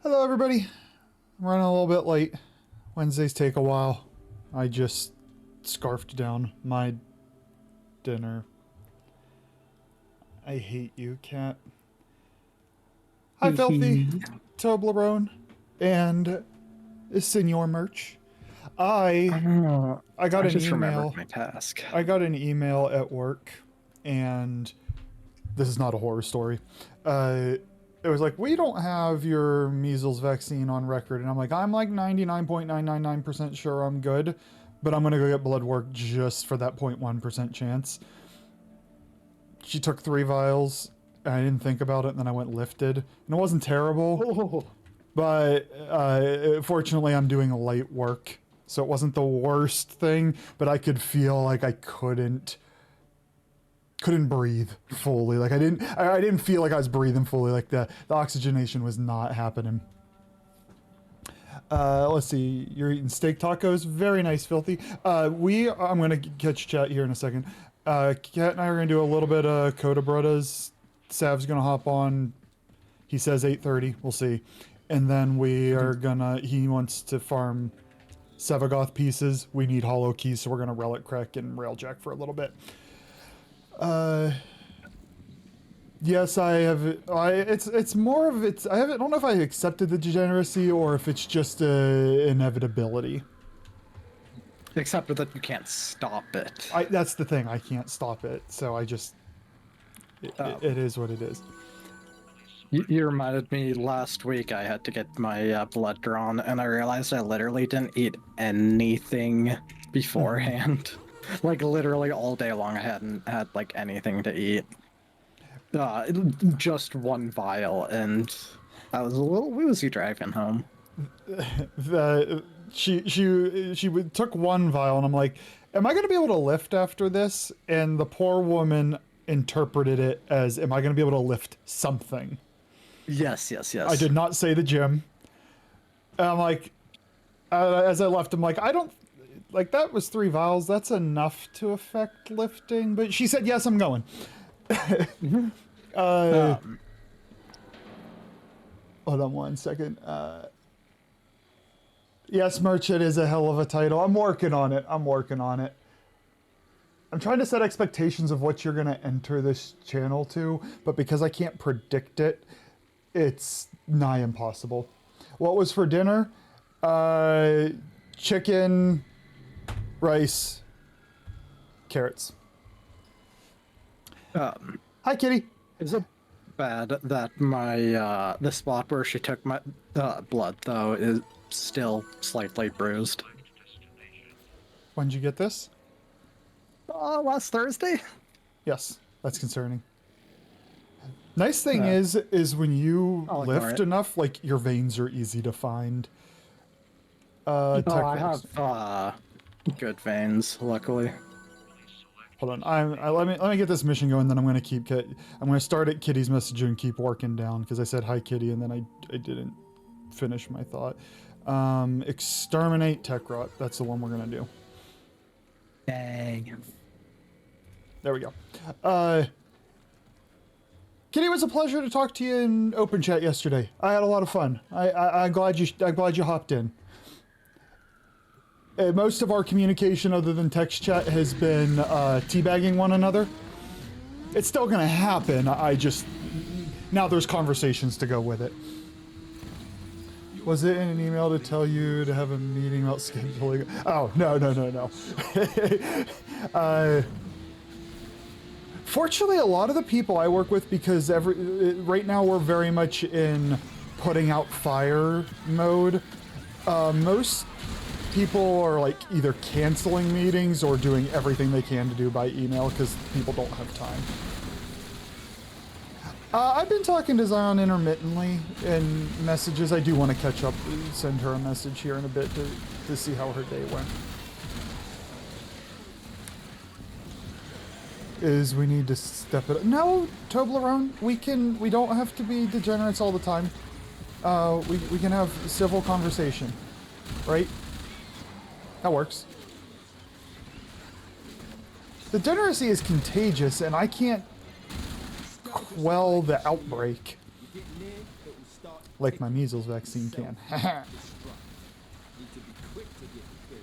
Hello, everybody. I'm running a little bit late. Wednesdays take a while. I just scarfed down my dinner. I hate you, cat. Hi, Filthy, Toblerone, and Senor Merch. I got I an just email. remembered my task. I got an email at work, and this is not a horror story. It was like, we don't have your measles vaccine on record. And I'm like 99.999% sure I'm good, but I'm going to go get blood work just for that 0.1% chance. She took 3 vials, and I didn't think about it, and then I went lifted. And it wasn't terrible, Oh, but fortunately I'm doing light work. So it wasn't the worst thing, but I could feel like I couldn't breathe fully. Like I didn't feel like I was breathing fully. Like the oxygenation was not happening. Let's see. You're eating steak tacos. Very nice, Filthy. I'm gonna catch chat here in a second. Kat and I are gonna do a little bit of Coda Brothers. Sav's gonna hop on. He says 8:30. We'll see. And then we are gonna. He wants to farm Sevagoth pieces. We need hollow keys, so we're gonna relic crack and railjack for a little bit. Yes, I have. It's more of it's. I don't know if I accepted the degeneracy or if it's just a inevitability. except that you can't stop it. That's the thing. I can't stop it, so I just. It is what it is. You reminded me last week I had to get my blood drawn, and I realized I literally didn't eat anything beforehand. Like literally all day long, I hadn't had like anything to eat. Just one vial, and I was a little woozy driving home. She took 1 vial, and I'm like, am I gonna be able to lift after this? And the poor woman interpreted it as, am I gonna be able to lift something? Yes, yes, yes. I did not say the gym. And I'm like, as I left, I'm like, I don't, like, that was 3 vials. That's enough to affect lifting. But she said, yes, I'm going. Hold on 1 second. Yes, Merchant is a hell of a title. I'm working on it. I'm trying to set expectations of what you're going to enter this channel to, but because I can't predict it, it's nigh impossible. What was for dinner? Chicken, rice, carrots. Hi, kitty. Is it bad that my the spot where she took my blood though is still slightly bruised? When did you get this? Last Thursday. Yes, that's concerning. Nice thing is when you I'll ignore lift it. enough, like your veins are easy to find. I Tech- have good veins, luckily. Hold on, let me get this mission going. Then I'm gonna start at Kitty's message and keep working down because I said hi, Kitty, and then I didn't finish my thought. Exterminate tech rot. That's the one we're gonna do. Dang. There we go. Kitty, it was a pleasure to talk to you in open chat yesterday. I had a lot of fun. I'm glad you hopped in. Most of our communication, other than text chat, has been teabagging one another. It's still gonna happen. Now there's conversations to go with it. Was it in an email to tell you to have a meeting about scheduling? Oh, no. Fortunately, a lot of the people I work with, because right now we're very much in putting out fire mode, most people are like either canceling meetings or doing everything they can to do by email because people don't have time. I've been talking to Zion intermittently in messages. I do want to catch up, send her a message here in a bit to see how her day went. We need to step it up. No, Toblerone, we don't have to be degenerates all the time. We can have civil conversation, right? That works. Degeneracy is contagious, and I can't quell the outbreak. like my measles vaccine can. Haha. Need to be quick to get kills.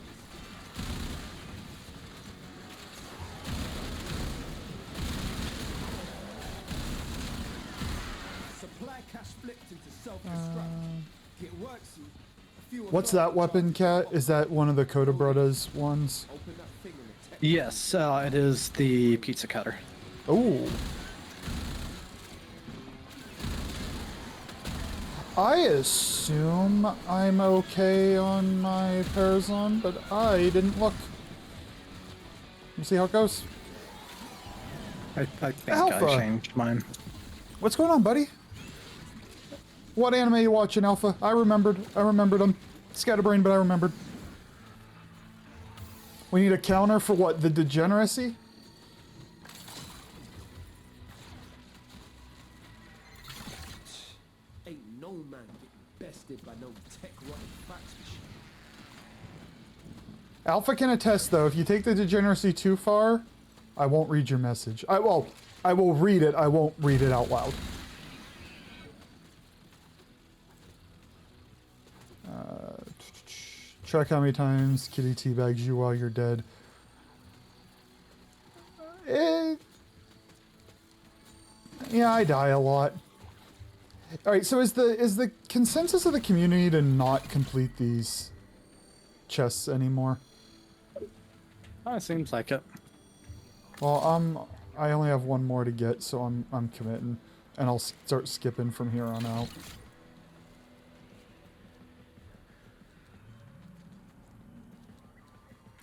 Supply cache flipped into self-destruct. It works you. A few of What's those that weapon, Cat? Is that one of the Coda Brothers ones? open that thing in the tech. Yes, it is the pizza cutter. Ooh. I assume I'm okay on my Parazon, but I didn't look. You see how it goes? I think Alpha. I changed mine. What's going on, buddy? What anime you watching, Alpha? I remembered them. Scatterbrain, but I remembered. We need a counter for what? The degeneracy? Ain't no man getting bested by no tech rotten fax machine. Alpha can attest, though, if you take the degeneracy too far, I won't read your message. I will read it, I won't read it out loud. Check how many times Kitty teabags you while you're dead. Yeah, I die a lot. Alright, so is the consensus of the community to not complete these chests anymore? Oh, it seems like it. Well, I only have one more to get, so I'm committing, and I'll start skipping from here on out.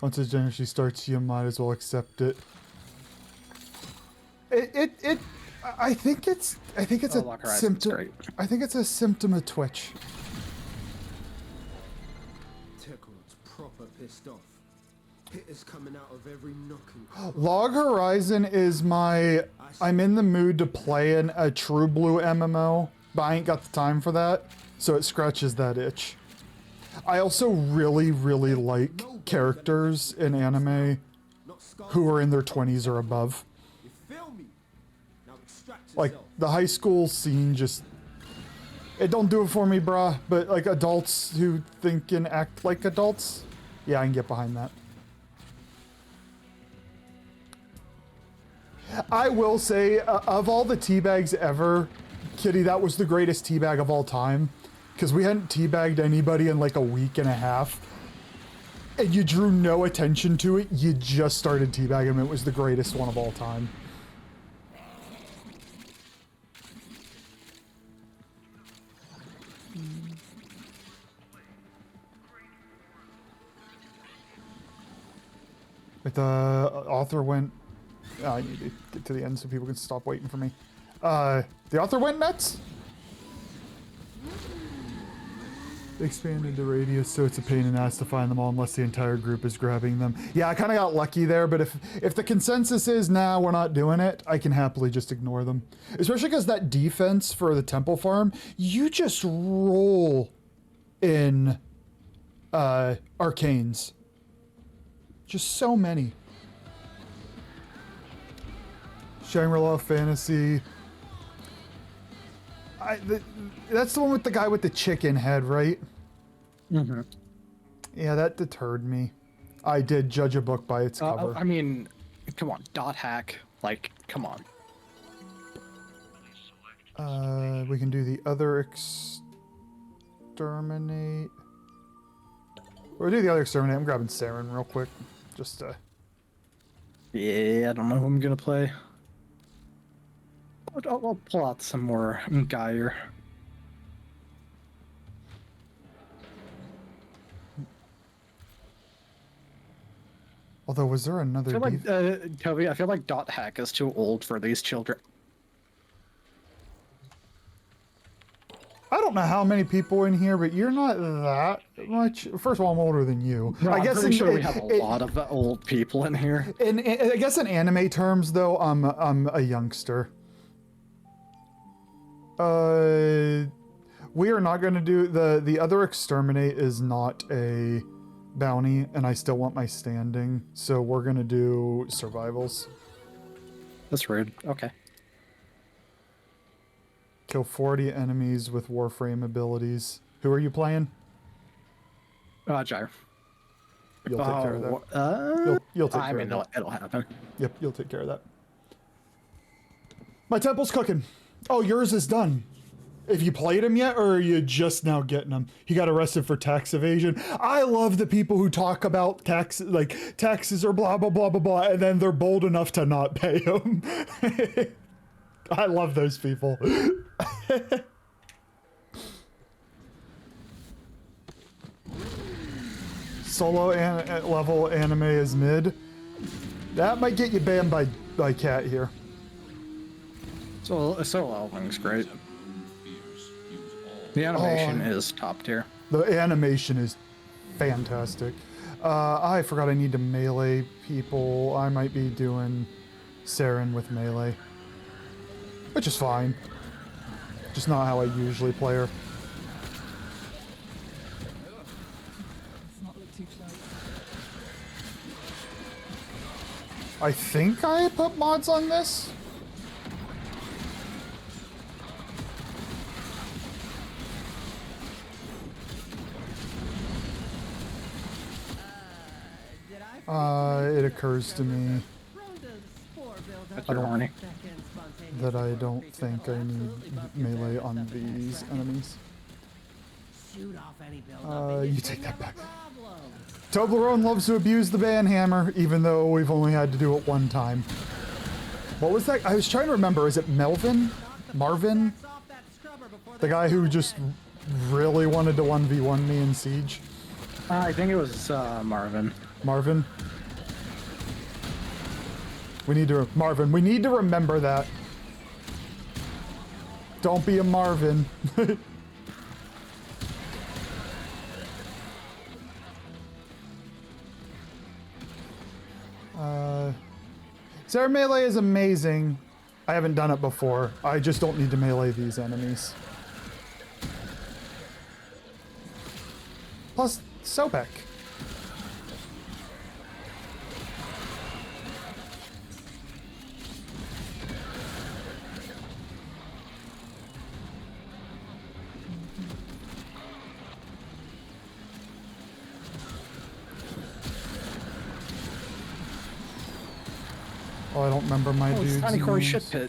Once the generation starts, you might as well accept it. I think it's Lock a Horizon's symptom. great. I think it's a symptom of Twitch. Techrod's proper pissed off. Hitters coming out of every nook and corner. Log Horizon is my. I'm in the mood to play in a True Blue MMO, but I ain't got the time for that, so it scratches that itch. I also really, really like characters in anime Not scar. who are in their 20s or above. You feel me? Now extract Like, yourself. the high school scene just... It don't do it for me, brah, but like adults who think and act like adults, yeah, I can get behind that. I will say, of all the teabags ever, Kitty, that was the greatest teabag of all time. Because we hadn't teabagged anybody in like a week and a half. And you drew no attention to it, you just started teabagging him. It was the greatest one of all time. But the author went... I need to get to the end so people can stop waiting for me. The author went nuts? They expanded the radius, so it's a pain in the ass to find them all unless the entire group is grabbing them. Yeah, I kind of got lucky there, but if the consensus is, nah, we're not doing it, I can happily just ignore them. Especially because that defense for the temple farm, you just roll in arcanes. Just so many. Shangri-La Fantasy. That's the one with the guy with the chicken head, right? Mm-hmm. Yeah, that deterred me. I did judge a book by its cover. I mean, come on, dot hack. Like, come on. We can do the other exterminate. We'll do the other exterminate. I'm grabbing Saren real quick. Just Yeah, I don't know who I'm gonna play. I'll pull out some more Geyer. although, was there I another? feel like Toby. I feel like dot hack is too old for these children. I don't know how many people in here, but you're not that much. First of all, I'm older than you. No, I guess I'm pretty sure we have a it- lot of old people in here. I guess in anime terms, though, I'm a youngster. We are not going to do the other exterminate is not a bounty, and I still want my standing, so we're going to do survivals. That's rude. Okay. Kill 40 enemies with Warframe abilities. Who are you playing? Gyre. You'll take care of that. You'll take care of that. It'll happen. Yep, you'll take care of that. My temple's cooking. Oh, yours is done. Have you played him yet, or are you just now getting him? He got arrested for tax evasion. I love the people who talk about taxes, like taxes or blah, blah, blah, blah, blah, and then they're bold enough to not pay them. I love those people. Solo level anime is mid. That might get you banned by Cat here. So leveling's great. The animation is top tier. The animation is fantastic. I forgot I need to melee people. I might be doing Saren with melee, which is fine. Just not how I usually play her. I think I put mods on this. It occurs to me That's horny. that I don't think I need melee on these enemies. You take that back. Toblerone loves to abuse the banhammer, even though we've only had to do it one time. What was that? I was trying to remember. Is it Melvin? Marvin? The guy who just really wanted to 1v1 me in Siege? I think it was Marvin. Marvin? We need to... Marvin, we need to remember that. Don't be a Marvin. Sarah melee is amazing. I haven't done it before. I just don't need to melee these enemies. Plus, Sobek. Oh, I don't remember my dude's Tiny Corey names. shit pit.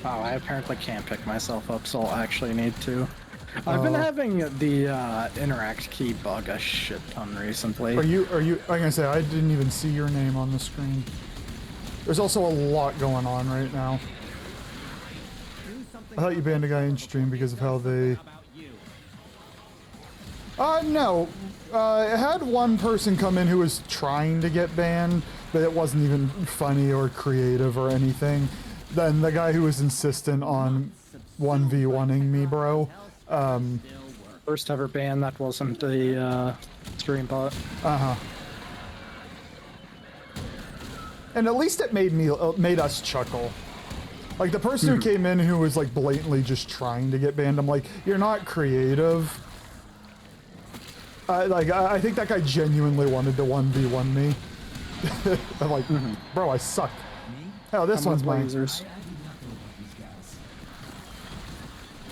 Oh, I apparently can't pick myself up, so I'll actually need to. I've been having the interact key bug a shit ton recently. Are you, I'm gonna say, I didn't even see your name on the screen. There's also a lot going on right now. I thought you banned a guy in stream because of how they... no. It had one person come in who was trying to get banned, but it wasn't even funny or creative or anything. Then the guy who was insistent on 1v1ing me, bro. First ever ban that wasn't the stream bot. Uh-huh. And at least it made us chuckle. Like the person who came in who was like blatantly just trying to get banned, I'm like, you're not creative. I think that guy genuinely wanted to 1v1 me. I'm like, bro, I suck. Hell, this one's mine. Lasers.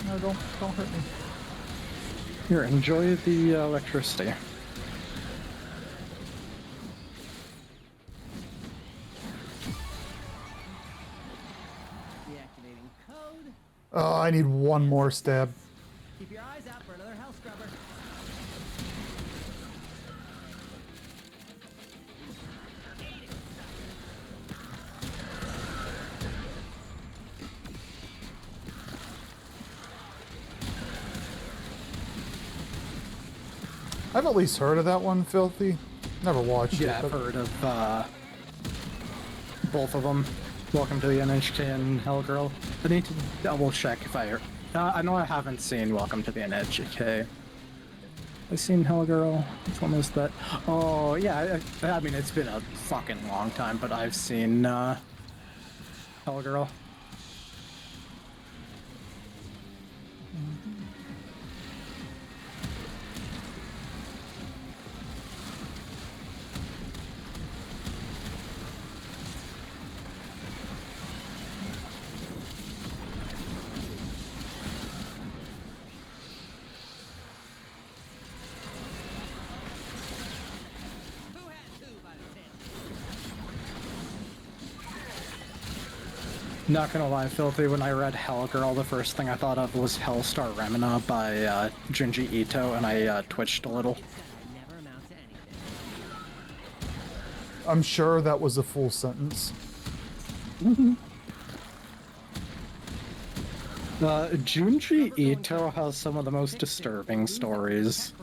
No, don't hurt me. Here, enjoy the electricity. Deactivating code. Oh, I need one more stab. Keep your eyes out for another hell scrubber. I've at least heard of that one, Filthy. Never watched it. Yeah, I've heard of both of them. Welcome to the NHK and Hellgirl. I need to double check if I know I haven't seen Welcome to the NHK. I've seen Hellgirl. Which one was that? Oh, yeah, I mean, it's been a fucking long time, but I've seen Hellgirl. Not gonna lie, Filthy, when I read Hell Girl, the first thing I thought of was Hellstar Remina by Junji Ito, and I twitched a little. I never amount to anything. I'm sure that was a full sentence. Junji Ito has some of the most disturbing stories.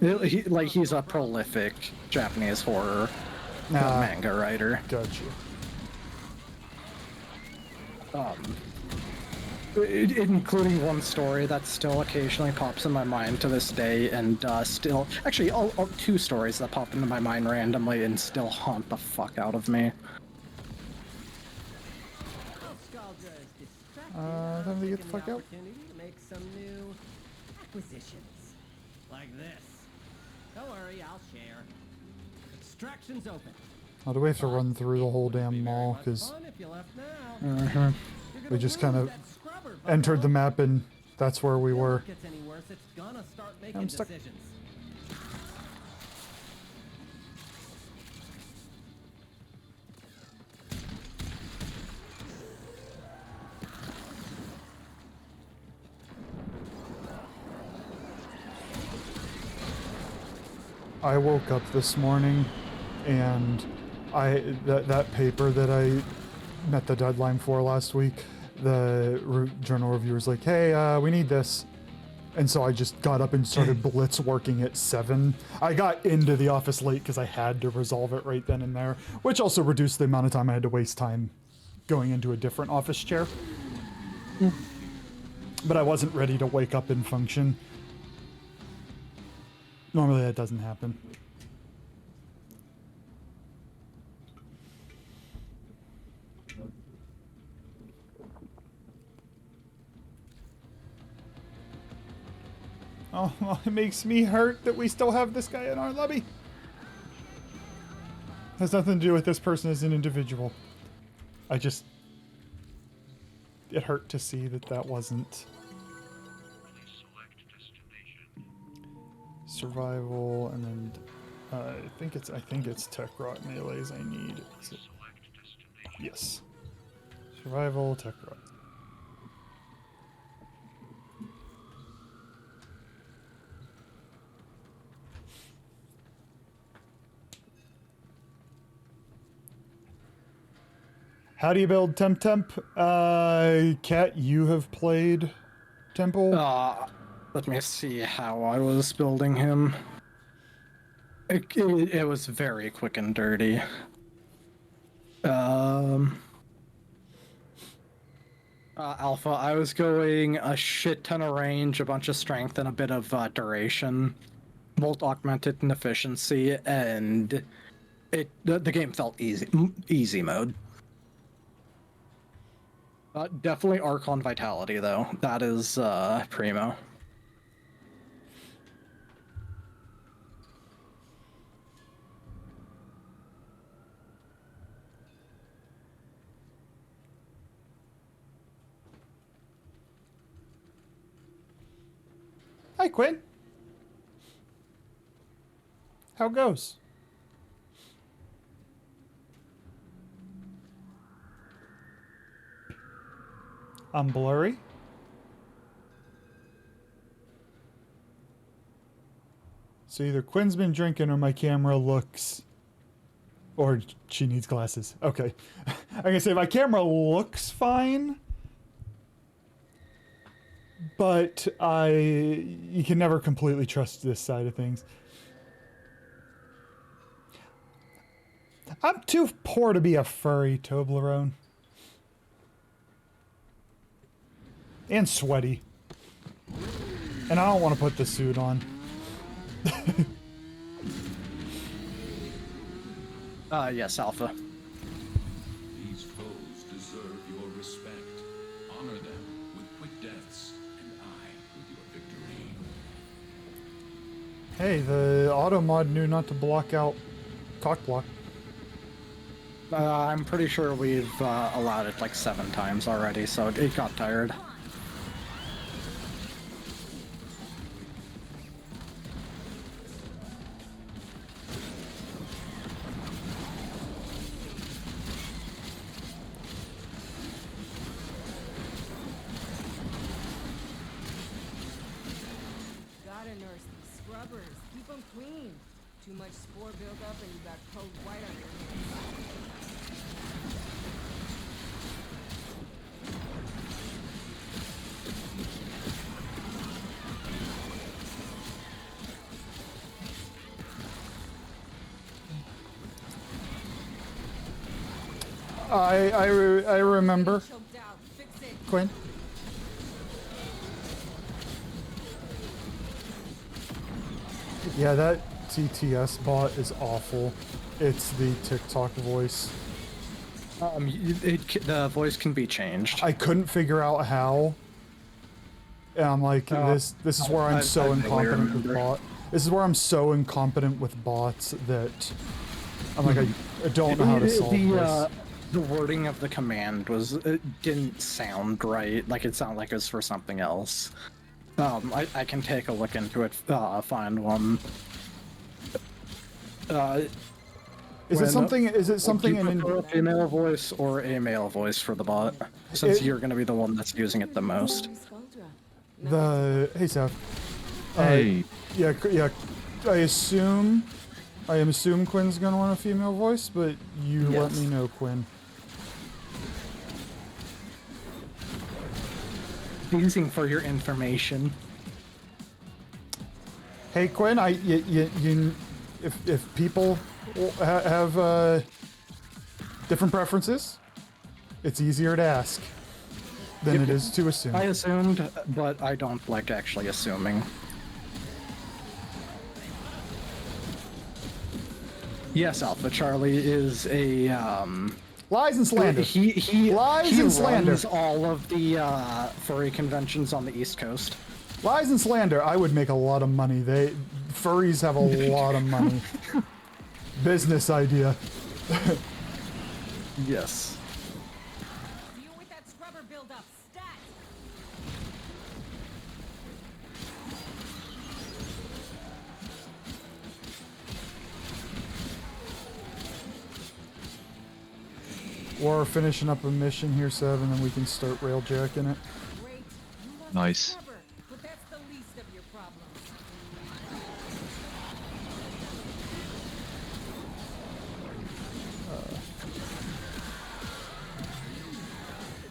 He's a prolific Japanese horror manga writer. Gotcha. Including one story that still occasionally pops in my mind to this day, and still, actually, all two stories that pop into my mind randomly and still haunt the fuck out of me. Nostalgia is distracting. Time to get the Taking fuck out. opportunity to make some new acquisitions. Like this. Don't worry, I'll share. Extraction's open. Oh, do we have to run through the whole damn mall? Because we just kind of entered the map and that's where we were. I'm stuck. I woke up this morning and that paper that I met the deadline for last week, the journal reviewer's like, hey, we need this. And so I just got up and started blitz working at 7. I got into the office late because I had to resolve it right then and there, which also reduced the amount of time I had to waste time going into a different office chair. But I wasn't ready to wake up and function. Normally that doesn't happen. Oh, well, it makes me hurt that we still have this guy in our lobby. Has nothing to do with this person as an individual. It hurt to see that that wasn't. Survival, and then I think it's tech rot melees I need. Yes. Survival, tech rot. How do you build Temp? Kat, you have played Temple? Let me see how I was building him. It was very quick and dirty. Alpha, I was going a shit ton of range, a bunch of strength, and a bit of duration. Both augmented in efficiency, and the game felt easy mode. Definitely Archon Vitality, though. That is primo. Hi, Quinn. How goes? I'm blurry. So either Quinn's been drinking or my camera looks... Or she needs glasses. Okay. I'm gonna say my camera looks fine. But you can never completely trust this side of things. I'm too poor to be a furry, Toblerone. And sweaty. And I don't want to put the suit on. Yes, Alpha. These foes deserve your respect. Honor them with quick deaths, and I with your victory. Hey, the auto mod knew not to block out cock block. I'm pretty sure we've allowed it like 7 times already, so it got tired. scrubbers. Keep them clean. Too much spore buildup and you got cold white on your hands. I remember. Choked out. Fix it. Quinn. Yeah, that TTS bot is awful. It's the TikTok voice. The voice can be changed. I couldn't figure out how. And I'm like, this is where I'm so incompetent with bot. This is where I'm so incompetent with bots that I'm like, I don't know how to solve this. The wording of the command it didn't sound right. Like it sounded like it was for something else. I can take a look into it, find one. Is it something Do you in prefer a female voice or a male voice for the bot? Since you're going to be the one that's using it the most. hey Seth? Hey. Yeah. I assume Quinn's gonna want a female voice, but you let me know, Quinn. Using for your information. Hey Quinn, if people have different preferences, it's easier to ask than it is to assume. I assumed, but I don't like actually assuming. Yes, Alpha Charlie is a Lies and slander. Lies he and slander. runs all of the furry conventions on the East Coast. Lies and slander. I would make a lot of money. Furries have a lot of money. Business idea. Yes. You with that scrubber buildup. Stat. We're finishing up a mission here, Sev, and then we can start railjacking it. Great. You lost Nice. the scrubber, but that's the least of your problems.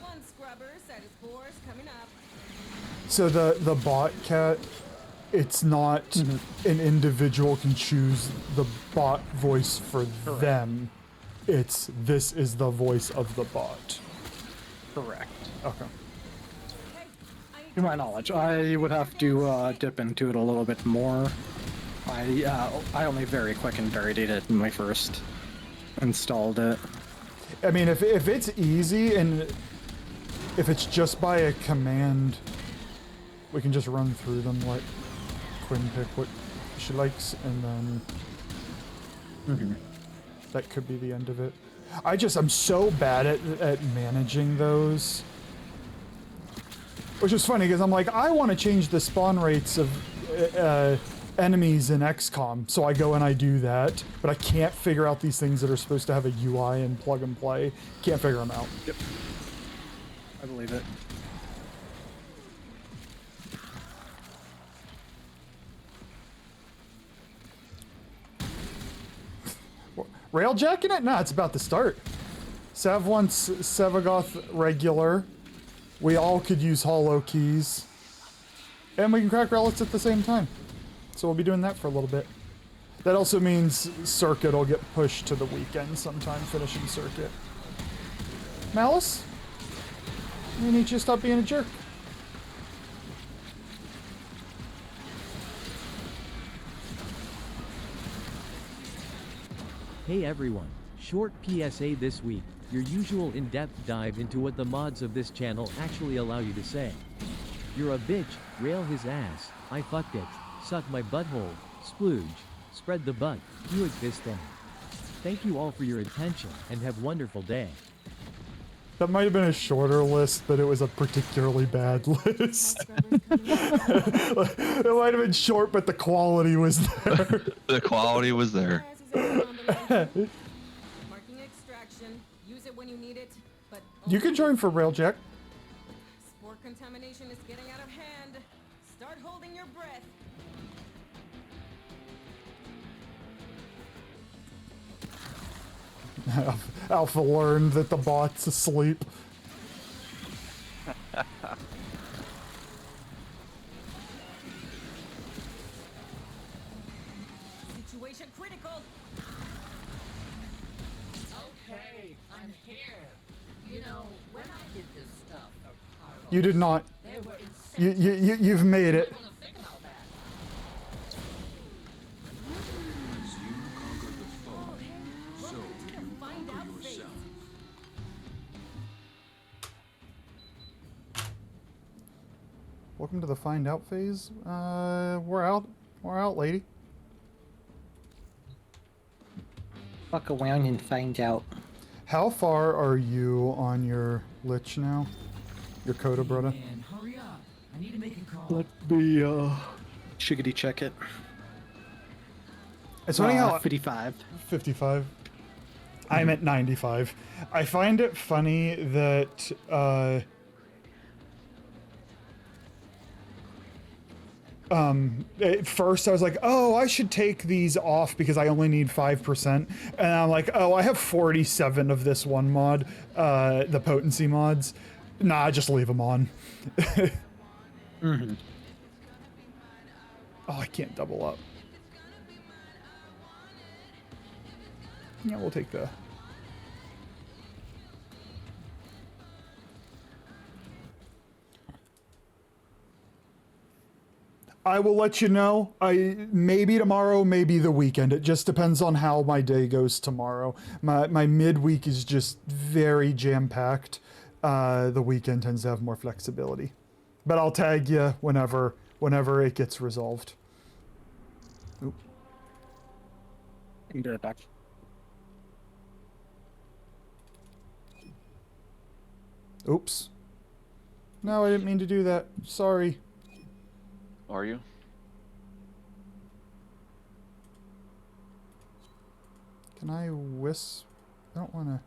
One scrubber set his pores coming up. So the bot cat, it's not an individual can choose the bot voice for them. This is the voice of the bot. Correct. Okay. Hey, I need To my knowledge, I would have to dip into it a little bit more. I only very quick and dirtied it when I first installed it. I mean, if it's easy and if it's just by a command, we can just run through them, like Quinn pick what she likes, and then that could be the end of it. I'm so bad at managing those. Which is funny, because I'm like, I want to change the spawn rates of enemies in XCOM, so I go and I do that, but I can't figure out these things that are supposed to have a UI and plug and play. Can't figure them out. Yep. I believe it. Railjacking it? Nah, it's about to start. Sav wants Sevagoth regular. We all could use hollow keys. And we can crack relics at the same time. So we'll be doing that for a little bit. That also means Circuit will get pushed to the weekend sometime, finishing Circuit. Malice? We need you to stop being a jerk. Hey everyone, short PSA this week, your usual in-depth dive into what the mods of this channel actually allow you to say. You're a bitch, rail his ass, I fucked it, suck my butthole, splooge, spread the butt, do it this thing. Thank you all for your attention, and have wonderful day. That might have been a shorter list, but it was a particularly bad list. It might have been short, but the quality was there. The quality was there. Marking extraction. Use it when you need it, but You can join for Railjack. spore contamination is getting out of hand. Start holding your breath. Alpha learned that the bot's asleep. Situation critical. Okay, I'm here. You know, when I did this stuff for Carlos, You did not. they were incensed. You've made it. I'm gonna think about that. As you conquer the foe, so you Find out conquer phase. yourself. Welcome to the find out phase. We're out. We're out, lady. Fuck around and find out. How far are you on your lich now? Your Coda, brother? Man, hurry up. I need to make a call. Let me, shiggity check it. It's funny how 55. 55. I'm at 95. I find it funny that at first I was like, oh, I should take these off because I only need 5%. And I'm like, oh, I have 47 of this one mod, the potency mods. Nah, just leave them on. Mm-hmm. Oh, I can't double up. Yeah, we'll take the... I will let you know. Maybe tomorrow, maybe the weekend. It just depends on how my day goes tomorrow. My midweek is just very jam-packed. The weekend tends to have more flexibility. But I'll tag you whenever it gets resolved. Oop. You can do it back. Oops. No, I didn't mean to do that. Sorry. Are you? Can I wisp? I don't want to...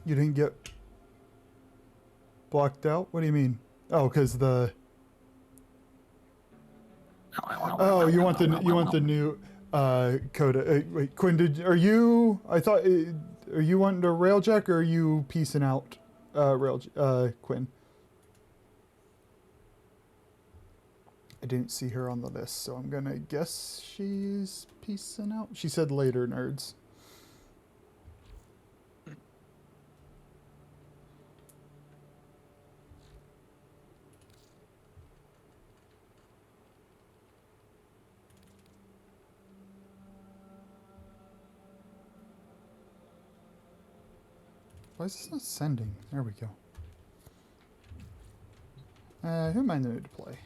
You didn't get blocked out? What do you mean? Oh, because the... Oh, you want the new Coda. Wait, Quinn, are you... I thought... are you wanting to railjack or are you peacing out, Quinn? I didn't see her on the list, so I'm gonna guess she's peacing out. She said later, nerds. Why is this not sending? There we go. Who am I new to play?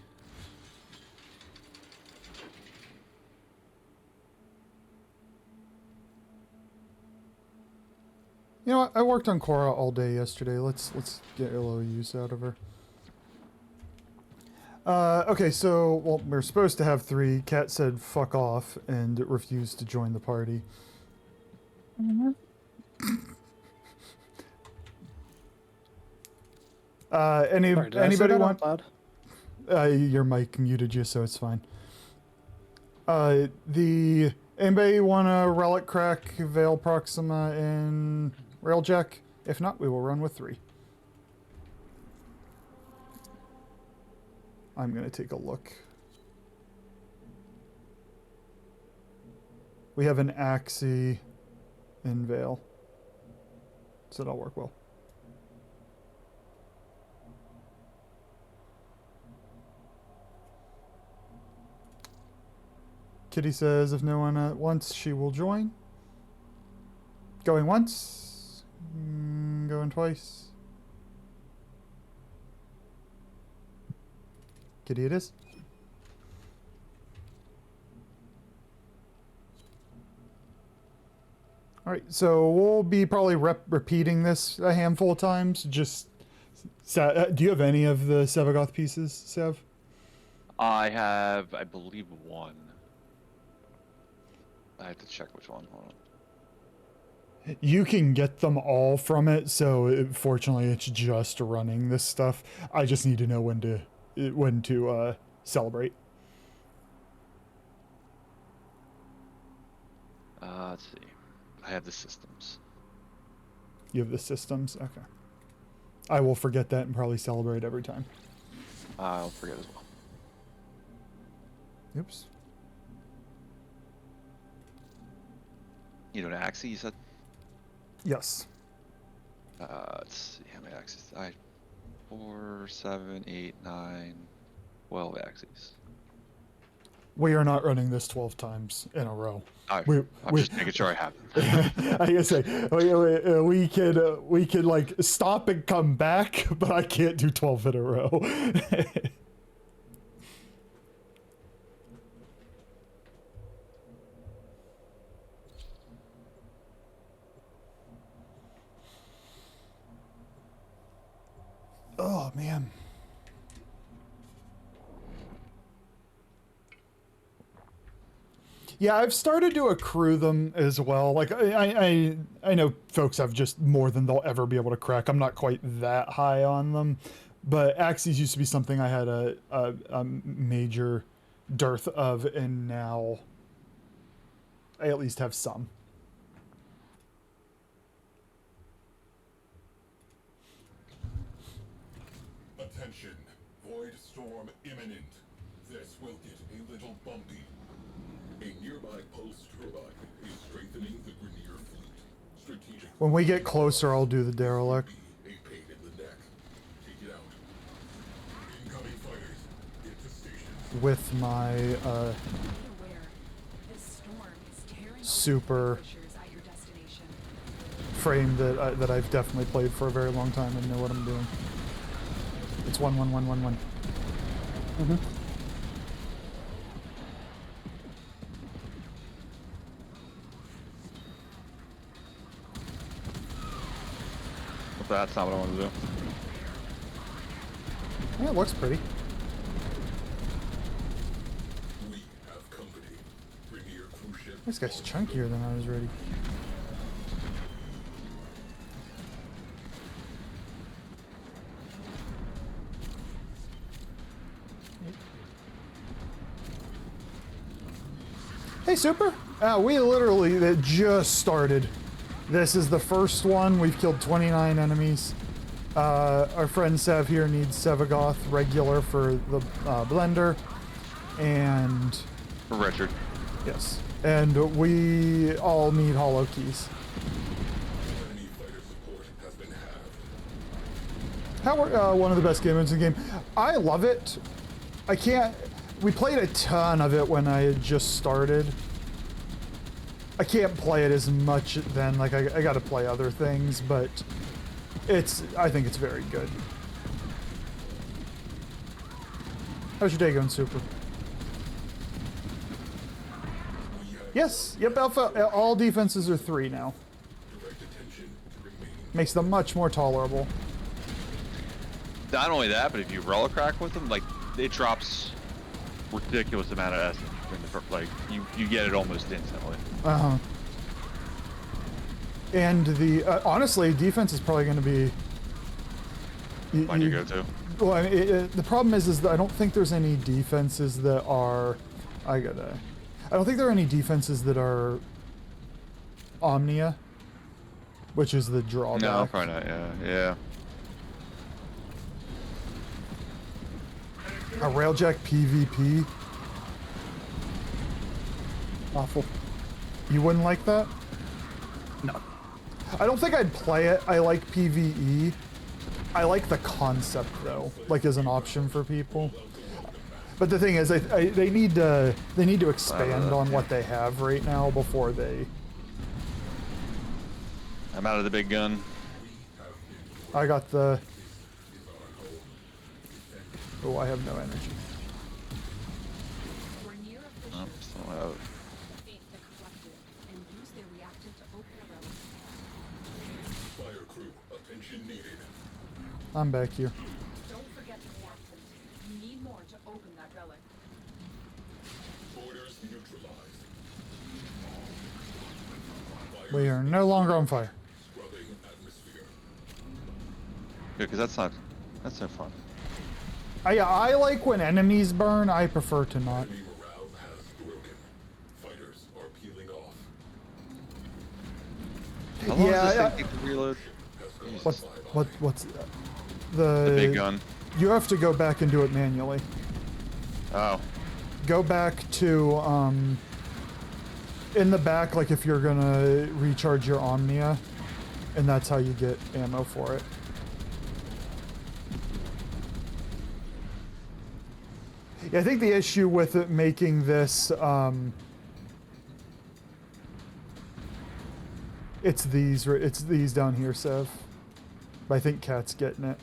You know what? I worked on Cora all day yesterday. Let's get a little use out of her. Okay, so well, we're supposed to have 3. Kat said fuck off and refused to join the party. Sorry, did I say Anybody that want? out loud? Your mic muted you, so it's fine. Anybody want a Relic Crack, Veil Proxima, and Railjack? If not, we will run with 3. I'm gonna take a look. We have an Axie in Veil, so that'll work well. Kitty says if no one wants, she will join. Going once. Going twice. Kitty it is. right, so we'll be probably repeating this a handful of times. Just, do you have any of the Sevagoth pieces, Sev? I have, I believe, one. I have to check which one. Hold on. You can get them all from it, so fortunately it's just running this stuff. I just need to know when to celebrate. Let's see. I have the systems. You have the systems? Okay. I will forget that and probably celebrate every time. I'll forget as well. Oops. You know, an axis, you said? Yes. Let's see how many axes. 4, 7, 8, 9, 12 axes. We are not running this 12 times in a row. I'm just making sure I have them. I guess we could like stop and come back, but I can't do 12 in a row. Oh man. Yeah, I've started to accrue them as well. Like I know folks have just more than they'll ever be able to crack. I'm not quite that high on them, but axes used to be something I had a major dearth of, and now I at least have some. Attention, void storm imminent. This will get a little bumpy. A nearby pulse turbine is strengthening the Grenier fleet. Strategic. When we get closer, I'll do the derelict. A pain in the neck. Take it out. Incoming fighters. Get to stations. With my Be aware, this storm is tearing super pushers at your destination. frame that I've definitely played for a very long time and know what I'm doing. It's 1-1-1-1-1. Mm-hmm. That's not what I want to do. Yeah, it looks pretty. We have company. Grenier cruise ship. This guy's chunkier than I was ready. Hey, Super. We literally that just started. This is the first one. We've killed 29 enemies. Our friend Sev here needs Sevagoth regular for the blender. And... For Richard. Yes. And we all need hollow keys. Enemy fighter support has been halved. How are one of the best game modes in the game? I love it. I can't... We played a ton of it when I had just started. I can't play it as much then, like I gotta play other things, but I think it's very good. How's your day going, Super? Yes, yep, Alpha, all defenses are 3 now. Direct attention to remaining. Makes them much more tolerable. Not only that, but if you relic crack with them, like, it drops ridiculous amount of essence. Like, you get it almost instantly. Uh-huh. And the, honestly, defense is probably going to be... Fine to go to. Well, I mean, the problem is that I don't think there's any defenses that are... I don't think there are any defenses that are Omnia, which is the drawback. No, probably not, yeah. A Railjack PvP? Awful. You wouldn't like that? No. I don't think I'd play it. I like PvE. I like the concept though, like as an option for people. But the thing is, they need to expand on what they have right now before they. I'm out of the big gun. I got the. Oh, I have no energy. Oh, still out. Attention needed. I'm back here. Don't forget the reactant. You need more to open that relic. Orders neutralized. We are no longer on fire. Scrubbing atmosphere. Good, because that's no fun. I like when enemies burn. I prefer to not. Enemy morale has broken. Fighters are peeling off. How long Yeah, does this I- thing take to reload? What's The big gun. You have to go back and do it manually. Oh. Go back to in the back, like if you're gonna recharge your Omnia, and that's how you get ammo for it. Yeah, I think the issue with it making this it's these down here, Sev. But I think Cat's getting it.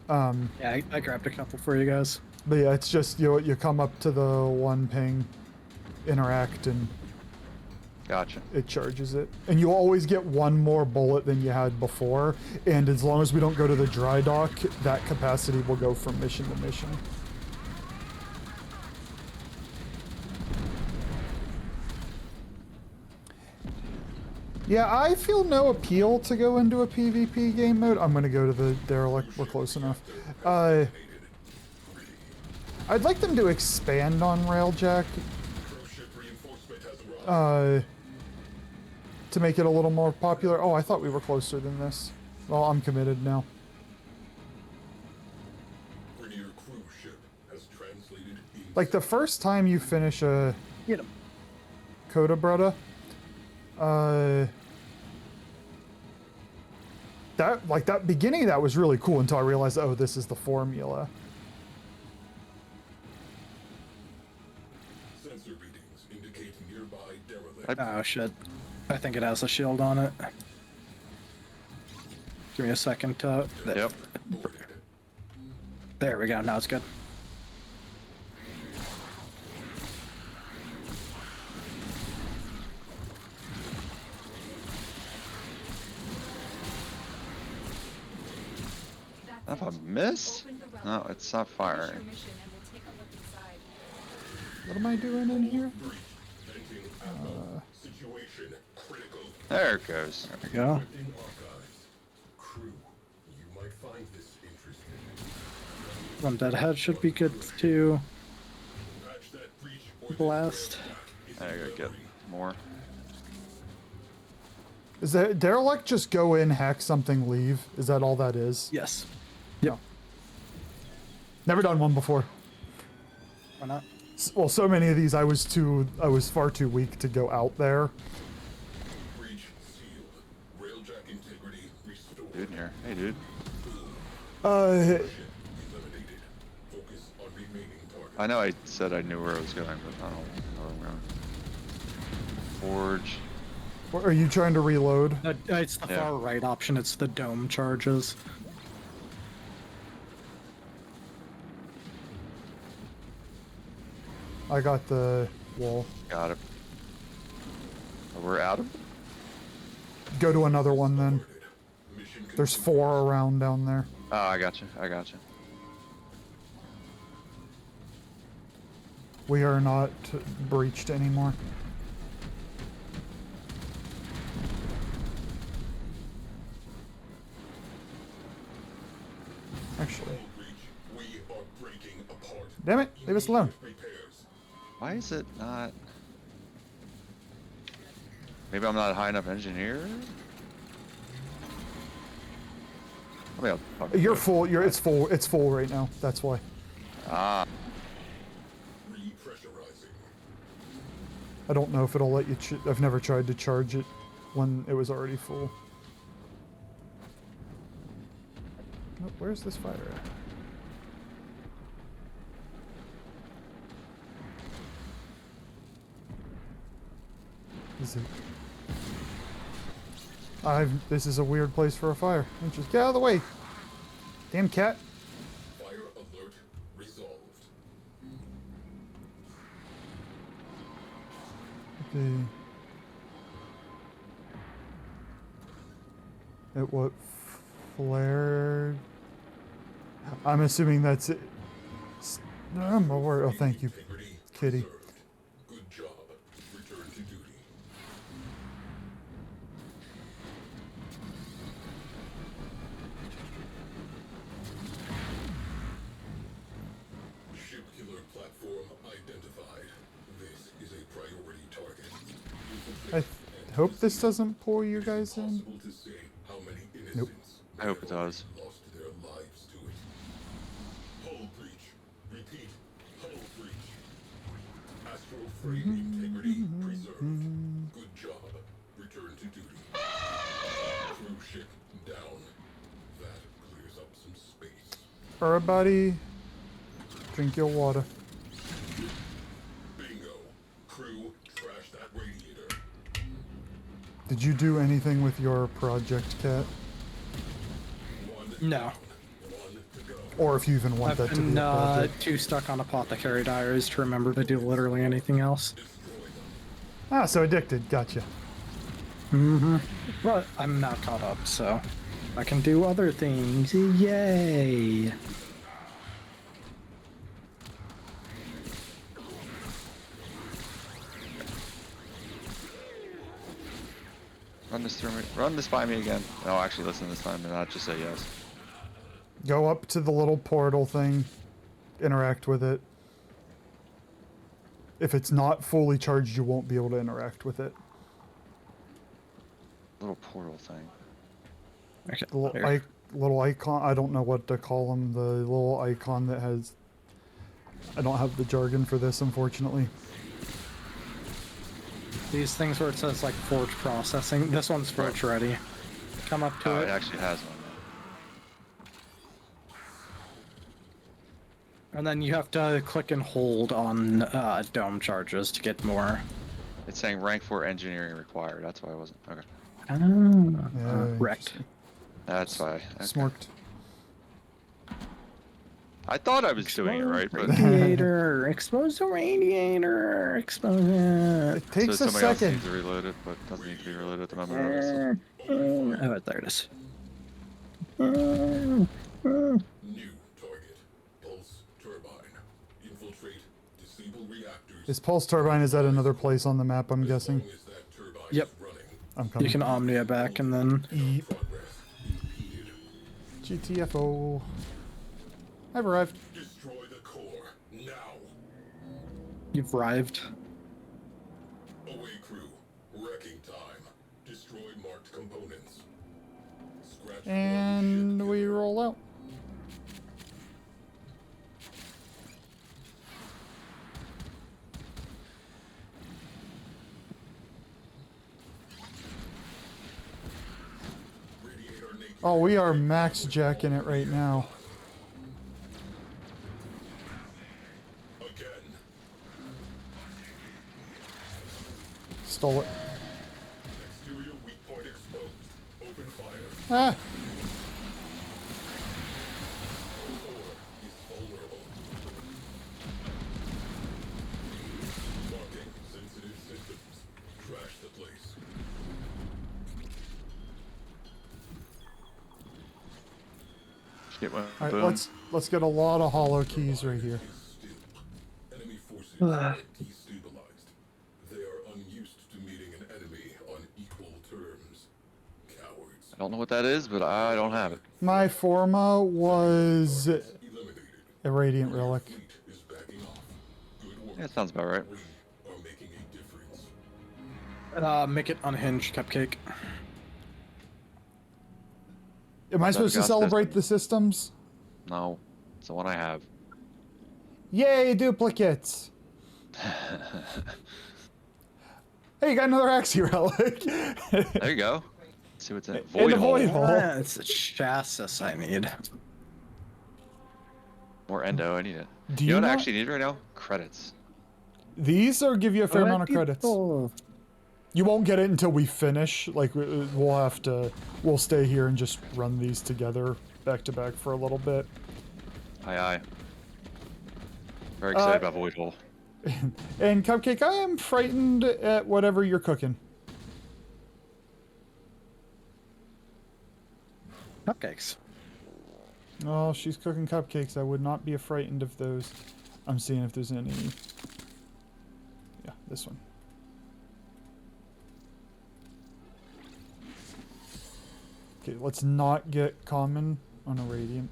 Yeah, I grabbed a couple for you guys. But yeah, it's just you come up to the one ping, interact, and Gotcha. it charges it. And you always get one more bullet than you had before. And as long as we don't go to the dry dock, that capacity will go from mission to mission. Yeah, I feel no appeal to go into a PvP game mode. I'm gonna go to the derelict. We're close enough. I'd like them to expand on Railjack. Ship reinforcement has arrived. To make it a little more popular. Oh, I thought we were closer than this. Well, I'm committed now. Rainier cruise ship has translated east. Like the first time you finish a Get him. Coda Brutta, that beginning of that was really cool until I realized, oh, this is the formula. Sensor readings indicate nearby derelict. Oh shit. I think it has a shield on it. Give me a second to... Yep. Boarded. There we go, now it's good. Have I missed? No, it's not firing. Mission and we'll take a look inside. What am I doing in here? Venting ammo. Situation critical. There it goes. There we go. In archives. Crew, you might find this interesting. One dead head should be good to Patch that breach or blast. I gotta get more. Is that derelict just go in, hack something, leave? Is that all that is? Yes. Yep. Never done one before. Why not? Well, so many of these I was far too weak to go out there. breach sealed. Railjack integrity restored. Dude in here. Hey, dude. Eliminated. Focus on remaining targets. I know I said I knew where I was going, but I don't know where I'm going. Forge. Are you trying to reload? It's the Yeah. far right option, it's the dome charges. I got the wall. Got it. Oh, we're out of it? Go to another one then. Mission There's 4 around down there. Oh, I got you. I got you. We are not breached anymore. Actually, breach. We are breaking apart. damn it, leave us alone. Repairs. Why is it not? Maybe I'm not a high enough engineer? I mean, I'll probably You're do it. full. It's full right now. That's why. Ah, Repressurizing. I don't know if it'll let you. I've never tried to charge it when it was already full. Nope, where's this fire at? Is it? This is a weird place for a fire. Just get out of the way. Damn cat. Fire alert resolved. Okay. At what? Flare. I'm assuming that's it. Oh, my word. Oh, thank you, Integrity Kitty. preserved. Good job. Return to duty. Ship killer platform identified. This is a priority target. I hope this doesn't pull you guys in. Impossible to say how many innocents I hope it does. lost their lives to it. Hull breach. Repeat. Hull breach. Astral frame integrity preserved. Good job. Return to duty. Crew ship down. That clears up some space. Alright, buddy. Drink your water. Bingo. Crew, trash that radiator. Did you do anything with your project, Cat? No. Or if you even want I've that to be a been project? too stuck on apothecary diaries to remember to do literally anything else. Ah, so addicted. Gotcha. But I'm now caught up, so I can do other things. Yay! Run this through me. Run this by me again. No, actually listen this time and not just say yes. Go up to the little portal thing. Interact with it. If it's not fully charged, you won't be able to interact with it. Little portal thing. Okay, The little, there. little icon. I don't know what to call them. The little icon that has. I don't have the jargon for this, unfortunately. These things where it says like forge processing. This one's forge ready. Come up to Oh, it. it actually has one. And then you have to click and hold on dome charges to get more. It's saying rank 4 engineering required. That's why I wasn't. Okay. Yeah, Wrecked. That's why. Okay. Smorked. I thought I was doing it right, but Radiator, expose the radiator, expose it. It takes so a somebody else second. needs to reload it, but it doesn't need to be reloaded at the moment. Oh, there it is. New target. Pulse turbine. Infiltrate. Disable reactors. Is Pulse Turbine, is that another place on the map, I'm guessing? As long as that turbine Yep. is running. I'm coming. You can Omnia back and then. Eep. Progress impeded. GTFO. I've arrived. Destroy the core. Now. You've arrived. Away crew. Wrecking time. Destroy marked components. Scratch one And ship we killer. roll out. Radiator naked. Oh, we are max jacking it right now. Again. Stole it. Exterior weak point exposed. Open fire. Ah! Core is vulnerable. Marking sensitive systems. Trash the place. Get one. Alright, Boom. let's get a lot of hollow keys right here. Still. Enemy forces are destabilized. They are unused to meeting an enemy on equal terms. Cowards. I don't know what that is, but I don't have it. My Forma was Eliminated. a Radiant Relic. Fleet is backing off. Good work. Yeah, that sounds about right. We are making a difference. Make it unhinged, Cupcake. Am I supposed to got celebrate the systems? No, it's the one I have. Yay, duplicates! Hey, you got another Axie Relic! There you go. Let's see what's in it. And Void a hole. void hole. It's the chassis I need. More endo. I need it. Do You know you what I not- actually need right now? Credits. These or give you a fair amount of credits? Oh, You won't get it until we finish. Like, we'll stay here and just run these together back to back for a little bit. Aye, aye. Very excited about Void Hole. And Cupcake, I am frightened at whatever you're cooking. Cupcakes. Oh, she's cooking cupcakes. I would not be frightened of those. I'm seeing if there's any. Yeah, this one. Okay, let's not get common on a radiant.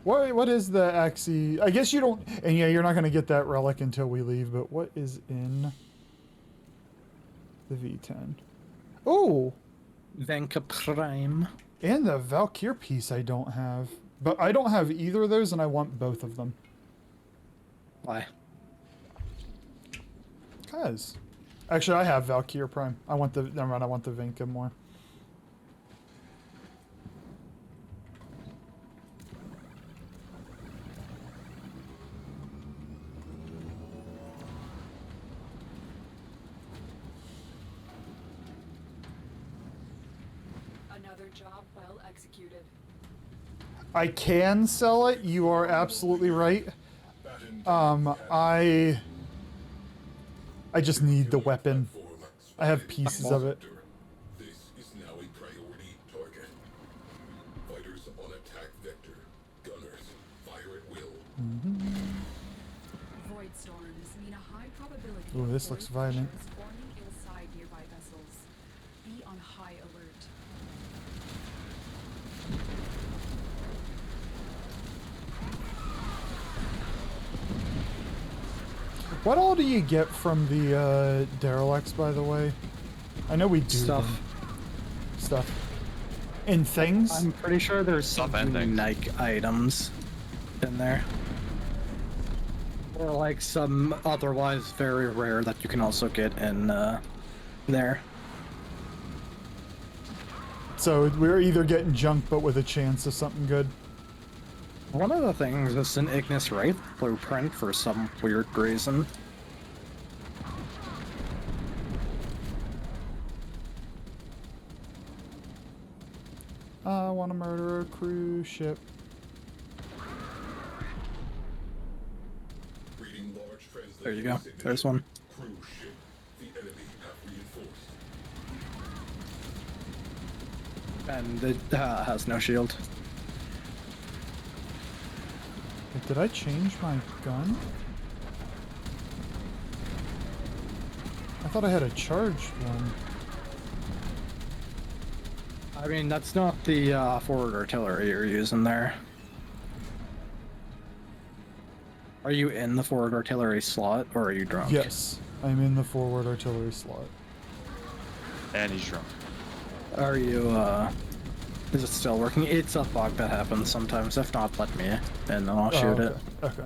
What is the Axie? I guess you don't, and yeah, you're not gonna get that relic until we leave. But what is in the V10? Oh, Venka Prime. and the Valkyr piece I don't have, but I don't have either of those, and I want both of them. Why? Cause, actually, I have Valkyr Prime. I want the. Never mind. I want the Venka more. Another job well executed. I can sell it. You are absolutely right. I just need the weapon. I have pieces of it. This is now a priority target. Fighters on attack vector. Gunners, fire at will. Void storms mean a high probability Ooh, of this void looks violent. pressures forming inside nearby vessels. Be on high alert. What all do you get from the derelicts, by the way? I know we do Stuff. them. Stuff. And things? I'm pretty sure there's some Stuff and things. unique items in there. Or like some otherwise very rare that you can also get in there. So we're either getting junk, but with a chance of something good. One of the things is an Ignis Wraith blueprint for some weird reason. I want to murder a cruise ship. Reading large translation There you go. signature. There's one. Cruise ship. The enemy have reinforced. And it has no shield. Wait, did I change my gun? I thought I had a charged one. I mean, that's not the forward artillery you're using there. Are you in the forward artillery slot, or are you drunk? Yes, I'm in the forward artillery slot. And he's drunk. Are you, is it still working? It's a bug that happens sometimes. If not, let me in and I'll shoot Oh, it. okay.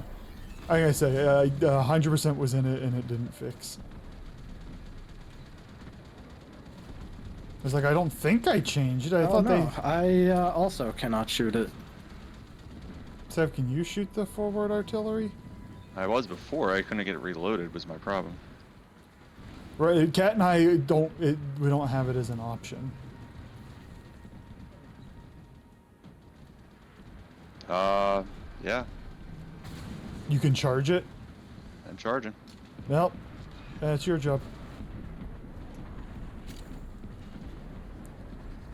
Like I say, I 100% was in it and it didn't fix. I was like, I don't think I changed it. I Oh, thought no. I also cannot shoot it. Sev, can you shoot the forward artillery? I was before. I couldn't get it reloaded. Was my problem. Right, Kat and I don't. We don't have it as an option. Yeah. You can charge it. I'm charging. Well, that's your job.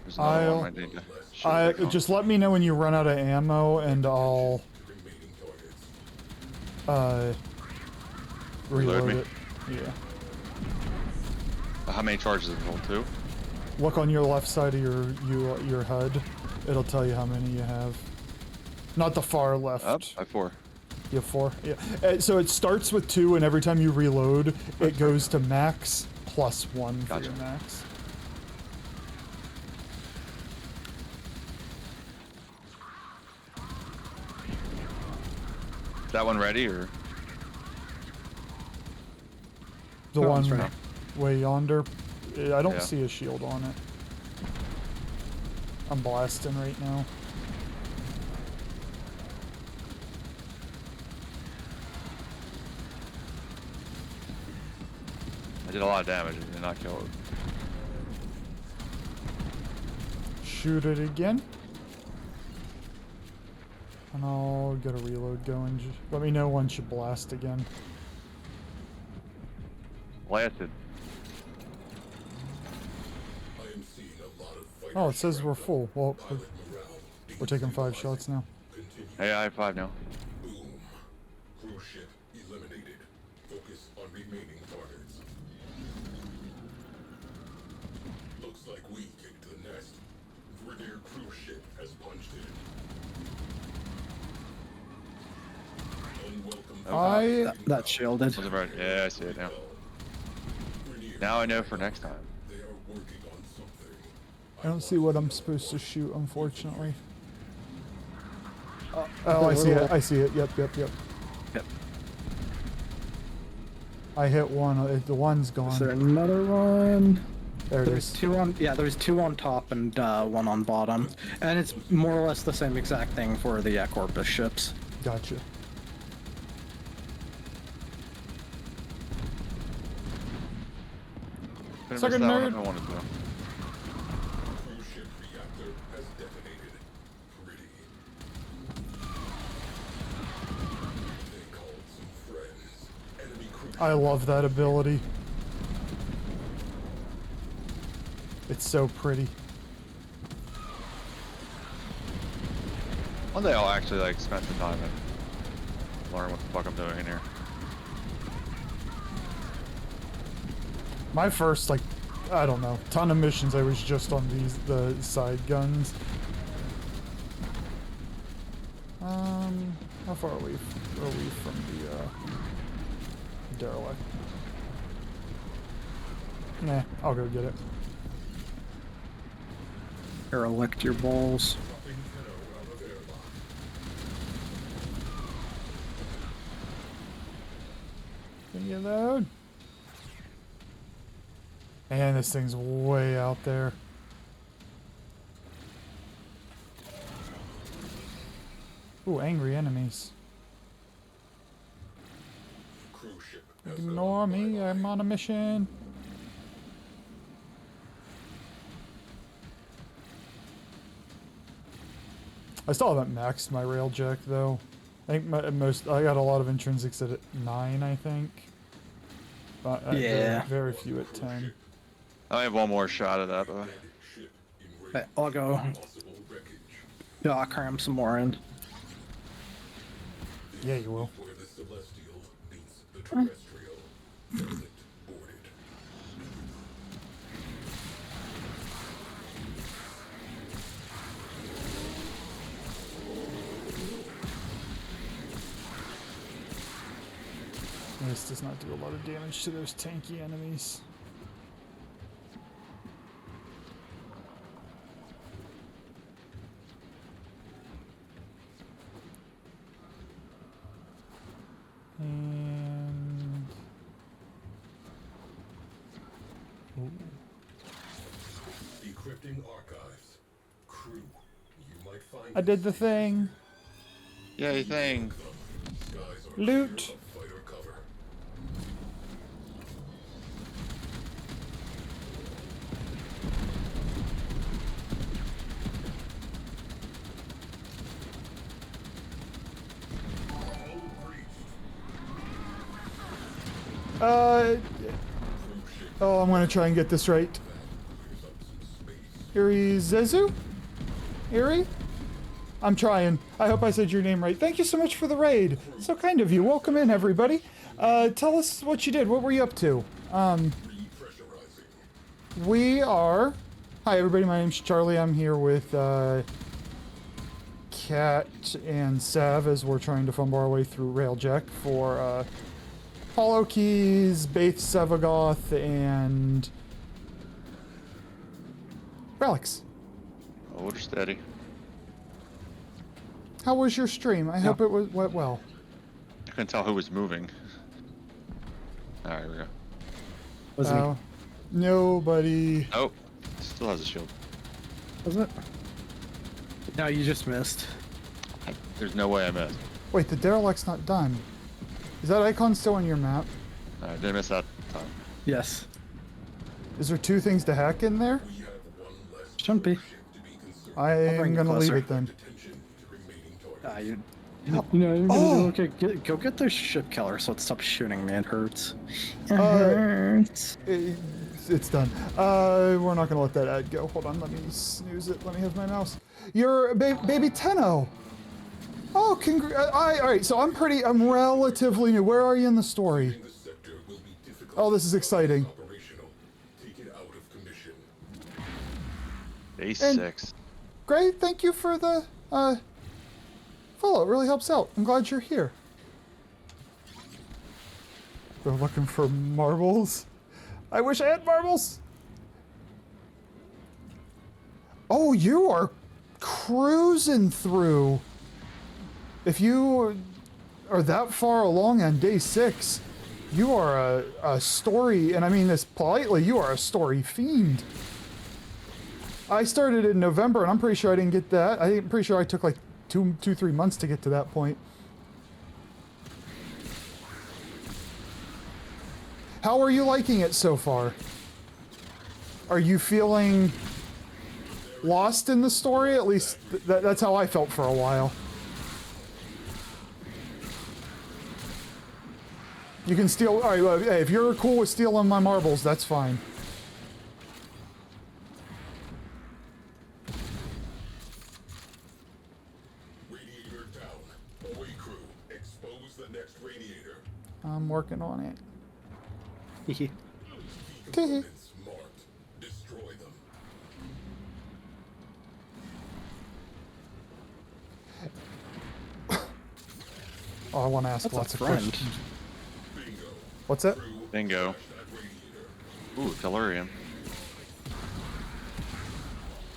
There's another I'll- one I need to shoot back on. Just let me know when you run out of ammo, and I'll Remaining targets. Reload reload me. it. Yeah. How many charges is it hold? 2? Look on your left side of your HUD. It'll tell you how many you have. Not the far left. Up by 4. You have 4. Yeah. So it starts with 2, and every time you reload, it goes to max plus 1 for Gotcha. your max. That one ready or? The That one one's ready. way yonder. I don't Yeah. see a shield on it. I'm blasting right now. I did a lot of damage and did not kill it. Shoot it again. And I'll get a reload going. Just let me know once you blast again. Blasted. Oh, it says we're full. Well, we're taking 5 shots now. Hey, I have 5 now. Boom. Cruise ship eliminated. Focus on remaining targets. Looks like we kicked the nest. Vernier cruise ship has punched in. Unwelcome. That's shielded. Wasn't right. Yeah, I see it now. Now I know for next time. They are working on something. I don't see what I'm supposed to shoot, unfortunately. Oh, I see it. I see it. Yep. Yep. I hit one. The one's gone. Is there another one? There it There's is. 2 on. Yeah, there's 2 on top and 1 on bottom, and it's more or less the same exact thing for the Corpus ships. Gotcha. Second nerd. I wanted to. Cruise ship reactor has detonated. Pretty. They called some friends. Enemy cruise I love that ability. It's so pretty. One day I'll actually like spend some time and learn what the fuck I'm doing in here. My first, like, I don't know, ton of missions, I was just on the side guns. How far are we from the derelict? Nah, I'll go get it. Here, elect your balls. Can you load? Man, this thing's way out there. Ooh, angry enemies. cruise ship has Ignore me, I'm on a mission. I still haven't maxed my railjack though. I think I got a lot of intrinsics at 9, I think. But Yeah. very few at 10. I have one more shot of that, but ship in Okay, I'll go. possible wreckage. Yeah, I'll cram some more in. Yeah, you will. Where the celestial meets the terrestrial. Exit boarded. This does not do a lot of damage to those tanky enemies. And Decrypting archives. Crew, you might find I did the thing. yay thing. skies are Loot. clear of fighter cover. Oh, I'm gonna try and get this right. Irizezu? Iri? I'm trying. I hope I said your name right. Thank you so much for the raid. So kind of you. Welcome in, everybody. Tell us what you did. What were you up to? We are... Hi, everybody. My name's Charlie. I'm here with Kat and Sav as we're trying to fumble our way through Railjack for Hollow Keys, Baith Sevagoth, and Relics. Hold her steady. How was your stream? I hope it went well. I couldn't tell who was moving. Alright, here we go. Wasn't Oh, nobody. Oh, still has a shield. Was it? No, you just missed. There's no way I missed. Wait, the derelict's not done. Is that icon still on your map? I didn't miss that time. Yes. Is there 2 things to hack in there? Shouldn't be. I'm bring it gonna leave closer. it then. Okay, go get the ship killer so it stops shooting me. It hurts. It hurts. it's done. We're not gonna let that ad go. Hold on, let me snooze it. Let me have my mouse. You're baby Tenno. Oh, all right. So I'm relatively new. Where are you in the story? The sector will be difficult. Oh, this is exciting. Operational. Take it out of commission. Day And- 6. Great, thank you for the follow. It really helps out. I'm glad you're here. They're looking for marbles. I wish I had marbles. Oh, you are cruising through. If you are that far along on day 6, you are a story, and I mean this politely, you are a story fiend. I started in November, and I'm pretty sure I didn't get that. I'm pretty sure I took like 3 months to get to that point. How are you liking it so far? Are you feeling lost in the story? At least that's how I felt for a while. You can steal. All right, well, hey, if you're cool with stealing my marbles, that's fine. Radiator down. Away crew. Expose the next radiator. I'm working on it. Key components marked. Destroy them. Oh, I want to ask That's lots a of friend. questions. Bingo. What's that? Crew, Bingo. flash that radiator. Ooh, tellurium.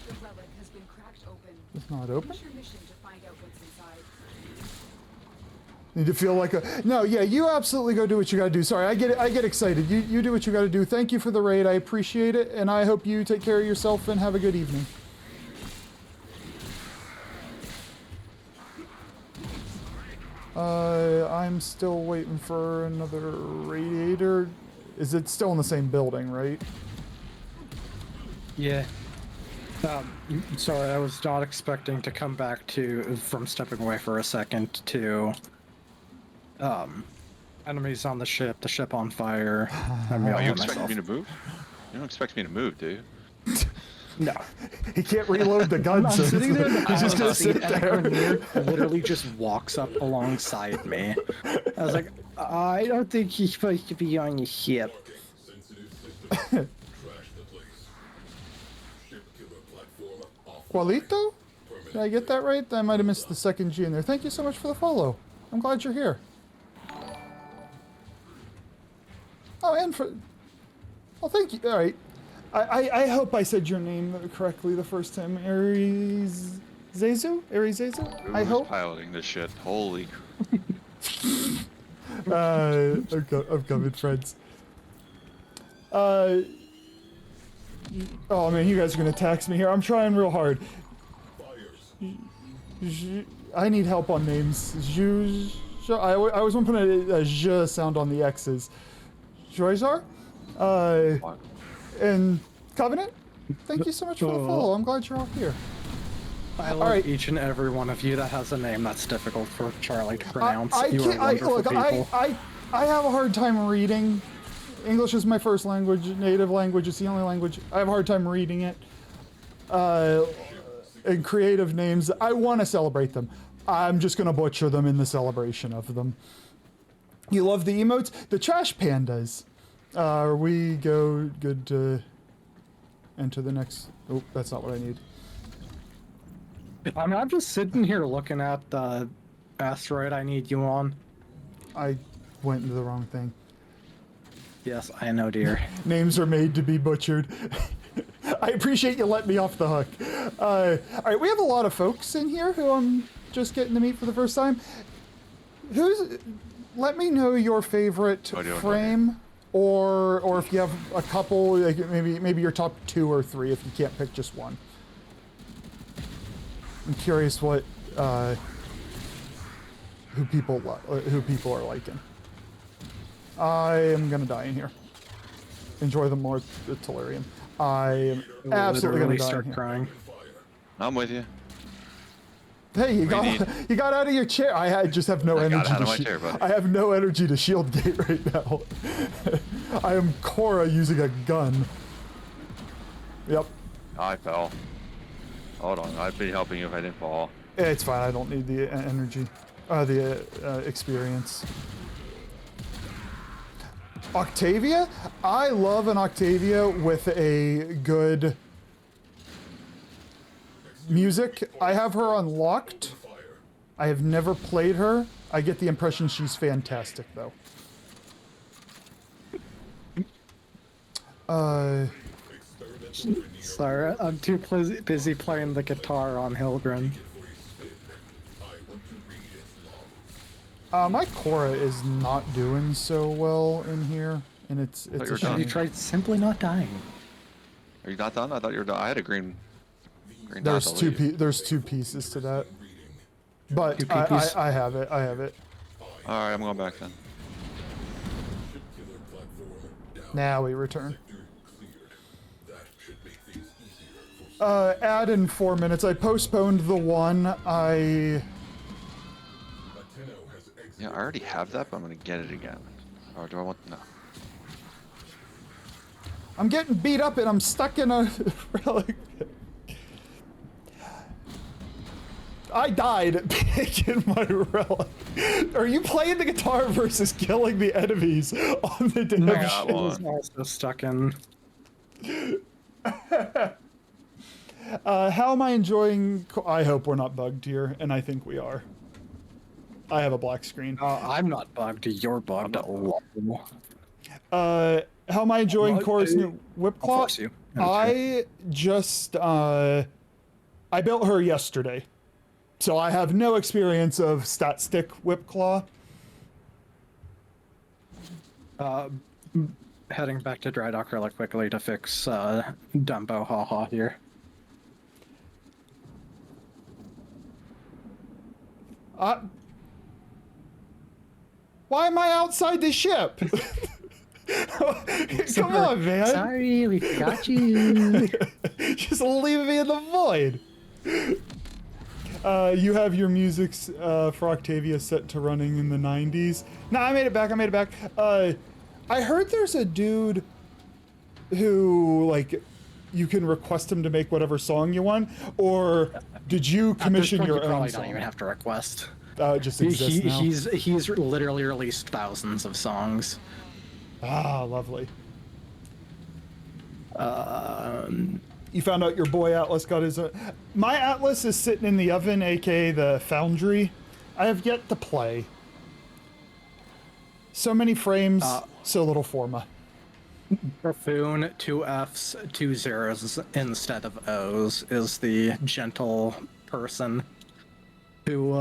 The relic has been cracked open. It's not open. Finish your mission to find out what's inside. Need to feel like a no. Yeah, you absolutely go do what you gotta do. Sorry, I get it. I get excited. You do what you gotta do. Thank you for the raid. I appreciate it, and I hope you take care of yourself and have a good evening. I'm still waiting for another radiator. Is it still in the same building, right? Yeah. Sorry, I was not expecting to come back from stepping away for a second to, enemies on the ship on fire. I mean, Oh, you I expect myself. me to move? You don't expect me to move, do you? No. He can't reload the gun, I'm so sitting there in the he's just gonna pilot seat, sit and a there. Grenadier literally just walks up alongside me. I was like, I don't think he's supposed to be on your ship. Sensitive system. Trash the place. Ship killer platform off. Qualito? Did I get that right? I might have missed the second G in there. Thank you so much for the follow. I'm glad you're here. Oh, and for... Well, thank you. All right. I hope I said your name correctly the first time. Aries Zezu? Aries Zezu? I Who's hope. piloting this shit? Holy. Upcoming friends. Oh man, you guys are gonna tax me here. I'm trying real hard. I need help on names. I always want to put a zh sound on the X's. Joyzar? And Covenant? Thank you so much for the follow. I'm glad you're all here. I love right. each and every one of you that has a name that's difficult for Charlie to pronounce. I You are can't, wonderful people. I have a hard time reading. English is my first language, native language. It's the only language. I have a hard time reading it. And creative names, I want to celebrate them. I'm just going to butcher them in the celebration of them. You love the emotes? The trash pandas. Are we good to enter the next... Oh, that's not what I need. I mean, I'm just sitting here looking at the asteroid I need you on. I went into the wrong thing. Yes, I know, dear. Names are made to be butchered. I appreciate you letting me off the hook. All right, we have a lot of folks in here who I'm just getting to meet for the first time. Let me know your favorite frame, or if you have a couple, like maybe your top 2 or 3 if you can't pick just one. I'm curious what who people are liking. I am gonna die in here. Enjoy the more the tellurium. I am absolutely gonna Literally die in start here. crying. I'm with you. Hey, you What do you got you got out of your chair. I just have no I got energy out to of my shi- chair, buddy. I have no energy to shield gate right now. I am Korra using a gun. Yep. I fell. Hold on, I'd be helping you if I didn't fall. It's fine. I don't need the energy, experience. Octavia? I love an Octavia with a good music. I have her unlocked. I have never played her. I get the impression she's fantastic, though. Sorry, I'm too busy playing the guitar on Hildren. My Korra is not doing so well in here, and it's you a were Have done. you shame. tried simply not dying? Are you not done? I thought you were done. I had a green dot There's to two leave. there's two pieces to that, but Two peepees? I have it. I have it. All right, I'm going back then. Now we return. Add in 4 minutes. I postponed the one. Yeah, I already have that, but I'm gonna get it again. Or do I want no? I'm getting beat up and I'm stuck in a relic. I died picking my relic. Are you playing the guitar versus killing the enemies on the damn No, got it one. was also stuck in. How am I enjoying? I hope we're not bugged here, and I think we are. I have a black screen. I'm not bugged. You're bugged. How am I enjoying Well, Korra's new whip I'll claw? force you. I just I built her yesterday, so I have no experience of stat stick whip claw. Heading back to dry dock really quickly to fix Dumbo haha here. Why am I outside the ship? Come on, man. Sorry, we forgot you. Just leave me in the void. You have your musics for Octavia set to running in the 90s. No, I made it back. I made it back. I heard there's a dude who, like, you can request him to make whatever song you want, or did you commission At this point, your you own probably song? don't even have to request. It just exists now. He's literally released thousands of songs. Ah, lovely. You found out your boy Atlas got his. My Atlas is sitting in the oven, aka the Foundry. I have yet to play. So many frames, so little forma. Buffoon, 2 F's, 2 zeros instead of O's is the gentle person who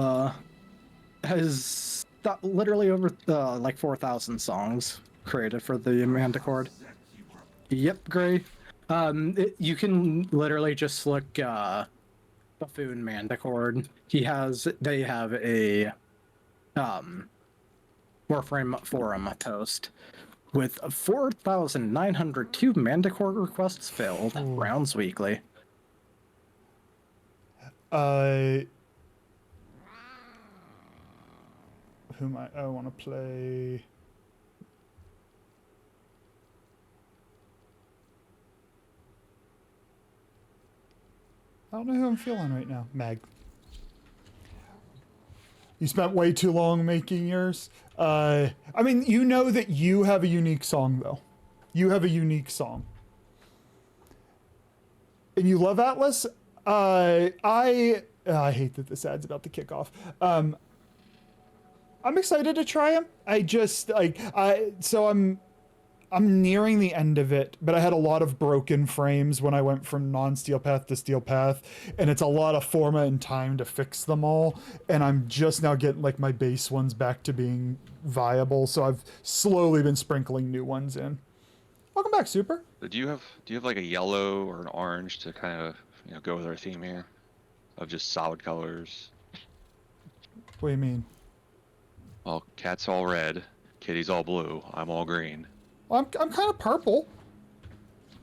has literally over like 4,000 songs created for the Manticord. Yep, Gray. You can literally just look Buffoon Manticord. They have a Warframe forum post with 4,902 Manticore requests filled, rounds weekly. Who am I want to play? I don't know who I'm feeling right now. Mag. You spent way too long making yours. I mean, you know that you have a unique song, though. You have a unique song. And you love Atlas? I hate that this ad's about to kick off. I'm excited to try him. I'm nearing the end of it, but I had a lot of broken frames when I went from non-steel path to steel path, and it's a lot of forma and time to fix them all, and I'm just now getting like my base ones back to being viable, so I've slowly been sprinkling new ones in. Welcome back, Super. Do you have like a yellow or an orange to kind of go with our theme here, of just solid colors? What do you mean? Well, cat's all red, kitty's all blue, I'm all green. Well, I'm kind of purple.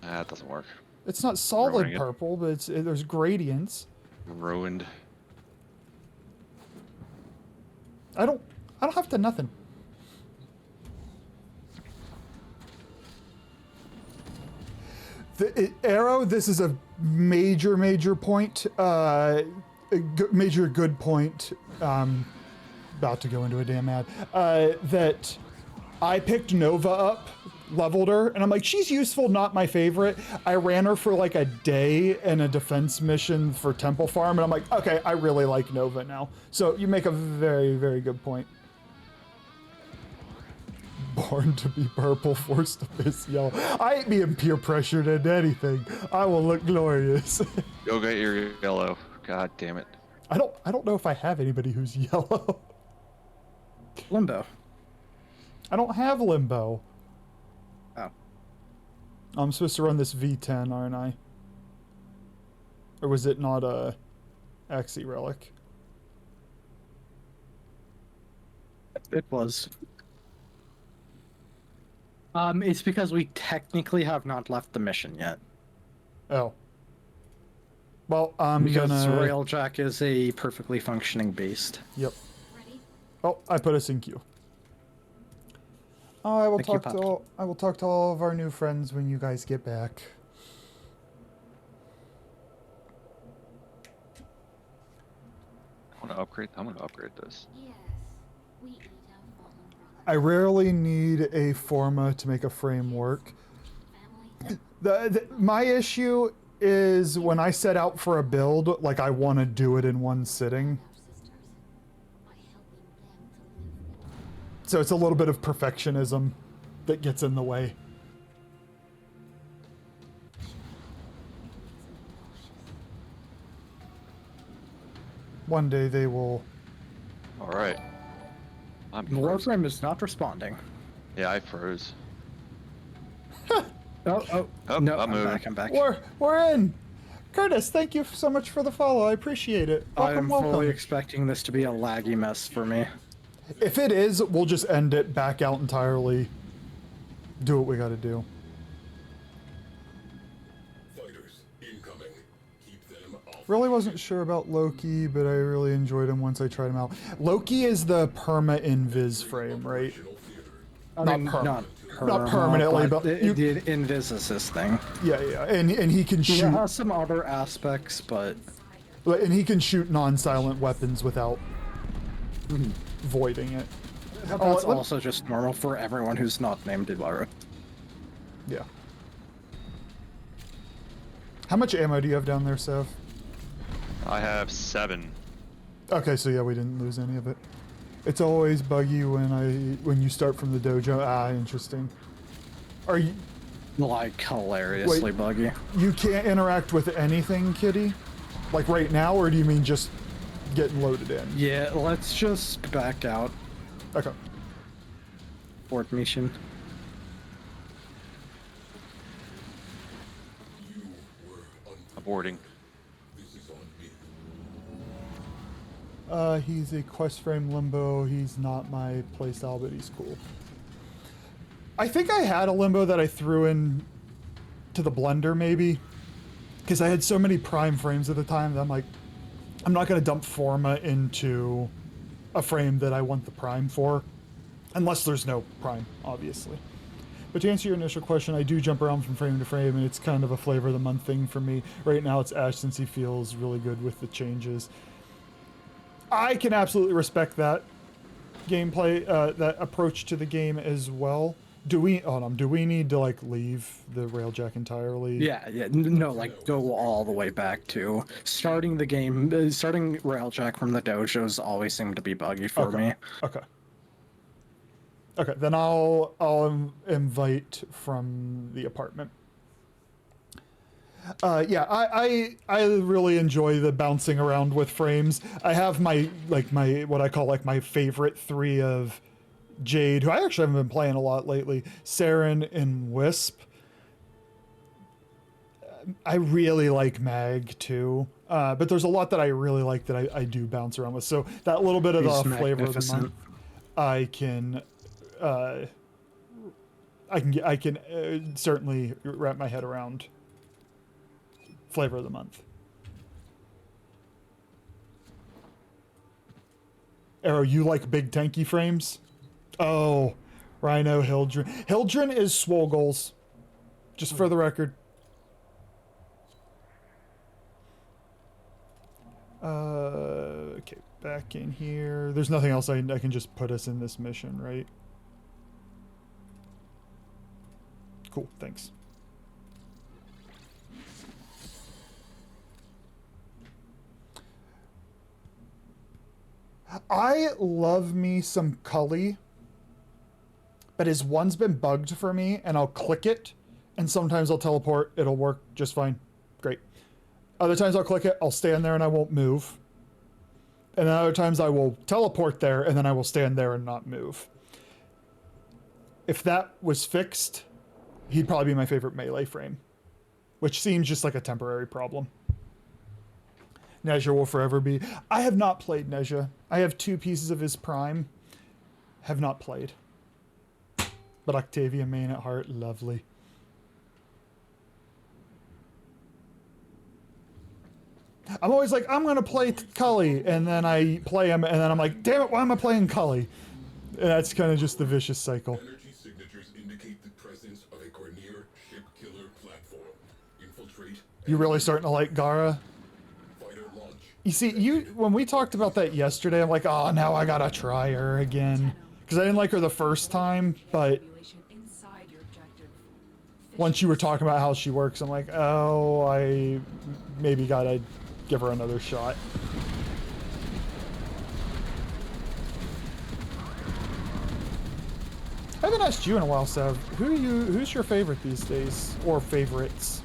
That doesn't work. It's not solid Ruining it. purple, but there's gradients. Ruined. I don't have to nothing. Arrow, this is a major point, major good point. About to go into a damn ad. That I picked Nova up, leveled her, and I'm like, she's useful, not my favorite. I ran her for like a day in a defense mission for Temple Farm, and I'm like, okay, I really like Nova now. So you make a very good point. Born to be purple, forced to piss yellow. I ain't being peer pressured into anything. I will look glorious. Go get your yellow. God damn it. I don't know if I have anybody who's yellow. Limbo. I don't have limbo. Oh. I'm supposed to run this V10, aren't I? Or was it not a Axie relic? It was. It's because we technically have not left the mission yet. Oh. Well, I'm Because gonna... Railjack is a perfectly functioning beast. Yep. Oh, I put us in queue. I will talk to all of our new friends when you guys get back. I'm gonna upgrade this. Yes, we eat our fallen brother. I rarely need a forma to make a frame work. Family. My issue is when I set out for a build, like I want to do it in one sitting. Our sisters by helping them to live. So it's a little bit of perfectionism that gets in the way. One day they will... Alright. I'm frozen. Warframe is not responding. Yeah, I froze. Oh, Oh, no, I'm I'm moving. back, I'm back. We're in! Curtis, thank you so much for the follow. I appreciate it. I am Welcome. fully expecting this to be a laggy mess for me. If it is, we'll just end it, back out entirely. Do what we gotta do. Fighters incoming. Keep them off. Really wasn't sure about Loki, but I really enjoyed him once I tried him out. Loki is the perma invis frame, right? Operational theater. I Not mean, perm- not permanently, but the you- invis assist thing. Yeah, and he can It shoot, has some other aspects, but and he can shoot non-silent weapons without voiding it. that's let- also just normal for everyone who's not named Ibarra. Yeah. How much ammo do you have down there, Sev? I have 7. Okay, so yeah, we didn't lose any of it. It's always buggy when you start from the dojo. Ah, interesting. Are you... Like, hilariously Wait. buggy. You can't interact with anything, Kitty? Like right now, or do you mean just getting loaded in? Yeah, let's just back out. Okay. Port mission. You were Aborting. This is on me. He's a quest frame limbo. He's not my playstyle, but he's cool. I think I had a limbo that I threw in to the blender, maybe. Because I had so many prime frames at the time that I'm like, I'm not going to dump forma into a frame that I want the prime for. Unless there's no prime, obviously. But to answer your initial question, I do jump around from frame to frame, and it's kind of a flavor of the month thing for me. Right now it's Ash since he feels really good with the changes. I can absolutely respect that gameplay, that approach to the game as well. Do we need to like leave the Railjack entirely? Yeah, no, like go all the way back to starting the game. Starting Railjack from the dojos always seemed to be buggy for me. Okay. Okay, then I'll invite from the apartment. Yeah, I really enjoy the bouncing around with frames. I have my what I call like my favorite 3 of Jade, who I actually haven't been playing a lot lately, Saren and Wisp. I really like Mag too, but there's a lot that I really like that I do bounce around with. So that little bit of He's the flavor of the magnificent. month, I can certainly wrap my head around. Flavor of the month. Arrow, you like big tanky frames? Oh, Rhino, Hildren. Hildren is swole goals. Just for the record. Okay, back in here. There's nothing else I can just put us in this mission, right? Cool, thanks. I love me some Cully, but his one's been bugged for me, and I'll click it, and sometimes I'll teleport. It'll work just fine. Great. Other times I'll click it, I'll stand there and I won't move. And then other times I will teleport there, and then I will stand there and not move. If that was fixed, he'd probably be my favorite melee frame, which seems just like a temporary problem. Nezha will forever be. I have not played Nezha. I have 2 pieces of his prime. Have not played. But Octavia main at heart, lovely. I'm always like, I'm gonna play Cully, and then I play him, and then I'm like, damn it, why am I playing Cully? And that's kind of just the vicious cycle. Energy signatures indicate the presence of a Grineer ship killer platform. Infiltrate. You really starting to like Gara? Fighter launch. You see, when we talked about that yesterday, I'm like, oh, now I gotta try her again. Because I didn't like her the first time, but once you were talking about how she works, I'm like, oh, I maybe gotta give her another shot. I haven't asked you in a while, Sev. Who's your favorite these days, or favorites?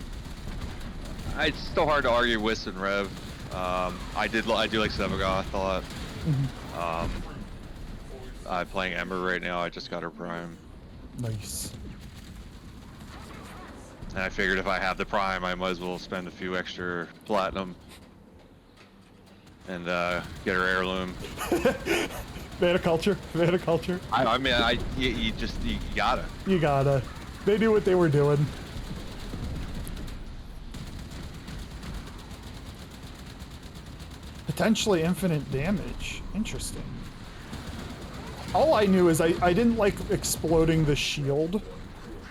It's still hard to argue Whis and Rev. I do like Sevagoth a lot. I'm playing Ember right now. I just got her prime, Nice. and I figured if I have the prime, I might as well spend a few extra platinum and get her heirloom. Viticulture. Viticulture. I mean, you gotta. You gotta. They knew what they were doing. Potentially infinite damage. Interesting. All I knew is I didn't like exploding the shield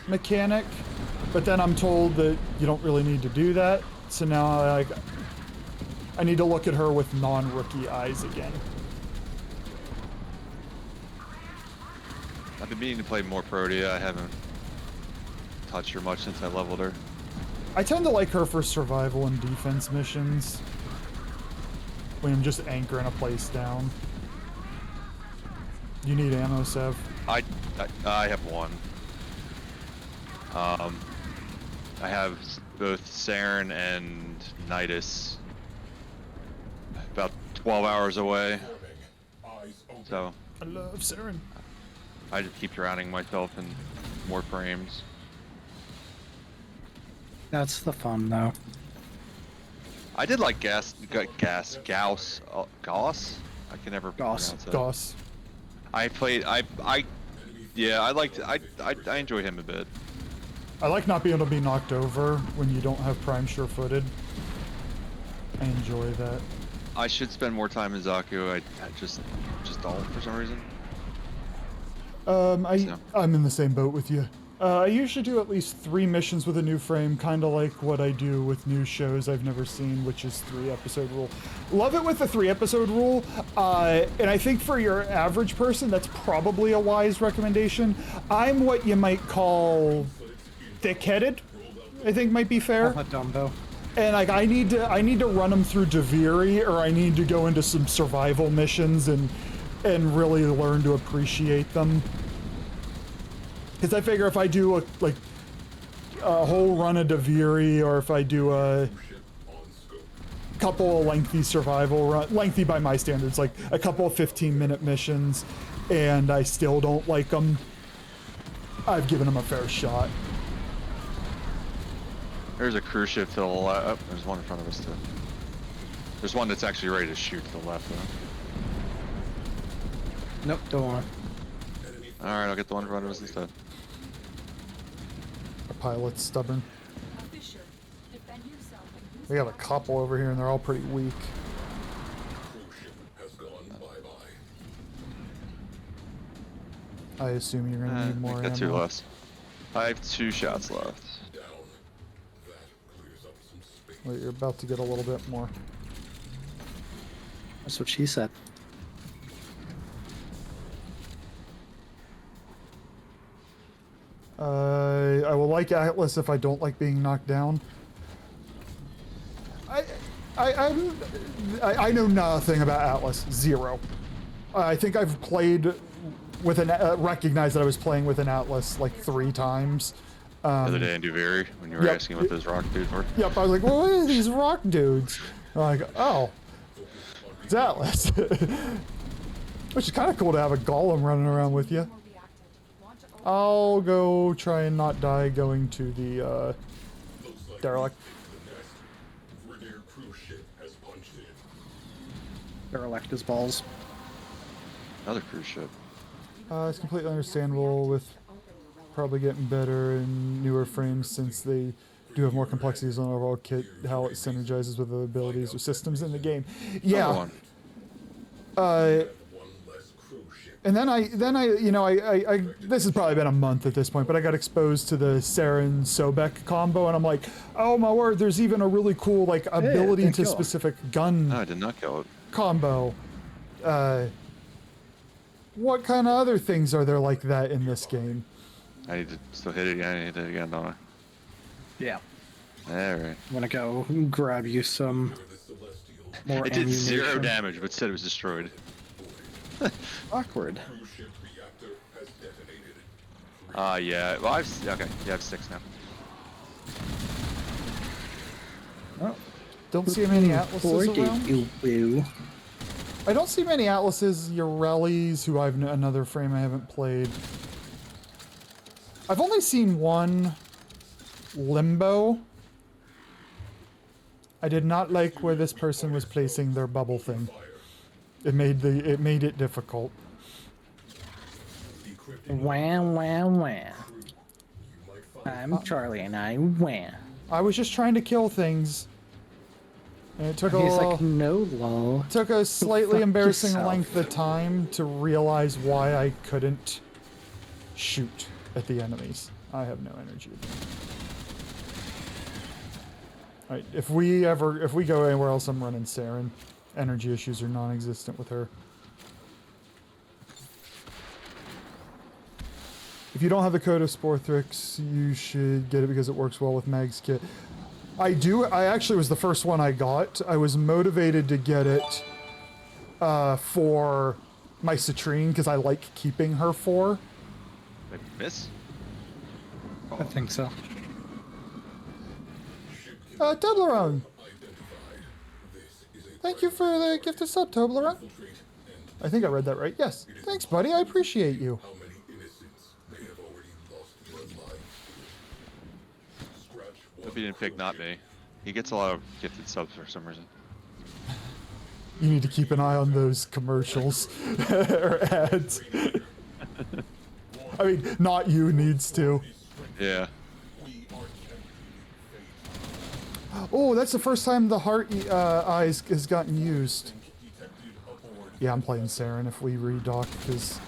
mechanic, but then I'm told that you don't really need to do that. So now I need to look at her with non-rookie eyes again. I've been meaning to play more Protea. I haven't touched her much since I leveled her. I tend to like her for survival and defense missions. When I'm just anchoring a place down. You need ammo, Sev? I have one. I have both Saren and Nidus about 12 hours away. So I love Saren. I just keep drowning myself in more frames. That's the fun, though. I did like Gauss. I can never Gauss. pronounce it. Goss. I enjoy him a bit. I like not being able to be knocked over when you don't have prime sure-footed. I enjoy that. I should spend more time in Zaku. I just don't for some reason. I'm in the same boat with you. I usually do at least 3 missions with a new frame, kind of like what I do with new shows I've never seen, which is 3-episode rule. Love it with the 3-episode rule, and I think for your average person, that's probably a wise recommendation. I'm what you might call thick-headed, I think might be fair. I'm a dumbo. And like I need to run them through Deviri, or I need to go into some survival missions and really learn to appreciate them. Because I figure if I do a whole run of Deviri, or if I do a couple of lengthy survival lengthy by my standards, like a couple of 15-minute missions, and I still don't like them, I've given them a fair shot. There's a cruise ship to the left. Oh, there's one in front of us too. There's one that's actually ready to shoot to the left though. Nope, don't want. Alright, I'll get the one in front of us instead. Our pilot's stubborn. We have a couple over here and they're all pretty weak. Cruise ship has gone bye-bye. I assume you're gonna need more I got 2 ammo. left. I have 2 shots left. Down. That clears up some space. Wait, you're about to get a little bit more. That's what she said. I will like Atlas if I don't like being knocked down. I know nothing about Atlas. Zero. I think I've played with an recognized that I was playing with an Atlas like 3 times. The other day in Duviri, when you were Yep. asking what those rock dudes were. Yep, I was like, well, what are these rock dudes? I'm like, oh, it's Atlas. Which is kind of cool to have a golem running around with you. I'll go try and not die going to the derelict. Grineer cruise ship has punched in. Derelict his balls. Another cruise ship. It's completely understandable with probably getting better and newer frames since they do have more complexities on overall kit, how it synergizes with the abilities or systems in the game. Another Yeah. one. One less cruise ship. And then I this has probably been a month at this point, but I got exposed to the Saren Sobek combo, and I'm like, oh my word, there's even a really cool like ability didn't to kill him. specific gun No, I did not kill it. combo. What kind of other things are there like that in this game? I need to still hit it again. I need to hit it again, don't I? Yeah. Alright. I'm gonna go grab you some more It did 0 ammunition. damage, but said it was destroyed. Awkward. Cruise ship reactor has detonated. Yeah. Well, okay. Yeah, I have 6 now. Oh, Don't see many Atlases poor around. you, boo. I don't see many Atlases, Urellis, who I've another frame I haven't played. I've only seen one Limbo. I did not like where this person was placing their bubble thing. It made it difficult. Wah, wah, wah. I'm Charlie and I wah. I was just trying to kill things. And it took He's a like, no, lol. took a slightly fuck embarrassing yourself. length of time to realize why I couldn't shoot at the enemies. I have no energy. Alright, if we go anywhere else, I'm running Saren. Energy issues are non-existent with her. If you don't have the code of Sporthrix, you should get it because it works well with Mag's kit. I actually was the first one I got. I was motivated to get it for my Citrine because I like keeping her for. Did I miss? I think so. Toblerone! Thank you for the gift of sub, Toblerone. I think I read that right. Yes. Thanks, buddy. I appreciate you. How many innocents may have already lost their lives? Scratch one. Hope he didn't pick not me. He gets a lot of gifted subs for some reason. You need to keep an eye on those commercials or ads. I mean, not you needs to. Yeah. Oh, that's the first time the heart eyes has gotten used. Yeah, I'm playing Saren if we redock because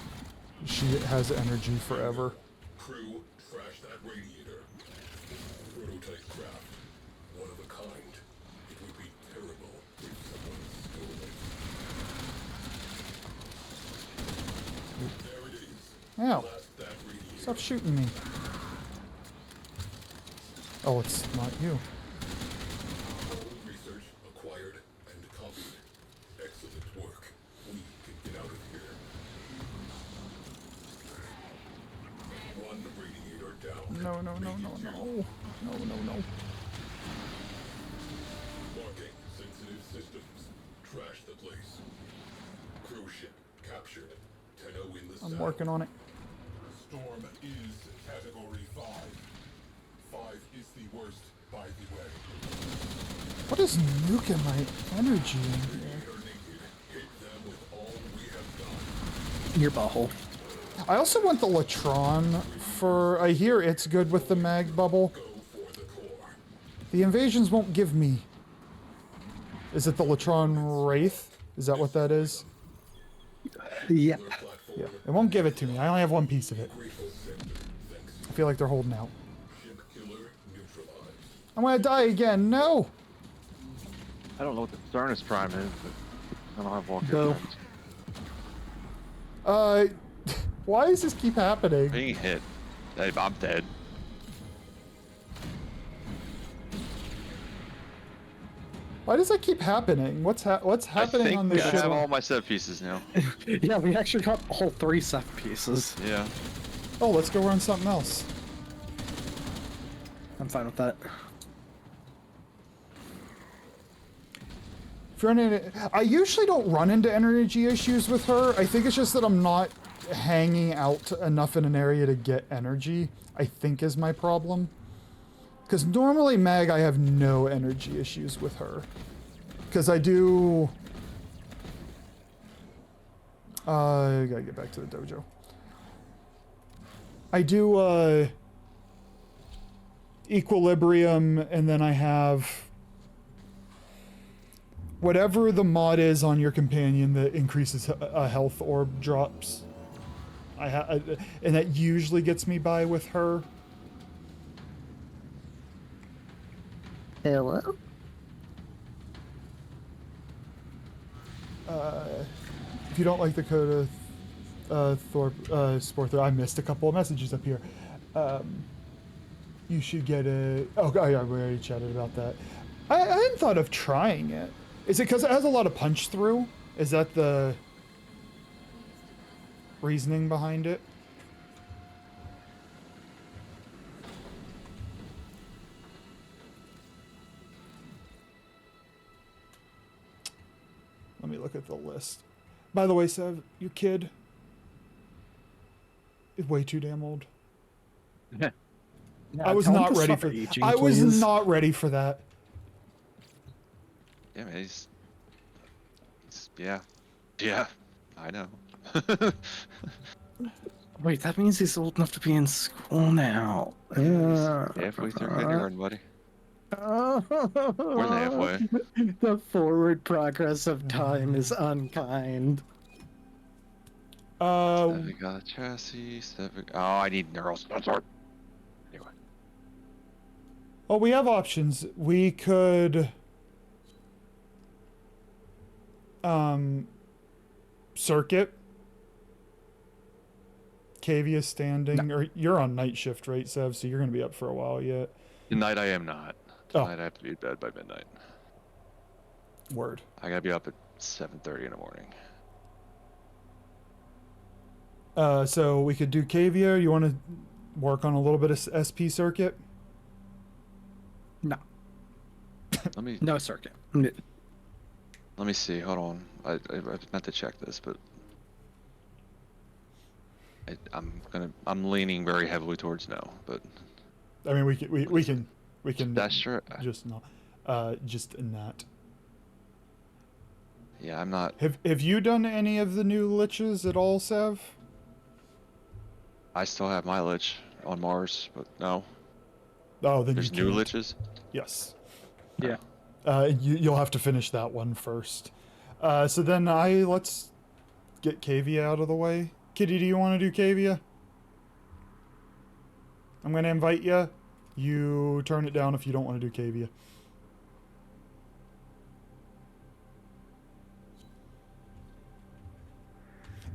she has energy forever. Crew, trash that radiator. Prototype craft. One of a kind. It would be terrible if someone stole it. There it is. Ow. Blast that radiator. Stop shooting me. Oh, it's not you. Research acquired and copied. Excellent work. We can get out of here. One radiator down. No. Marking sensitive systems. Trash the place. Cruise ship captured. 10-0 in the I'm saddle. working on it. Storm is category 5. 5 is the worst, by the way. What is nuking my energy in here? They're naked. Hit them with all we have got. Your butthole. I also want the Latron for. I hear it's good with the mag bubble. Go for the core. The invasions won't give me. Is it the Latron Wraith? Is that what that is? Yep. Platform Yeah, it won't give it to me. I only have one piece of it. I feel like they're holding out. Ship killer neutralized. I'm gonna die again. No. I don't know what the Sternus Prime is, but I don't have Walker No. Primes. Why does this keep happening? Being hit. I'm dead. Why does that keep happening? What's happening on I this think I ship? have all my set pieces now. Yeah, we actually got all 3 set pieces. Yeah. Oh, let's go run something else. I'm fine with that. If you're running, I usually don't run into energy issues with her. I think it's just that I'm not hanging out enough in an area to get energy, I think is my problem. Because normally Meg, I have no energy issues with her. Because I do... I gotta get back to the dojo. I do, Equilibrium, and then I have... whatever the mod is on your companion that increases a health orb drops. And that usually gets me by with her. Hello? If you don't like the code of Sporther, I missed a couple of messages up here. You should get a... Oh, yeah, we already chatted about that. I hadn't thought of trying it. Is it because it has a lot of punch through? Is that the reasoning behind it? Let me look at the list. By the way, Sev, your kid is way too damn old. Yeah, I was tell him not to ready stop for. aging, I was please. not ready for that. Yeah, man, he's yeah. Yeah, I know. Wait, that means he's old enough to be in school now. Halfway through kindergarten, buddy. More than halfway. The forward progress of time is unkind. I got a chassis. Oh, I need neural sensor. Anyway. Well, we have options. We could circuit. Cavia standing, or you're on night shift, right, Sev? So you're gonna be up for a while yet. Tonight I am not. Tonight I have to be in bed by midnight. Word. I gotta be up at 7:30 in the morning. So we could do Cavia. You want to work on a little bit of SP circuit? No. Let me No circuit. let me see. Hold on. I meant to check this, but I'm leaning very heavily towards no. But I mean, we can that's true. just not Yeah, I'm not. Have you done any of the new liches at all, Sev? I still have my lich on Mars, but no. Oh, then There's you new can't. liches. Yes. Yeah. You'll have to finish that one first. So then let's get Cavia out of the way. Kitty, do you want to do Cavia? I'm going to invite you. You turn it down if you don't want to do Cavia.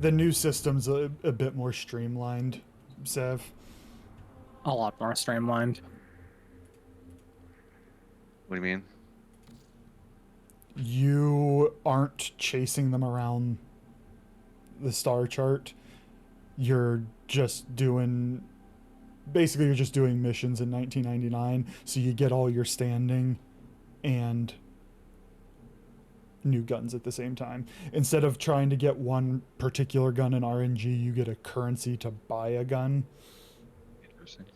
The new system's a bit more streamlined, Sev. A lot more streamlined. What do you mean? You aren't chasing them around the star chart. You're just doing... Basically, you're just doing missions in 1999, so you get all your standing and new guns at the same time. Instead of trying to get one particular gun in RNG, you get a currency to buy a gun. Interesting.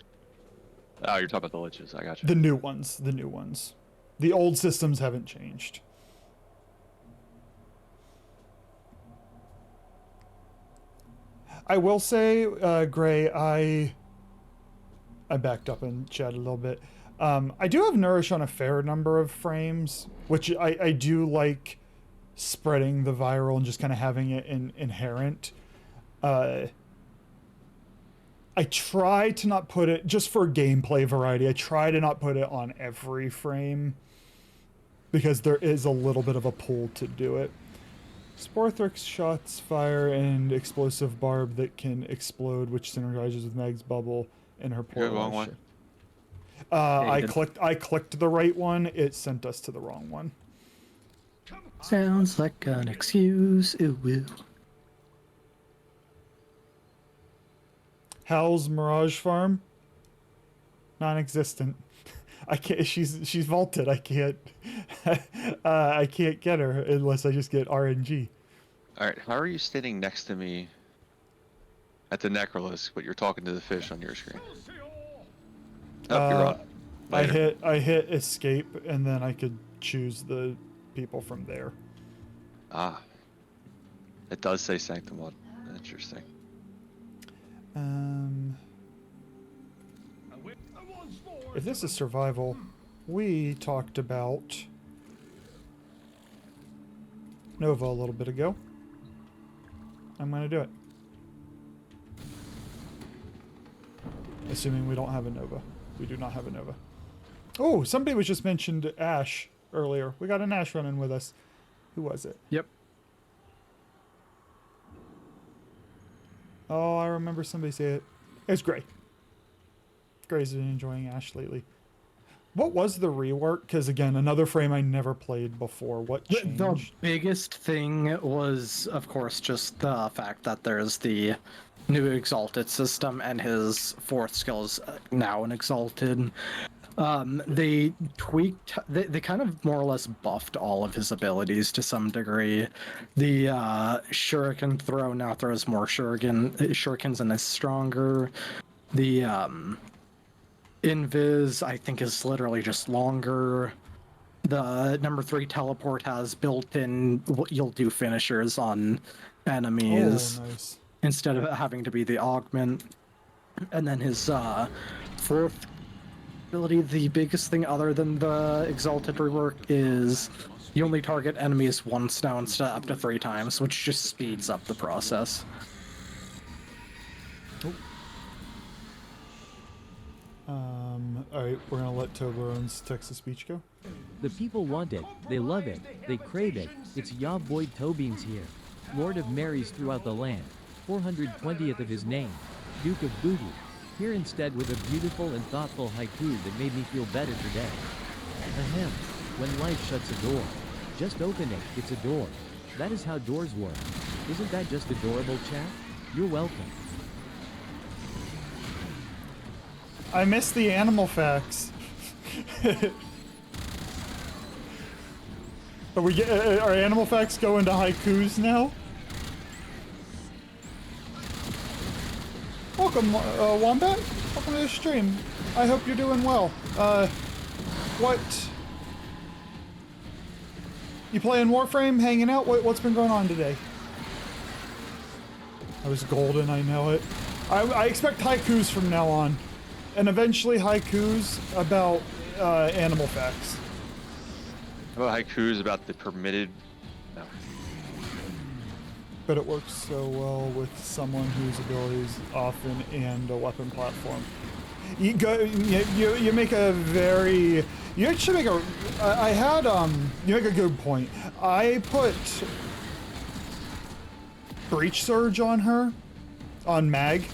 Oh, you're talking about the liches. I got you. The new ones. The new ones. The old systems haven't changed. I will say, Gray, I backed up and chatted a little bit. I do have Nourish on a fair number of frames, which I do like spreading the viral and just kind of having it inherent. I try to not put it, just for gameplay variety, I try to not put it on every frame because there is a little bit of a pull to do it. Sporthrix shots fire and explosive barb that can explode, which synergizes with Meg's bubble and her You're the wrong portal. way. I clicked the right one. It sent us to the wrong one. Sounds like an excuse. It will. Hal's Mirage Farm? Non-existent. I can't. She's vaulted. I can't. I can't get her unless I just get RNG. All right, how are you standing next to me at the necrolis, but you're talking to the fish on your screen? Oh, you're on. Later. I hit escape, and then I could choose the people from there. Ah, it does say Sanctum One. Interesting. If this is survival, we talked about Nova a little bit ago. I'm gonna do it. Assuming we don't have a Nova. We do not have a Nova. Oh, somebody was just mentioned Ash earlier. We got an Ash running with us. Who was it? Yep. Oh, I remember somebody say it. It's Gray. Gray's been enjoying Ash lately. What was the rework? Because again, another frame I never played before. What changed? The biggest thing was, of course, just the fact that there's the new Exalted system, and his fourth skill is now an Exalted. They tweaked, they kind of more or less buffed all of his abilities to some degree. The shuriken throw now throws more shurikens and is stronger. The invis, I think, is literally just longer. The number 3 teleport has built-in, you'll do finishers on enemies. Oh, nice. Instead of it having to be the augment. And then his fourth ability, the biggest thing other than the Exalted rework, is you only target enemies once now instead of up to 3 times, which just speeds up the process. Alright, we're gonna let Toblerone's text-to-speech go. The people want it, they love it, they crave it. It's Yah Void Tobeans here, Lord of Marys throughout the land, 420th of his name, Duke of Booty, here instead with a beautiful and thoughtful haiku that made me feel better today. Ahem, when life shuts a door, just open it, it's a door. That is how doors work. Isn't that just adorable, chat? You're welcome. I missed the animal facts. Are animal facts going to haikus now? Welcome, Wombat. Welcome to the stream. I hope you're doing well. What? You playing Warframe? Hanging out? What's been going on today? I was golden, I know it. I expect haikus from now on. And eventually haikus about animal facts. How about haikus about the permitted? No. But it works so well with someone whose abilities often and a weapon platform. You make a very, you actually make a, I had, you make a good point. I put Breach Surge on her, on Mag,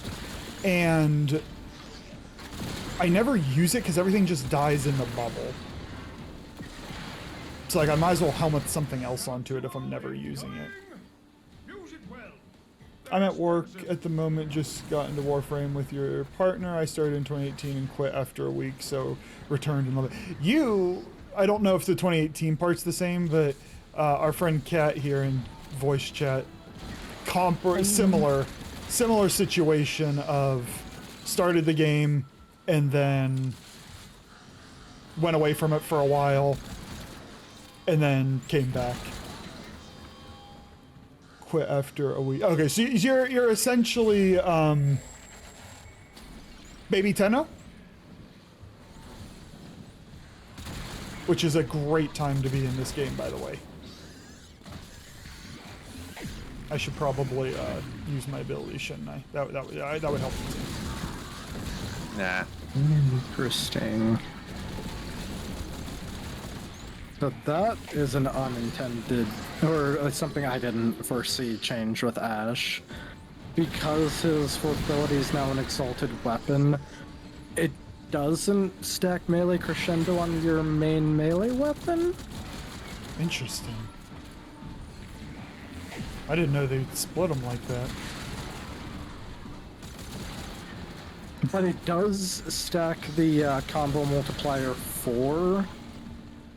and I never use it because everything just dies in the bubble. So like I might as well helmet something else onto it if I'm never using it. I'm at work at the moment, just got into Warframe with your partner. I started in 2018 and quit after a week, so returned and love it. You, I don't know if the 2018 part's the same, but our friend Kat here in voice chat, similar situation of started the game and then went away from it for a while and then came back. Quit after a week. Okay, so you're essentially Baby Tenno, which is a great time to be in this game, by the way. I should probably use my ability, shouldn't I? That would help. Nah. Interesting. So that is an unintended, or something I didn't foresee change with Ash. Because his fourth ability is now an exalted weapon, it doesn't stack melee crescendo on your main melee weapon? Interesting. I didn't know they'd split them like that. But it does stack the combo multiplier for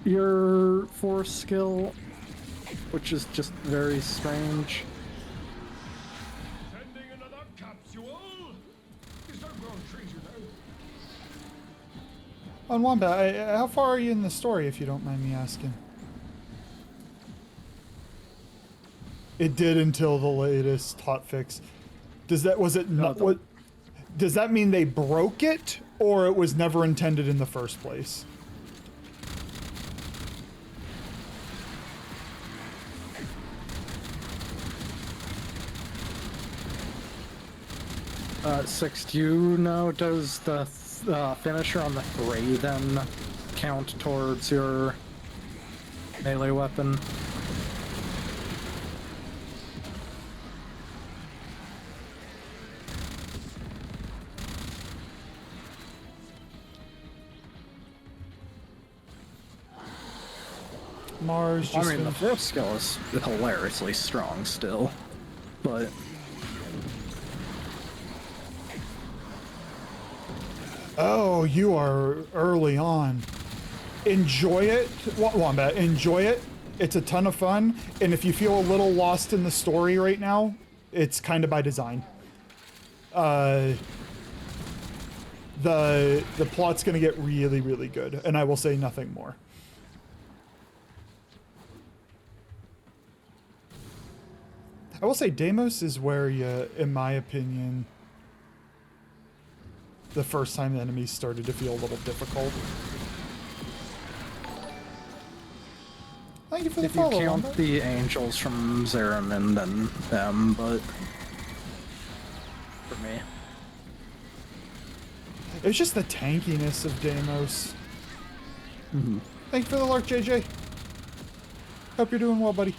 your force skill, which is just very strange. Sending another capsule. Is that wrong treasure now? On Wombat, how far are you in the story, if you don't mind me asking? It did until the latest hotfix. Was it not? What? Does that mean they broke it, or it was never intended in the first place? Six, do you know, does the finisher on the 3 then count towards your melee weapon? Mars just I mean, the finished- force skill is hilariously strong still, but... Oh, you are early on. Enjoy it, Wombat. Enjoy it. It's a ton of fun, and if you feel a little lost in the story right now, it's kind of by design. The plot's gonna get really, really good, and I will say nothing more. I will say Deimos is where you, in my opinion, the first time the enemies started to feel a little difficult. Thank you for the If you follow, count Wombat. the angels from Zeramin, then them, but... For me. It was just the tankiness of Deimos. Thank you for the lark, JJ. Hope you're doing well, buddy.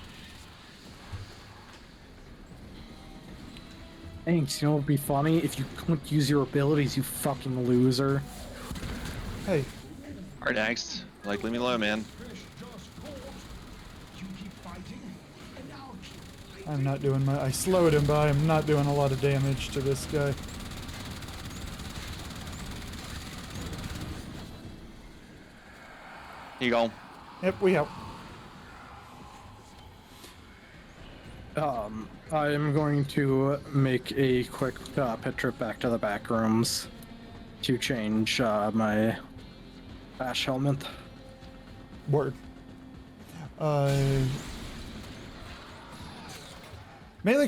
Thanks, you know what would be funny? If you couldn't use your abilities, you fucking loser. Hey, Alright, angst. Like, leave me alone, man. Fish just caught. You keep fighting, and I'll keep fighting. I'm not doing I slowed him, but I'm not doing a lot of damage to this guy. Here you go. Yep, we out. I am going to make a quick pit trip back to the back rooms to change my Ash helmet. Word. Melee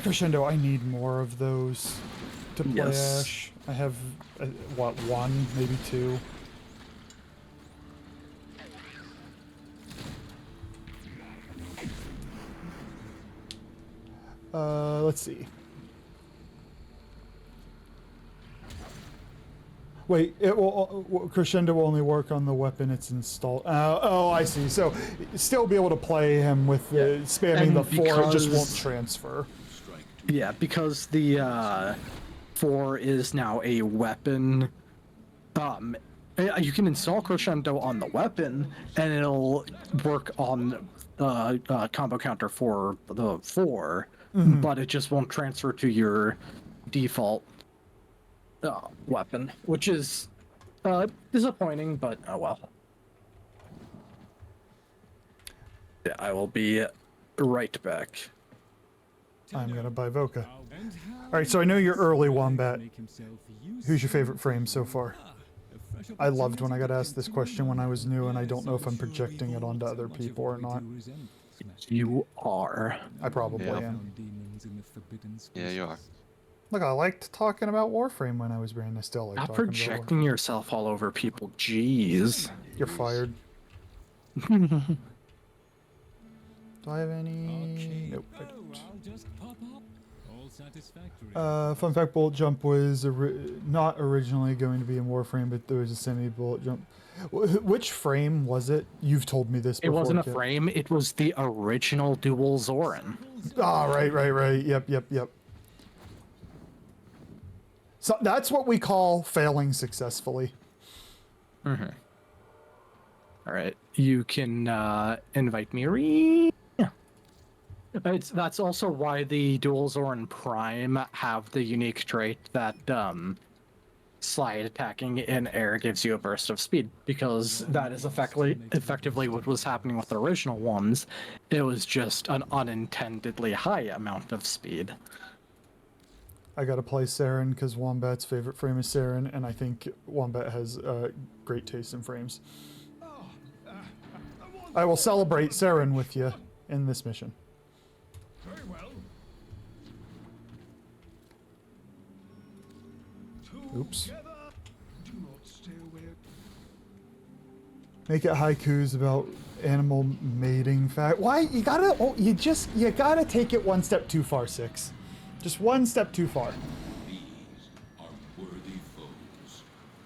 Crescendo, I need more of those to play Yes. Ash. I have, what, 1, maybe 2. Let's see. Wait, it will Crescendo will only work on the weapon it's installed. Oh, I see. So still be able to play him with spamming And the 4, it just won't because- transfer. Yeah, because the 4 is now a weapon. You can install Crescendo on the weapon, and it'll work on the combo counter for the 4, but it just won't transfer to your default weapon, which is disappointing, but oh well. Yeah, I will be right back. I'm gonna buy Voka. Alright, so I know you're early, Wombat. Who's your favorite frame so far? I loved when I got asked this question when I was new, and I don't know if I'm projecting it onto other people or not. You are. I probably Yeah. am. Yeah, you are. Look, I liked talking about Warframe when I was brand. I still like Stop talking about projecting yourself all over people. Jeez. Warframe. You're fired. Do I have any? Nope, I don't. I'll just pop up. All satisfactory. Fun fact, bullet jump was not originally going to be in Warframe, but there was a semi-bullet jump. Which frame was it? You've told me this It before. wasn't a Kit. frame, it was the original dual Zoran. Ah, right. Yep. So that's what we call failing successfully. Mm-hmm. Alright, you can invite me. That's also why the dual Zoran Prime have the unique trait that slide attacking in air gives you a burst of speed, because that is effectively what was happening with the original ones. It was just an unintendedly high amount of speed. I gotta play Saren because Wombat's favorite frame is Saren, and I think Wombat has great taste in frames. I will celebrate Saren with you in this mission. Very well. Oops. Do not stay away. Make it haikus about animal mating fact. Why? You gotta, you gotta take it one step too far, Six. Just one step too far. These are worthy foes.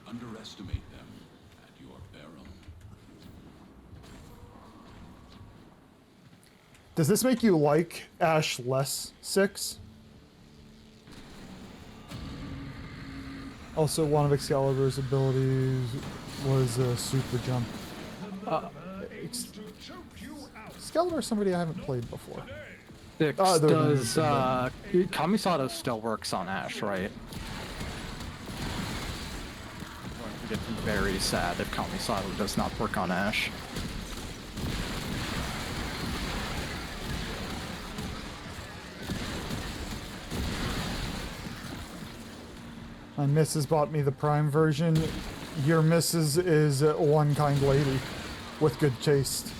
Underestimate them at your peril. Does this make you like Ash less, Six? Also, one of Excalibur's abilities was a super jump. Excalibur is somebody I haven't played before. Six does, Kamisato still works on Ash, right? I'm going to get very sad if Kamisato does not work on Ash. My missus bought me the Prime version. Your missus is one kind lady with good taste.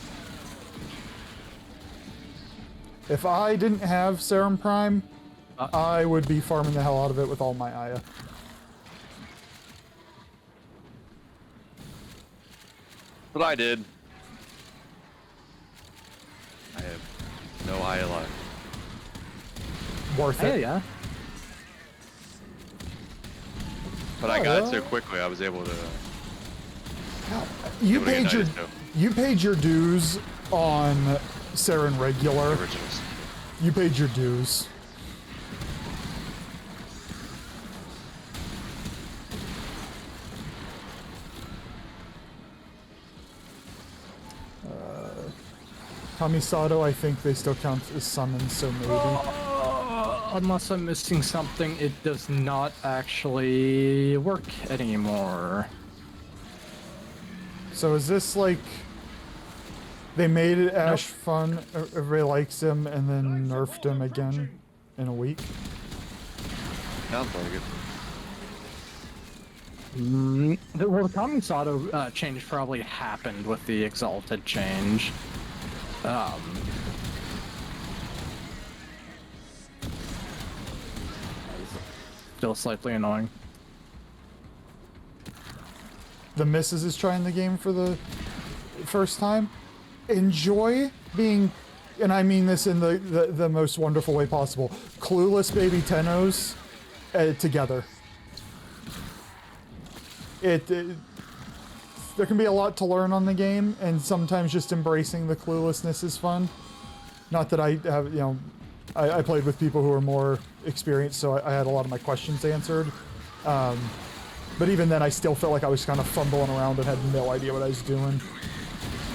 If I didn't have Serum Prime, I would be farming the hell out of it with all my Aya. But I did. I have no Aya left. Worth it. Yeah. But I got it so quickly, I was able to. You able to paid get your United, you paid your dues on Saren regular. originals. You paid your dues. Kamisato, I think they still count as summons, so maybe. Unless I'm missing something, it does not actually work anymore. So is this like they made it Ash fun, everybody likes him, and then nerfed him again in a week? Sounds like it. Well, the Kamisato change probably happened with the Exalted change. Still slightly annoying. The missus is trying the game for the first time. Enjoy being, and I mean this in the most wonderful way possible, clueless baby Tennos together. There can be a lot to learn on the game, and sometimes just embracing the cluelessness is fun. Not that I have, I played with people who are more experienced, so I had a lot of my questions answered. But even then, I still felt like I was kind of fumbling around and had no idea what I was doing.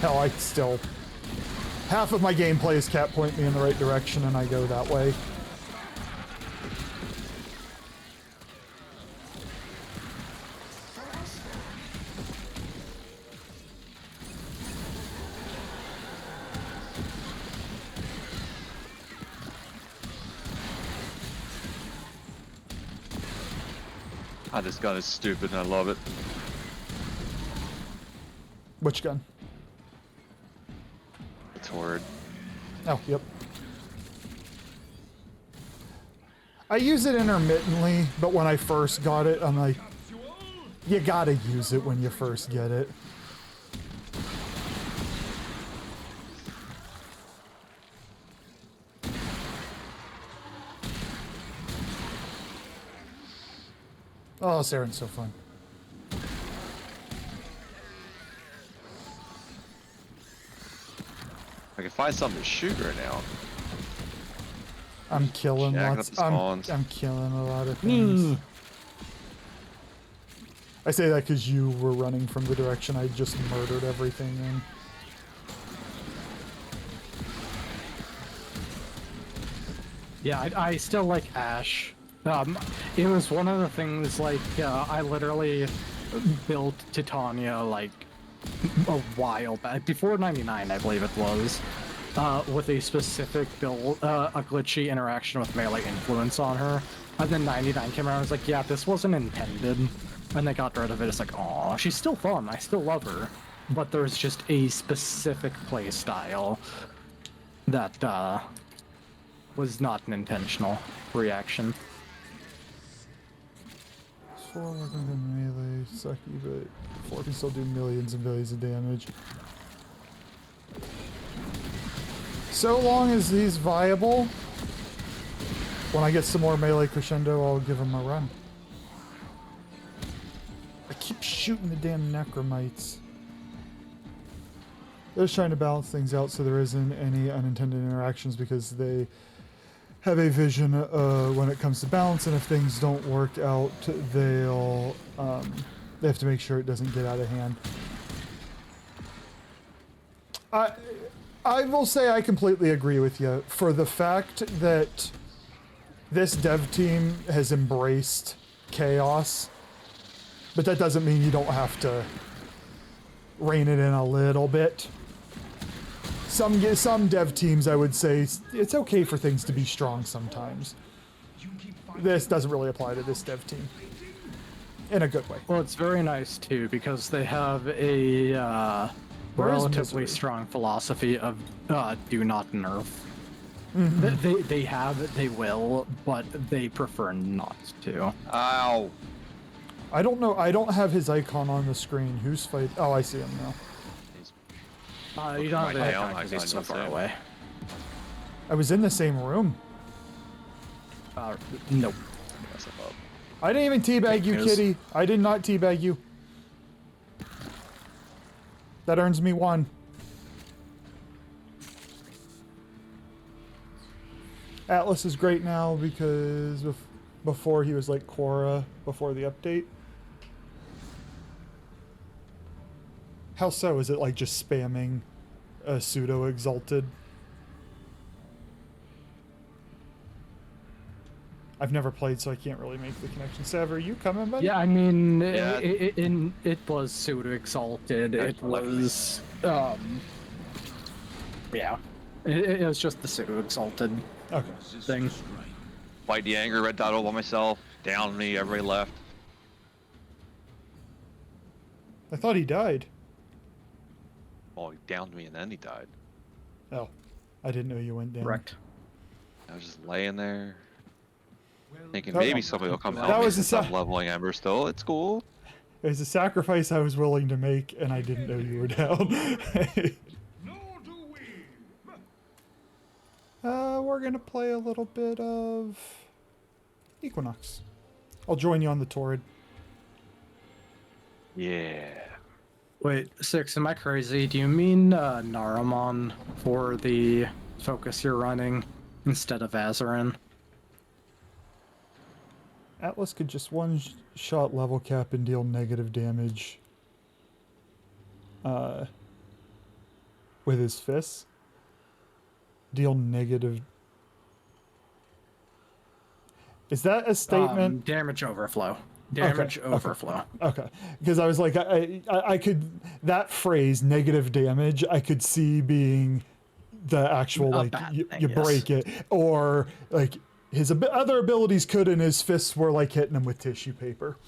Hell, I still... Half of my gameplay is Cat point me in the right direction, and I go that way. This gun is stupid and I love it. Which gun? It's horrid. Oh, yep. I use it intermittently, but when I first got it, I'm like, you gotta use it when you first get it. Oh, Saren's so fun. I can find something to shoot right now. I'm killing Jacking lots. up the spawns. I'm killing a lot of things. I say that because you were running from the direction I just murdered everything in. Yeah, I still like Ash. It was one of the things, like, I literally built Titania, like, a while back, before 99, I believe it was, with a specific build, a glitchy interaction with melee influence on her. And then 99 came around and was like, yeah, this wasn't intended. And they got rid of it. It's like, aw, she's still fun. I still love her. But there's just a specific play style that, was not an intentional reaction. 4 more than melee, sucky, but 4 can still do millions and billions of damage. So long as he's viable, when I get some more melee crescendo, I'll give him a run. I keep shooting the damn necromites. They're just trying to balance things out so there isn't any unintended interactions because they have a vision when it comes to balance, and if things don't work out, they have to make sure it doesn't get out of hand. I will say I completely agree with you for the fact that this dev team has embraced chaos, but that doesn't mean you don't have to rein it in a little bit. Some dev teams, I would say, it's okay for things to be strong sometimes. This doesn't really apply to this dev team. In a good way. Well, it's very nice, too, because they have a relatively strong philosophy of do not nerf. Mm-hmm. They will, but they prefer not to. Ow! I don't know. I don't have his icon on the screen. Who's fighting? Oh, I see him now. You don't have the icon because he's so far away. I was in the same room. Nope. I didn't even teabag you, kitty. I did not teabag you. That earns me 1. Atlas is great now because before he was like Korra before the update. How so? Is it like just spamming a pseudo exalted? I've never played, so I can't really make the connection. Sev, are you coming, buddy? Yeah, I mean, Yeah. it was pseudo exalted. It was, yeah, it was just the pseudo exalted thing. Fight the angry red dot all by myself. Down me, everybody left. I thought he died. Oh, he downed me and then he died. Oh, I didn't know you went down. Correct. I was just laying there, thinking Oh, maybe somebody will come that help me was a since I'm leveling Ember still. It's cool. It was a sacrifice I was willing to make, and I didn't know you were down. We're gonna play a little bit of Equinox. I'll join you on the Torrid. Yeah. Wait, 6, am I crazy? Do you mean Naramon for the focus you're running instead of Azarin? Atlas could just one-shot level cap and deal negative damage with his fists. Deal negative... Is that a statement? Damage overflow. Damage overflow. Okay, because I was like, I could, that phrase, negative damage, I could see being the actual, like, you break it, or, like, his other abilities could, and his fists were, like, hitting him with tissue paper.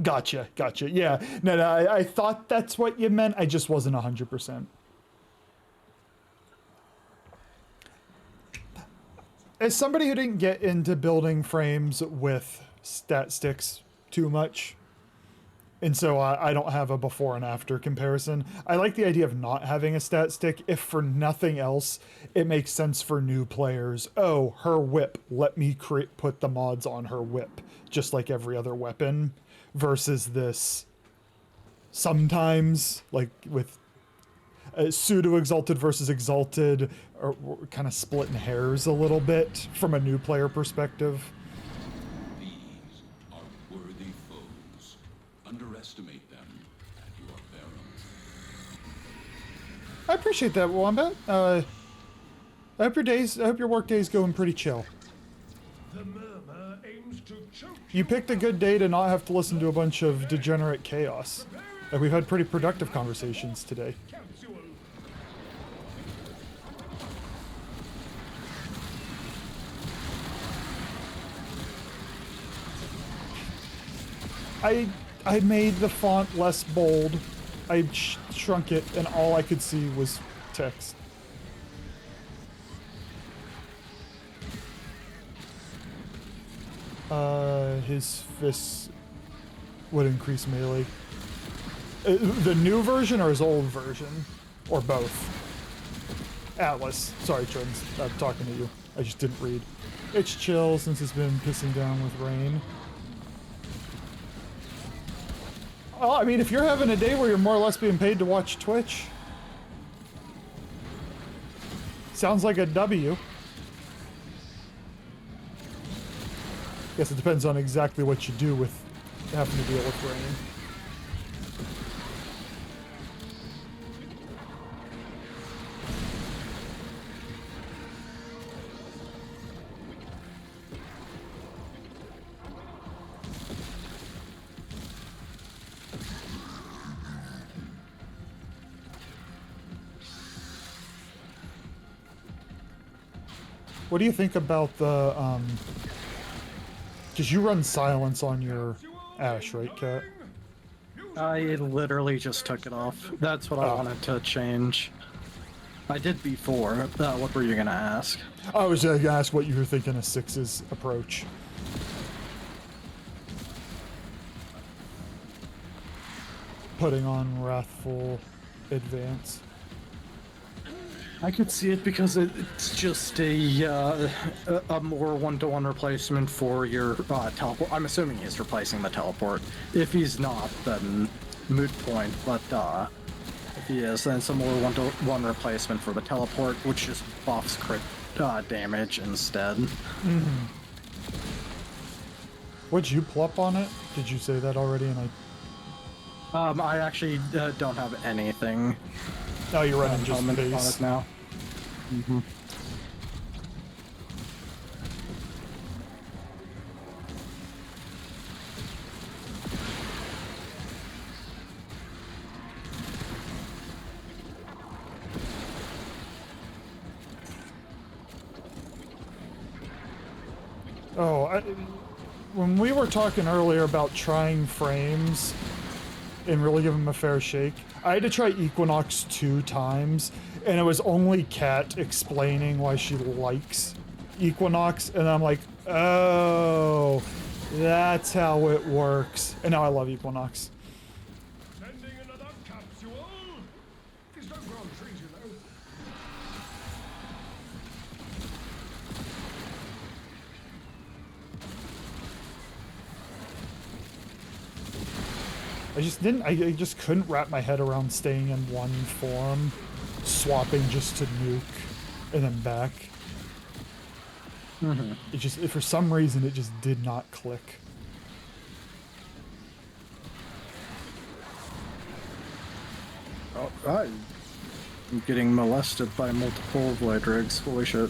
Gotcha. Yeah, no, I thought that's what you meant, I just wasn't 100%. As somebody who didn't get into building frames with stat sticks too much, And so I don't have a before and after comparison. I like the idea of not having a stat stick. If for nothing else, it makes sense for new players. Oh, her whip. Let me put the mods on her whip, just like every other weapon, versus this sometimes, like with pseudo exalted versus exalted, or kind of splitting hairs a little bit from a new player perspective. These are worthy foes. Underestimate them at your peril. I appreciate that, Wombat. I hope your work day's going pretty chill. The murmur aims to choke You picked a good day to not have to listen to a bunch of degenerate chaos. Like, we've had pretty productive conversations today. capsule. I made the font less bold. I shrunk it, and all I could see was text. His fists would increase melee. The new version or his old version? Or both? Atlas. Sorry, Trins. I'm talking to you. I just didn't read. It's chill since it's been pissing down with rain. Well, I mean, if you're having a day where you're more or less being paid to watch Twitch, sounds like a W. Guess it depends on exactly what you do with having to deal with rain. What do you think about the, because you run silence on your Ash, right, Kat? I literally just took it off. That's what I wanted to change. I did before. What were you gonna ask? I was gonna ask what you were thinking of Six's approach. Putting on Wrathful Advance. I could see it because it's just a more one-to-one replacement for your teleport. I'm assuming he's replacing the teleport. If he's not, then moot point. But if he is, then it's a more one-to-one replacement for the teleport, which just buffs crit damage instead. Mm-hmm. What'd you plop on it? Did you say that already? And I actually don't have anything. Oh, you're running just on it base now. Mm-hmm. Oh, when we were talking earlier about trying frames and really give them a fair shake, I had to try Equinox 2 times, and it was only Kat explaining why she likes Equinox, and I'm like, oh, that's how it works. And now I love Equinox. Sending another capsule. Please don't grow on trees, you know. I just couldn't wrap my head around staying in one form, swapping just to nuke, and then back. Mm-hmm. It just, for some reason, it just did not click. Alright. I'm getting molested by multiple Void rigs. Holy shit.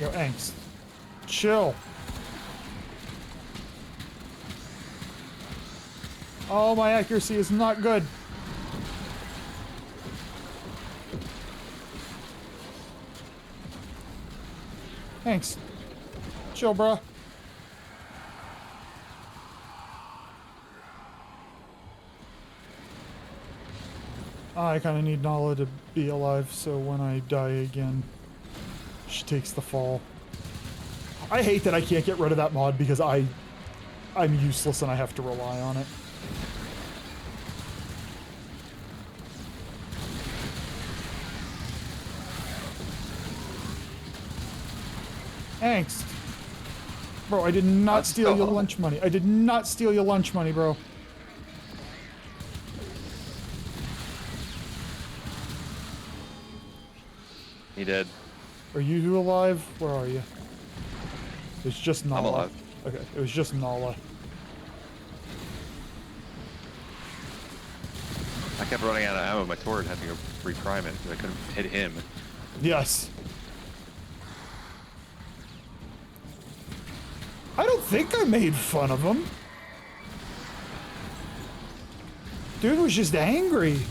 Yo, Angst. Chill. Oh, my accuracy is not good. Thanks. Chill, bruh. I kind of need Nala to be alive, so when I die again, she takes the fall. I hate that I can't get rid of that mod because I'm useless and I have to rely on it. Angst. Bro, I did not steal your lunch money. I did not steal your lunch money, bro. He did. Are you alive? Where are you? It's just Nala. I'm alive. Okay, it was just Nala. I kept running out of ammo. My turret had to go reprime it because I couldn't hit him. Yes. I don't think I made fun of him. Dude was just angry. Look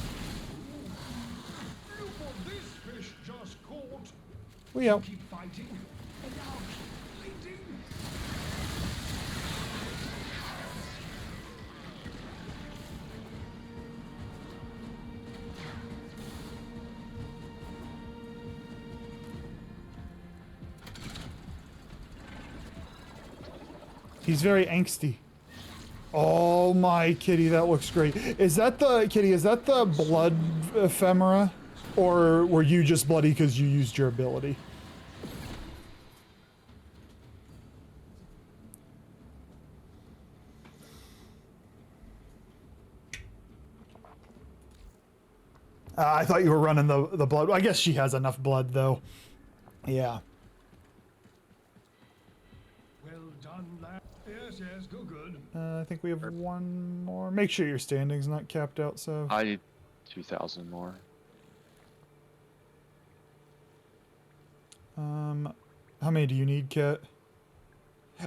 what this fish just caught. We out. Keep fighting, and I'll keep bleeding. He's very angsty. Oh my kitty, that looks great. Is that the kitty? Is that the blood ephemera, or were you just bloody because you used your ability? I thought you were running the blood. I guess she has enough blood though. Yeah. Well done, lad. Yes, yes, go good. I think we have one more. Make sure your standing's not capped out, so. I need 2,000 more. How many do you need, Kit?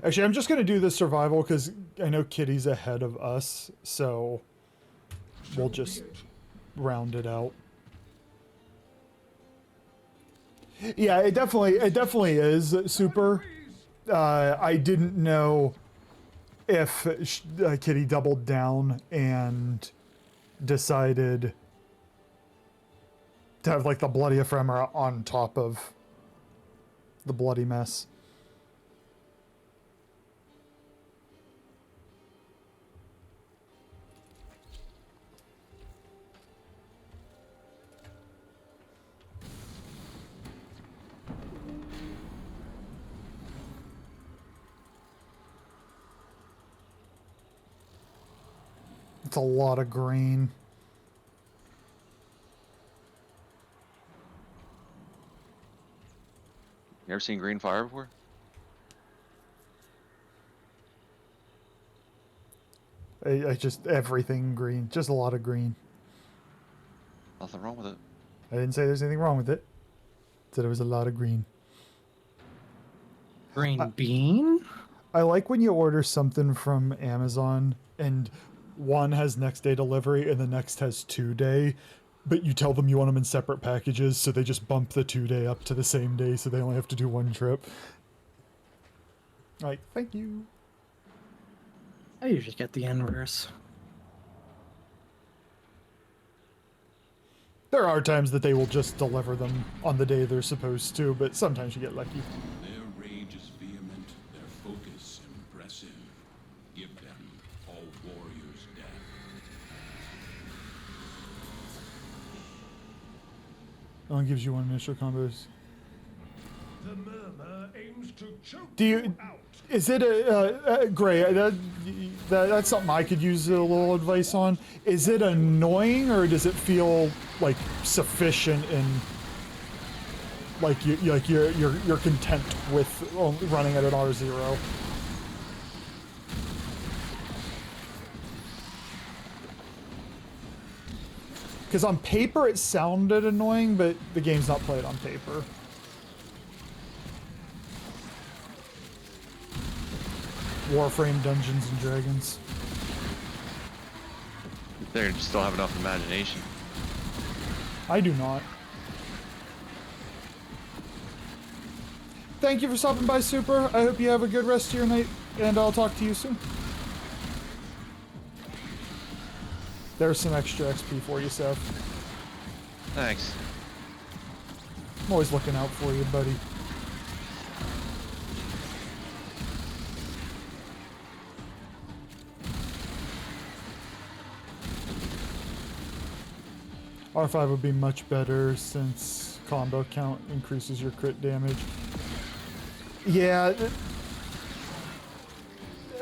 Actually, I'm just gonna do the survival because I know Kitty's ahead of us, so we'll just round it out. Yeah, it definitely is super. I didn't know if Kitty doubled down and decided to have like the bloody ephemera on top of the bloody mess. It's a lot of green. You ever seen green fire before? I just, everything green. Just a lot of green. Nothing wrong with it. I didn't say there's anything wrong with it. I said it was a lot of green. Green bean? I like when you order something from Amazon and one has next day delivery and the next has 2-day, but you tell them you want them in separate packages, so they just bump the 2-day up to the same day, so they only have to do one trip. Like, thank you. I usually get the inverse. There are times that they will just deliver them on the day they're supposed to, but sometimes you get lucky. Their rage is vehement, their focus impressive. Give them all warriors' death. Only gives you one initial combos. The murmur aims to choke Do you? you out. Is it a Gray? That's something I could use a little advice on. Is it annoying or does it feel like sufficient and like you're content with running at an R0? Because on paper it sounded annoying, but the game's not played on paper. Warframe Dungeons and Dragons. They just don't have enough imagination. I do not. Thank you for stopping by, Super. I hope you have a good rest of your night, and I'll talk to you soon. There's some extra XP for you, Seth. Thanks. I'm always looking out for you, buddy. R5 would be much better since combo count increases your crit damage. Yeah,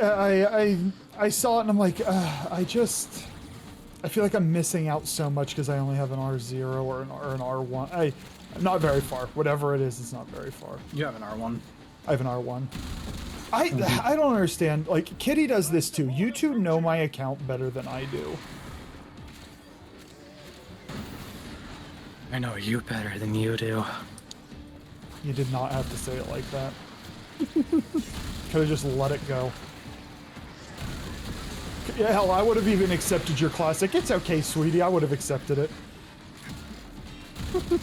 I saw it and I'm like, I feel like I'm missing out so much because I only have an R0 or an R1. I'm not very far. Whatever it is, it's not very far. You have an R1. I have an R1. I don't understand. Like, Kitty does this too. You two know my account better than I do. I know you better than you do. You did not have to say it like that. Could have just let it go. Yeah, hell, I would have even accepted your classic. It's okay, sweetie. I would have accepted it. Like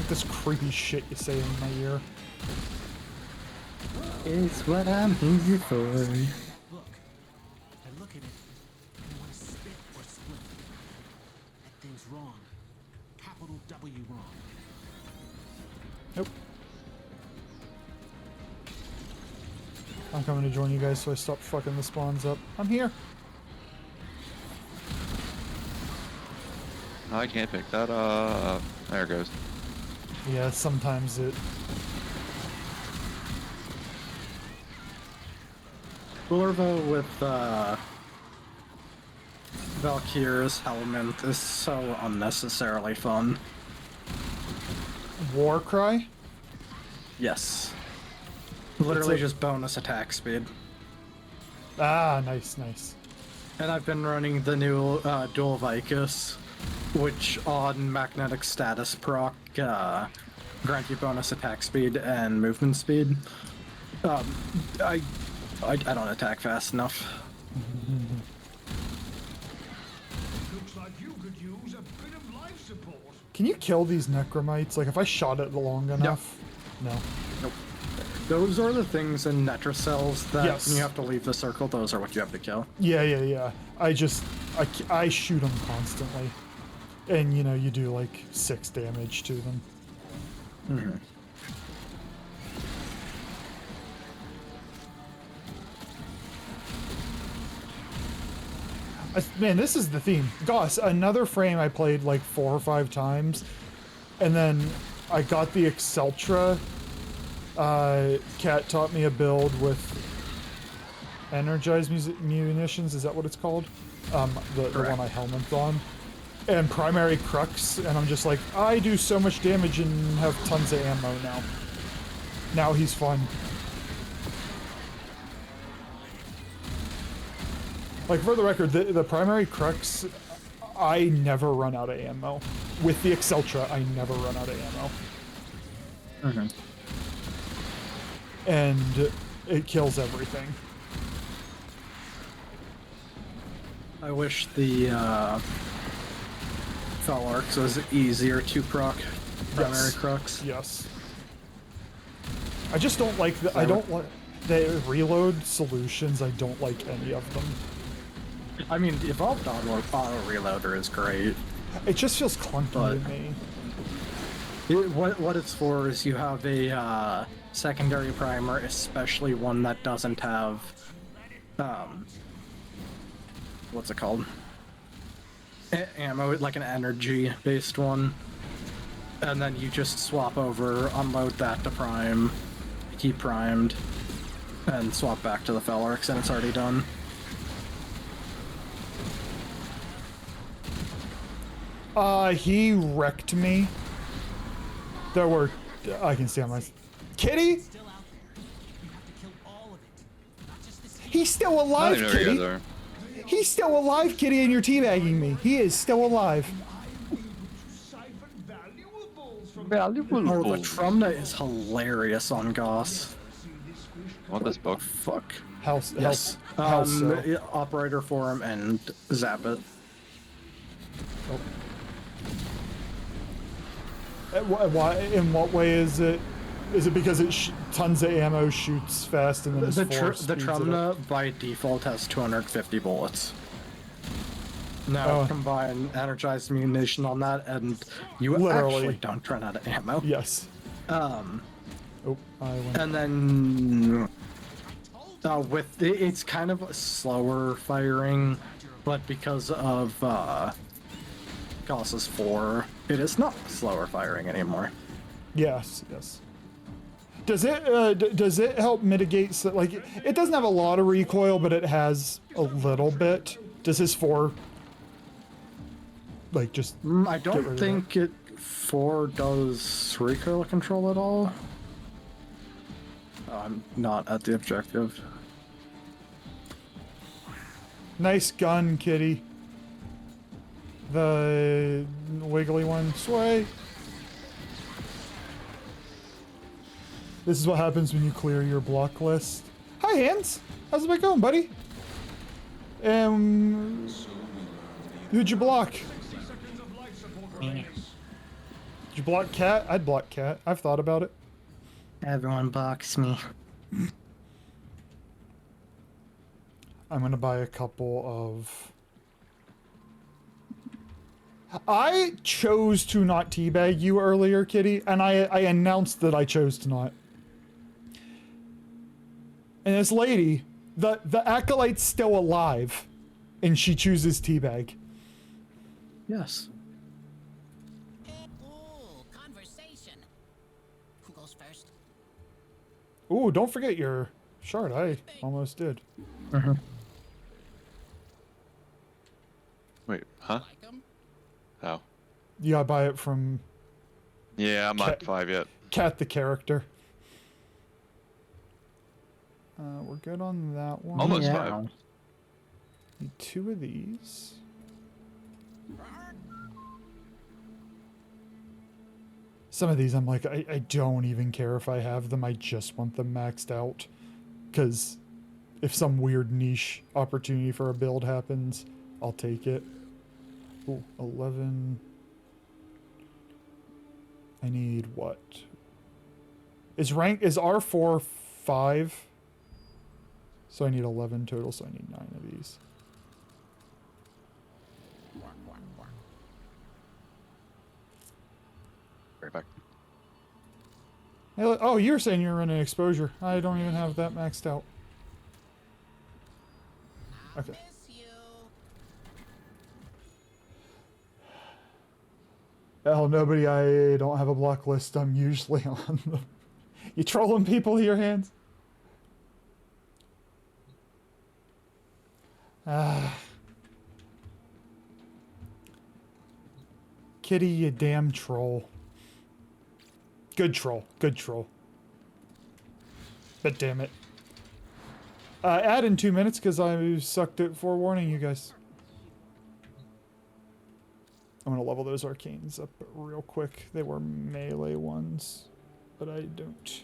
this creepy shit you say in my ear. It's what I'm here for. Look. I look at it and want to spit or split. That thing's wrong. Capital W wrong. Nope. I'm coming to join you guys so I stop fucking the spawns up. I'm here. I can't pick that up. There it goes. Yeah, sometimes it... Bullervo with Valkyr's helmet is so unnecessarily fun. Warcry? Yes. Literally just bonus attack speed. Ah, nice, nice. And I've been running the new Dual Vicus, which on magnetic status proc grant you bonus attack speed and movement speed. I don't attack fast enough. Looks like you could use a bit of life support. Can you kill these necromites? Like, if I shot it long enough? No. Nope. Those are the things in Netracells that Yes. when you have to leave the circle, those are what you have to kill. Yeah. I shoot them constantly. And, you know, you do like 6 damage to them. Mm-hmm. Man, this is the theme. Goss, another frame I played like 4 or 5 times. And then I got the Exceltra. Kat taught me a build with energized munitions. Is that what it's called? The one I helmet on. And primary crux. And I'm just like, I do so much damage and have tons of ammo now. Now he's fun. Like, for the record, the primary crux, I never run out of ammo. With the Exceltra, I never run out of ammo. Mm-hmm. And it kills everything. I wish the Phalarx was easier to proc primary crux. Yes. I just don't like the, I don't like the reload solutions. I don't like any of them. I mean, the Evolved Auto Reloader is great. It just feels clunky But- to me. What it's for is you have a secondary primer, especially one that doesn't have, what's it called? Ammo, like an energy-based one. And then you just swap over, unload that to prime, keep primed, and swap back to the Phalarx, and it's already done. He wrecked me. There were, I can see on my, Kitty? He's still alive, I don't know where you Kitty. guys are. He's still alive, Kitty, and you're teabagging me. He is still alive. Oh, the Trumna is hilarious on Goss. Want this book? Fuck. House, Yes. house, Operator Forum and zap it. Why? In what way is it? Is it because it tons of ammo shoots fast and then his The force speeds it up? Trumna by default has 250 bullets. Now combine energized munition on that, and you Literally. actually don't run out of ammo. Yes. Oh, I went. And then with it's kind of slower firing, but because of causes 4, it is not slower firing anymore. Yes, yes. Does it does it help mitigate like it doesn't have a lot of recoil, but it has a little bit. Does his 4 like just I don't think it 4 does recoil control at all. Oh, I'm not at the objective. Nice gun, kitty. The wiggly one, sway. This is what happens when you clear your block list. Hi, Hans. How's it going, buddy? Who'd you block? Did you block Cat? I'd block Cat. I've thought about it. Everyone blocks me. I'm gonna buy a couple of... I chose to not teabag you earlier, Kitty, and I announced that I chose to not. And this lady, the Acolyte's still alive, and she chooses teabag. Yes. Ooh, conversation. Who goes first? Ooh, don't forget your shard. I almost did. Wait, huh? Oh. You gotta buy it from... Yeah, I'm not 5 yet. Cat the character. We're good on that one. Almost 5. Need 2 of these. Some of these I'm like, I don't even care if I have them. I just want them maxed out. Because if some weird niche opportunity for a build happens, I'll take it. Ooh, 11. I need what? Is R4 5? So I need 11 total, so I need 9 of these. Right back. Hey, oh, you were saying you were running exposure. I don't even have that maxed out. Okay. Hell, nobody. I don't have a block list. I'm usually on them. You trolling people with your hands? Kitty, you damn troll. Good troll. Good troll. But damn it. Add in 2 minutes because I sucked at forewarning you guys. I'm gonna level those arcanes up real quick. They were melee ones, but I don't.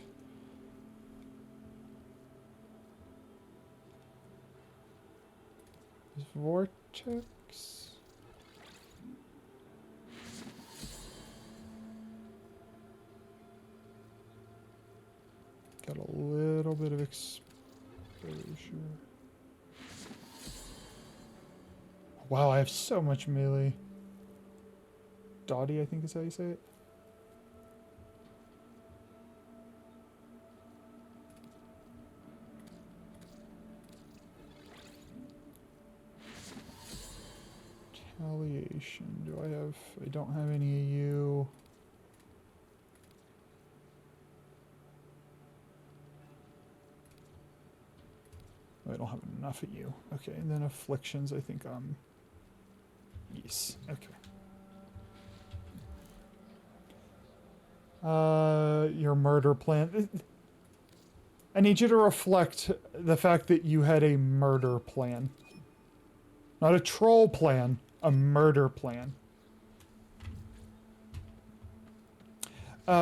Vortex. Got a little bit of exposure. Wow, I have so much melee. Dottie, I think is how you say it. Retaliation. Do I have... I don't have any of you. I don't have enough of you. Okay, and then afflictions, I think yes, okay. Your murder plan. I need you to reflect the fact that you had a murder plan. Not a troll plan, a murder plan.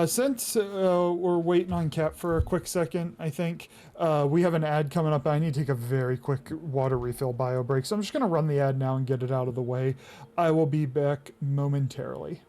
Since we're waiting on Cap for a quick second, I think we have an ad coming up. I need to take a very quick water refill bio break, so I'm just going to run the ad now and get it out of the way. I will be back momentarily.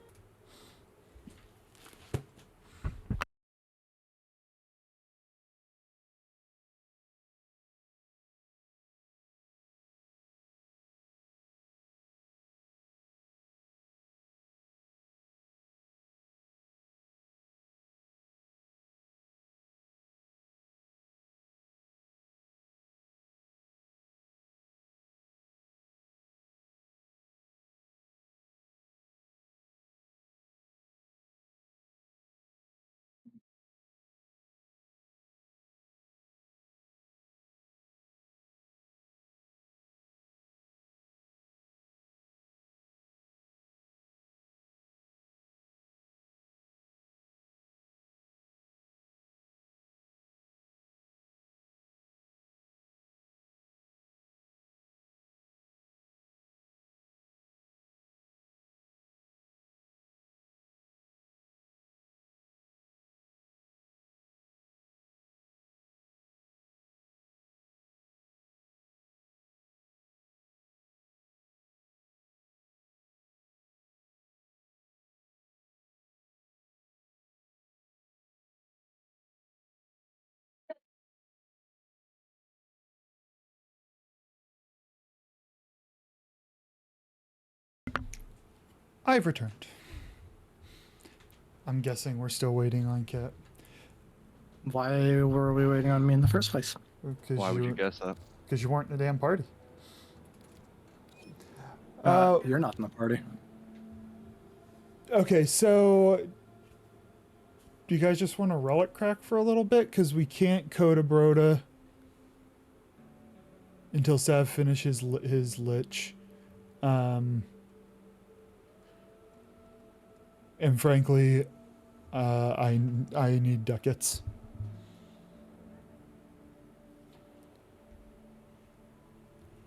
I've returned. I'm guessing we're still waiting on Kit. Why were we waiting on me in the first place? Why would you guess that? Because you weren't in the damn party. You're not in the party. Okay, so do you guys just want to relic crack for a little bit? Because we can't code a Broda until Sav finishes his lich. And frankly, I need ducats.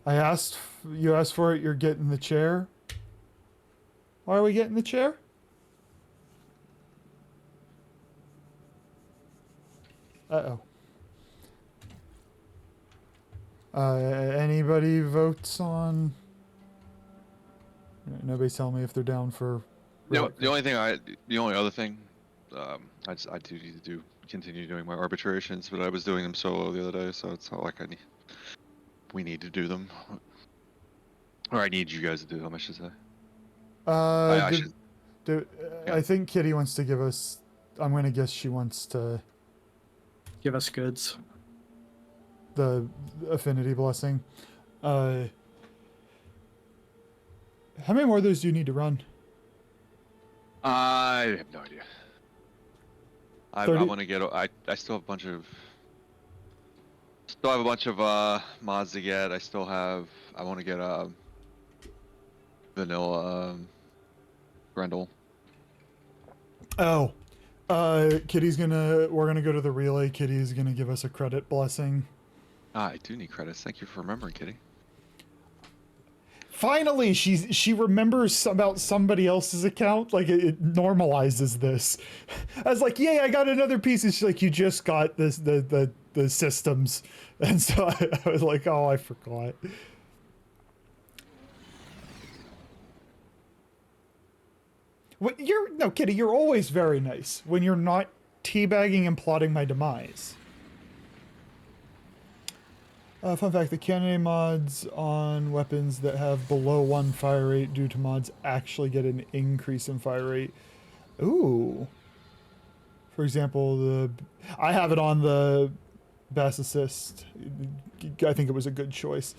You asked for it, you're getting the chair. Why are we getting the chair? Uh-oh. Anybody votes on... Nobody's telling me if they're down for... The only other thing, I do need to continue doing my arbitrations, but I was doing them solo the other day, so it's not like we need to do them. Or I need you guys to do them, I should say. I think Kitty wants to give us... I'm going to guess she wants to... Give us goods. The affinity blessing. How many more of those do you need to run? I have no idea. I want to get... I still have a bunch of... mods to get. I want to get vanilla Grendel. Oh. Kitty's we're gonna go to the relay. Kitty's gonna give us a credit blessing. I do need credits. Thank you for remembering, Kitty. Finally, she remembers about somebody else's account. Like it normalizes this. I was like, yay, I got another piece. And she's like, you just got this the systems. And so I was like, oh, I forgot. No, Kitty, you're always very nice when you're not teabagging and plotting my demise. Fun fact, the cannon mods on weapons that have below 1 fire rate due to mods actually get an increase in fire rate. Ooh. For example, I have it on the Bass Assist. I think it was a good choice.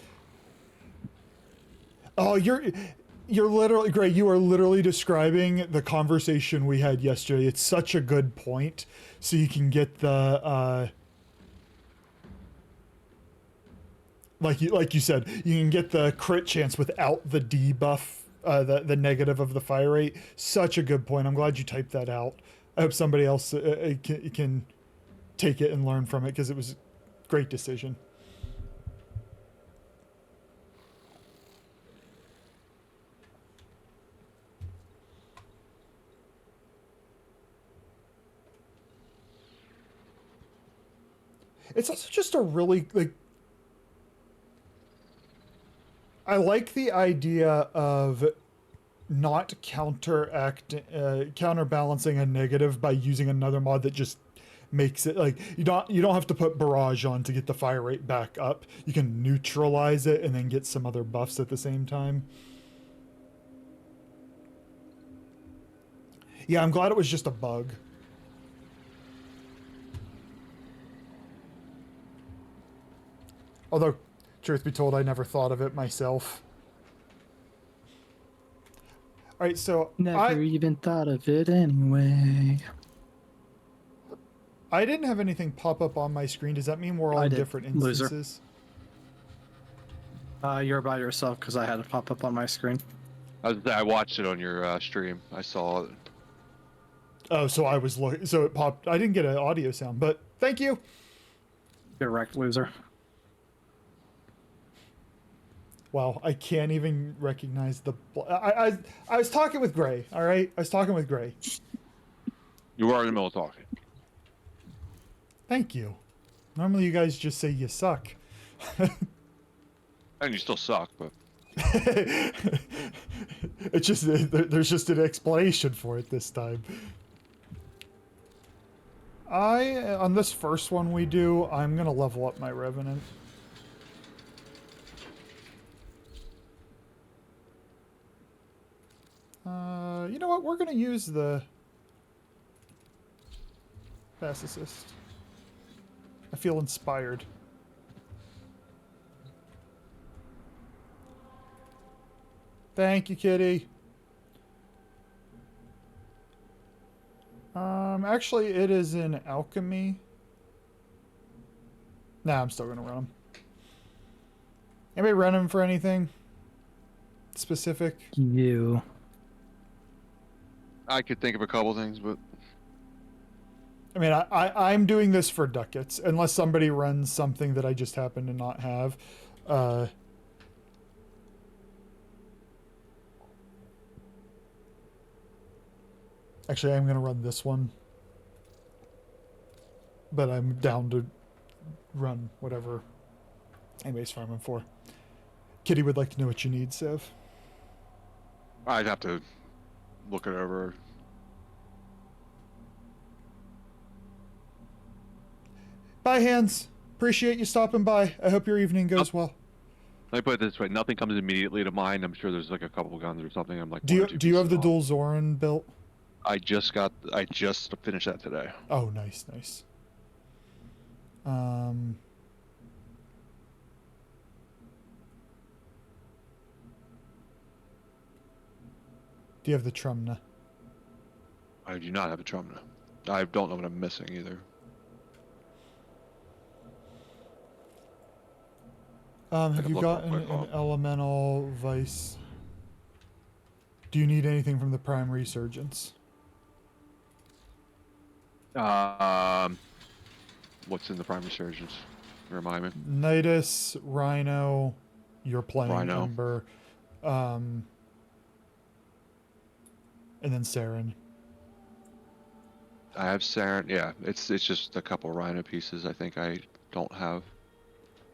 Oh, you're literally, Gray, you are literally describing the conversation we had yesterday. It's such a good point. So you can get the, like you said, you can get the crit chance without the debuff, the negative of the fire rate. Such a good point. I'm glad you typed that out. I hope somebody else can take it and learn from it, because it was a great decision. It's also just a really, like, I like the idea of not counterbalancing a negative by using another mod that just makes it like you don't have to put barrage on to get the fire rate back up. You can neutralize it and then get some other buffs at the same time. Yeah, I'm glad it was just a bug. Although, truth be told, I never thought of it myself. Alright, so Never even thought of it anyway. I didn't have anything pop up on my screen. Does that mean we're all in different instances? You're by yourself because I had it pop up on my screen. I watched it on your stream. I saw it. Oh, so I was looking. So it popped. I didn't get an audio sound, but thank you. You're wrecked, loser. Wow, I can't even recognize the. I was talking with Gray. All right, I was talking with Gray. You were in the middle of talking. Thank you. Normally, you guys just say you suck. And you still suck, but. It's just there's just an explanation for it this time. On this first one we do, I'm gonna level up my Revenant. You know what? We're gonna use the fast assist. I feel inspired. Thank you, kitty. Actually, it is in alchemy. Nah, I'm still gonna run him. Anybody run him for anything specific? You. I could think of a couple things, but I mean, I'm doing this for ducats, unless somebody runs something that I just happen to not have. Actually, I'm gonna run this one, but I'm down to run whatever anybody's farming for. Kitty would like to know what you need, Sev. I'd have to look it over. Bye, Hands. Appreciate you stopping by. I hope your evening goes well. Let me put it this way: nothing comes immediately to mind. I'm sure there's like a couple guns or something. I'm like, Do one you or two do you have the pieces dual Zoran built? I just finished that today. Oh, nice, nice. Do you have the Trumna? I do not have a Trumna. I don't know what I'm missing either. Have you look real gotten quick, an elemental vice? Do you need anything from the Prime Resurgence? What's in the Prime Resurgence? Remind me. Nidus, Rhino, you're playing Rhino. Ember, and then Saren. I have Saren. Yeah, it's just a couple Rhino pieces I think I don't have,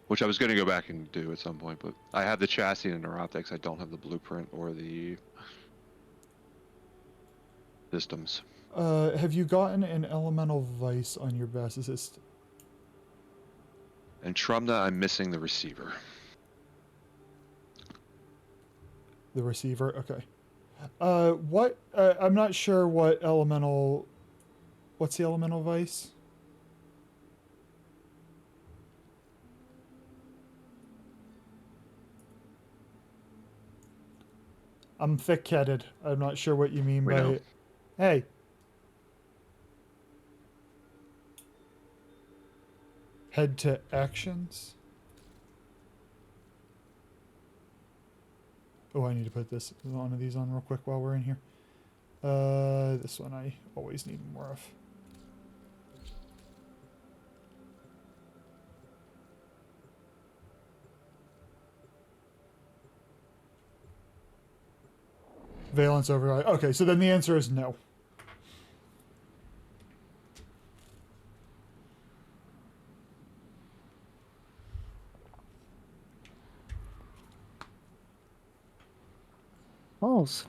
which I was going to go back and do at some point. But I have the chassis and neuroptics. I don't have the blueprint or the systems. Have you gotten an elemental vice on your Bass Assist? And Trumna, I'm missing the receiver. The receiver? Okay. What? I'm not sure what elemental... What's the elemental vice? I'm thick-headed. I'm not sure what you mean We by know. it. Hey. Head to actions. Oh, I need to put one of these on real quick while we're in here. This one I always need more of. Valence override. Okay, so then the answer is no. Balls.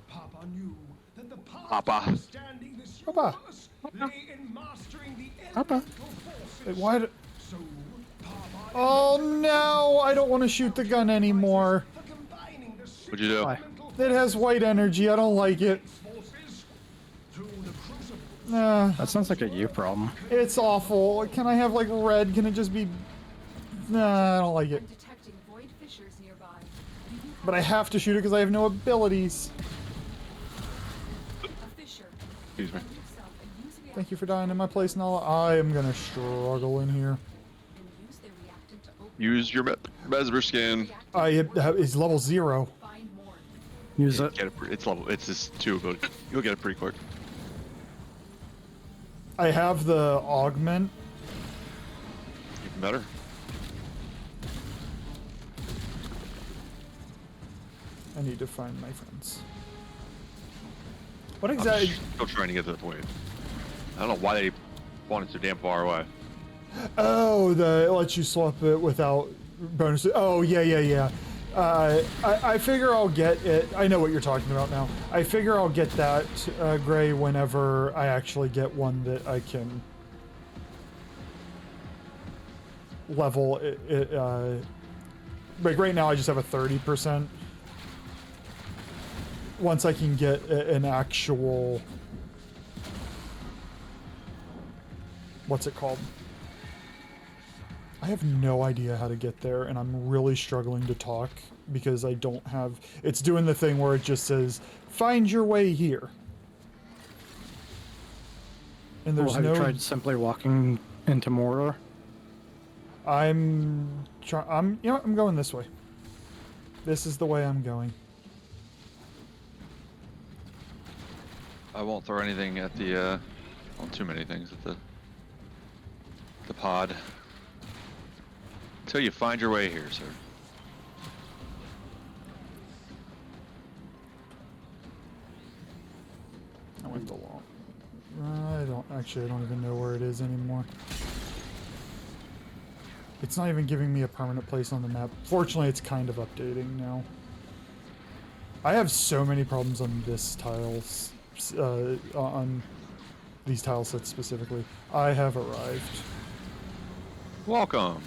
Papa knew that the path Papa. to understanding this Papa. universe lay in mastering the Papa. elemental forces. Wait, why? So, Papa Oh no! I don't want to shoot the gun anymore. for combining the six What'd you do? elemental It has white energy. I don't like it. forces through the crucible. That sounds like a you problem. It's awful. Can I have like red? Can it just be? Nah, I don't like it. I'm detecting void fissures nearby. But I have to shoot it because I have no abilities. A fissure. Excuse me. Yourself and use the Thank you for dying in my place, Nala. I am gonna struggle in here. and use the reactant to open Use your Mesmer skin. It's level 0. find more. Use it. Get it. It's level. It's just 2, but you'll get it pretty quick. I have the augment. Even better. I need to find my friends. What I'm exactly? still trying to get to the point. I don't know why they want it so damn far away. Oh, it lets you swap it without bonuses. Oh, yeah. I figure I'll get it. I know what you're talking about now. I figure I'll get that gray whenever I actually get one that I can level it like right now I just have a 30%. Once I can get an actual, what's it called? I have no idea how to get there, and I'm really struggling to talk because I don't have, it's doing the thing where it just says, find your way here. And there's Well, have no... you tried simply walking into Mordor? I'm you know what, I'm going this way. This is the way I'm going. I won't throw anything at the, well, too many things at the pod. Until you find your way here, sir. I went the long... I don't even know where it is anymore. It's not even giving me a permanent place on the map. Fortunately, it's kind of updating now. I have so many problems on this tiles, on these tile sets specifically. I have arrived. Welcome.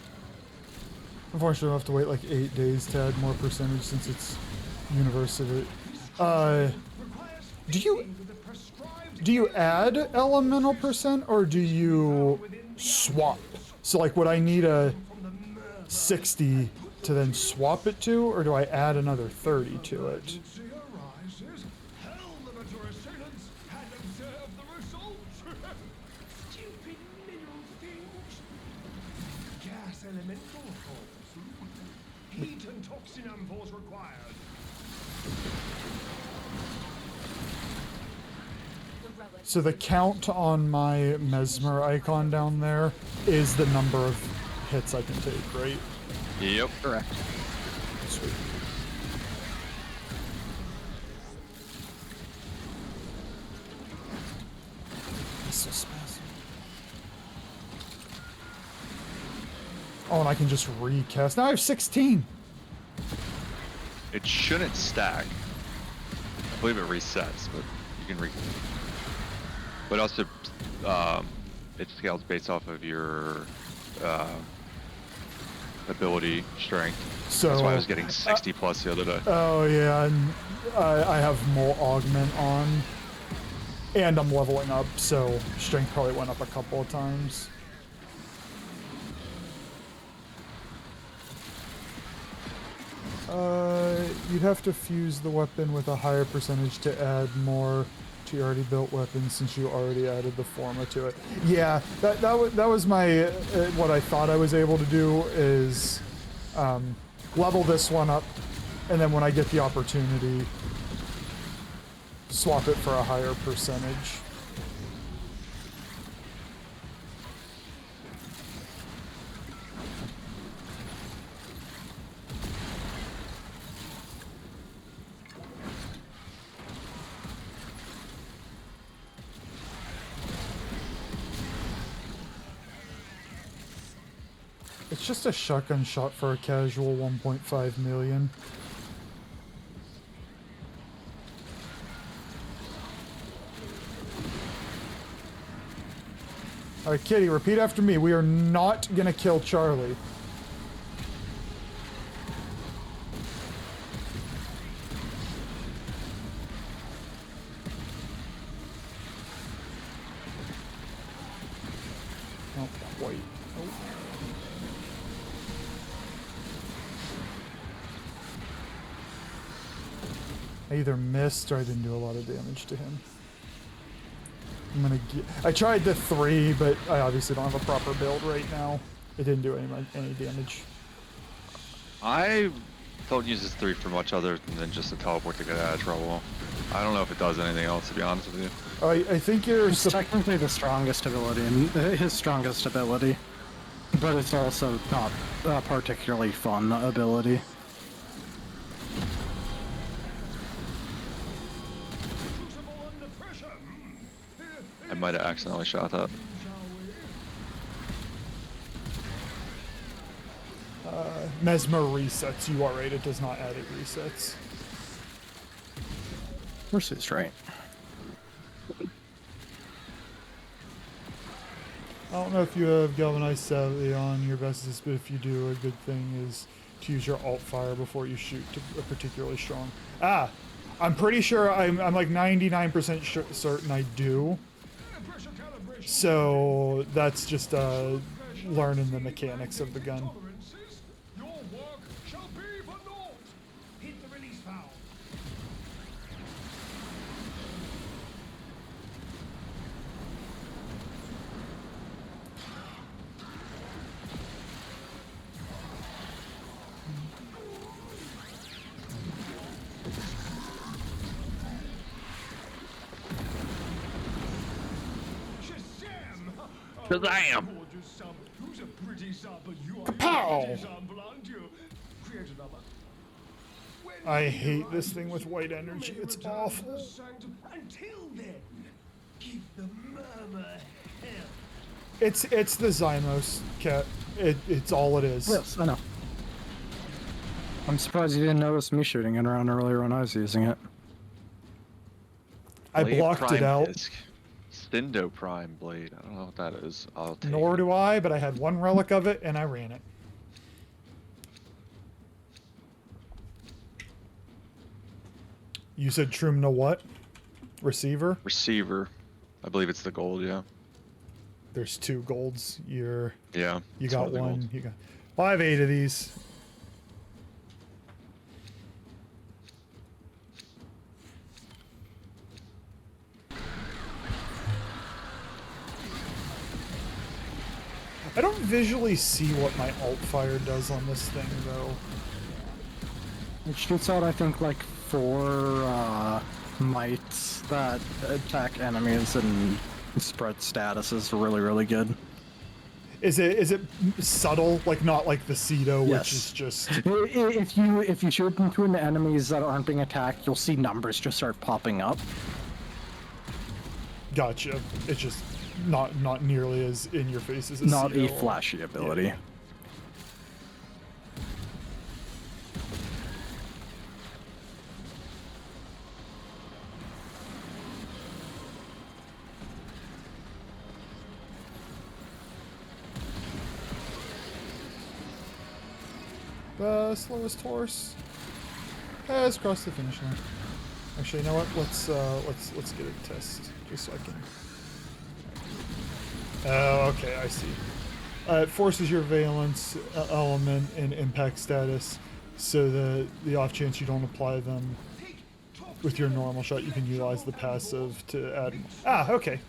Unfortunately, I'll have to wait like 8 days to add more percentage since it's university. Do you add elemental percent or do you swap? So like, would I need a 60 to then swap it to, or do I add another 30 to it? Stupid mineral things. Gas elemental force. Heat and toxin amphors required. So the count on my Mesmer icon down there is the number of hits I can take, right? Yep. Correct. Sweet. Missile spasm. Oh, and I can just recast. Now I have 16! It shouldn't stack. I believe it resets, but you can but also, it scales based off of your ability strength. So that's why I was getting 60 plus the other day. Oh yeah, and I have more augment on, and I'm leveling up, so strength probably went up a couple of times. You'd have to fuse the weapon with a higher percentage to add more to your already built weapon since you already added the forma to it. Yeah, that was my what I thought I was able to do is level this one up, and then when I get the opportunity, swap it for a higher percentage. It's just a shotgun shot for a casual 1.5 million. Alright, Kitty, repeat after me. We are not gonna kill Charlie. Not quite. Oh. I either missed or I didn't do a lot of damage to him. I'm gonna get... I tried the 3, but I obviously don't have a proper build right now. It didn't do any damage. I don't use this 3 for much other than just a teleport to get out of trouble. I don't know if it does anything else, to be honest with you. I think you're... It's technically the strongest ability, his strongest ability. But it's also not a particularly fun ability. I might have accidentally shot that. Mesmer resets. You are right, it does not add it resets. Mercy's right. I don't know if you have Galvanized Savvy on your best assist, but if you do, a good thing is to use your alt fire before you shoot to a particularly strong. Ah, I'm pretty sure I'm like 99% certain I do. So that's just learning the mechanics of the gun. Your work shall be for naught. Hit the release valve. Shazam! Kapow! I hate this thing with white energy. It's awful. Until then, keep the murmur hell. It's the Zymos cat. It's all it is. Yes, I know. I'm surprised you didn't notice me shooting it around earlier when I was using it. I Blade blocked it Prime out. Disc. Stendo Prime Blade. I don't know what that is. I'll take Nor it. do I, but I had one relic of it and I ran it. You said Trumna what? Receiver? Receiver. I believe it's the gold, yeah. There's 2 golds. You Yeah. it's got of the one. gold. You got. Well, I have 8 of these. I don't visually see what my alt fire does on this thing though. It shoots out, I think, like 4 mites that attack enemies and spread status is really, really good. Is it subtle, like not like the Cedo, Yes. which is just If you shoot into an enemies that aren't being attacked, you'll see numbers just start popping up. gotcha. It's just not nearly as in your face as a Not a Cedo. flashy ability. Yeah. The slowest horse has crossed the finish line. Actually, you know what? Let's get a test just so I can. Oh, okay, I see. It forces your valence element and impact status, so the off chance you don't apply them with your normal shot, you can utilize the passive to add. Ah, okay.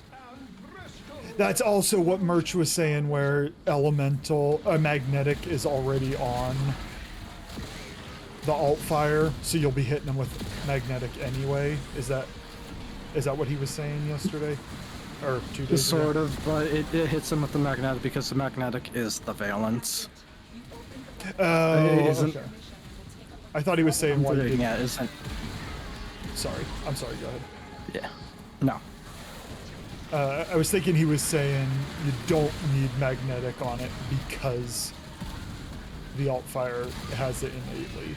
That's also what Merch was saying, where magnetic is already on the alt fire, so you'll be hitting them with magnetic anyway. Is that what he was saying yesterday? Or 2 days ago? Sort of, but it hits them with the magnetic because the magnetic is the valence. Oh, It isn't- okay. I thought he was saying why you didn't. Yeah, it isn't. Sorry, I'm sorry, go ahead. Yeah. No. I was thinking he was saying you don't need magnetic on it because the alt fire has it innately.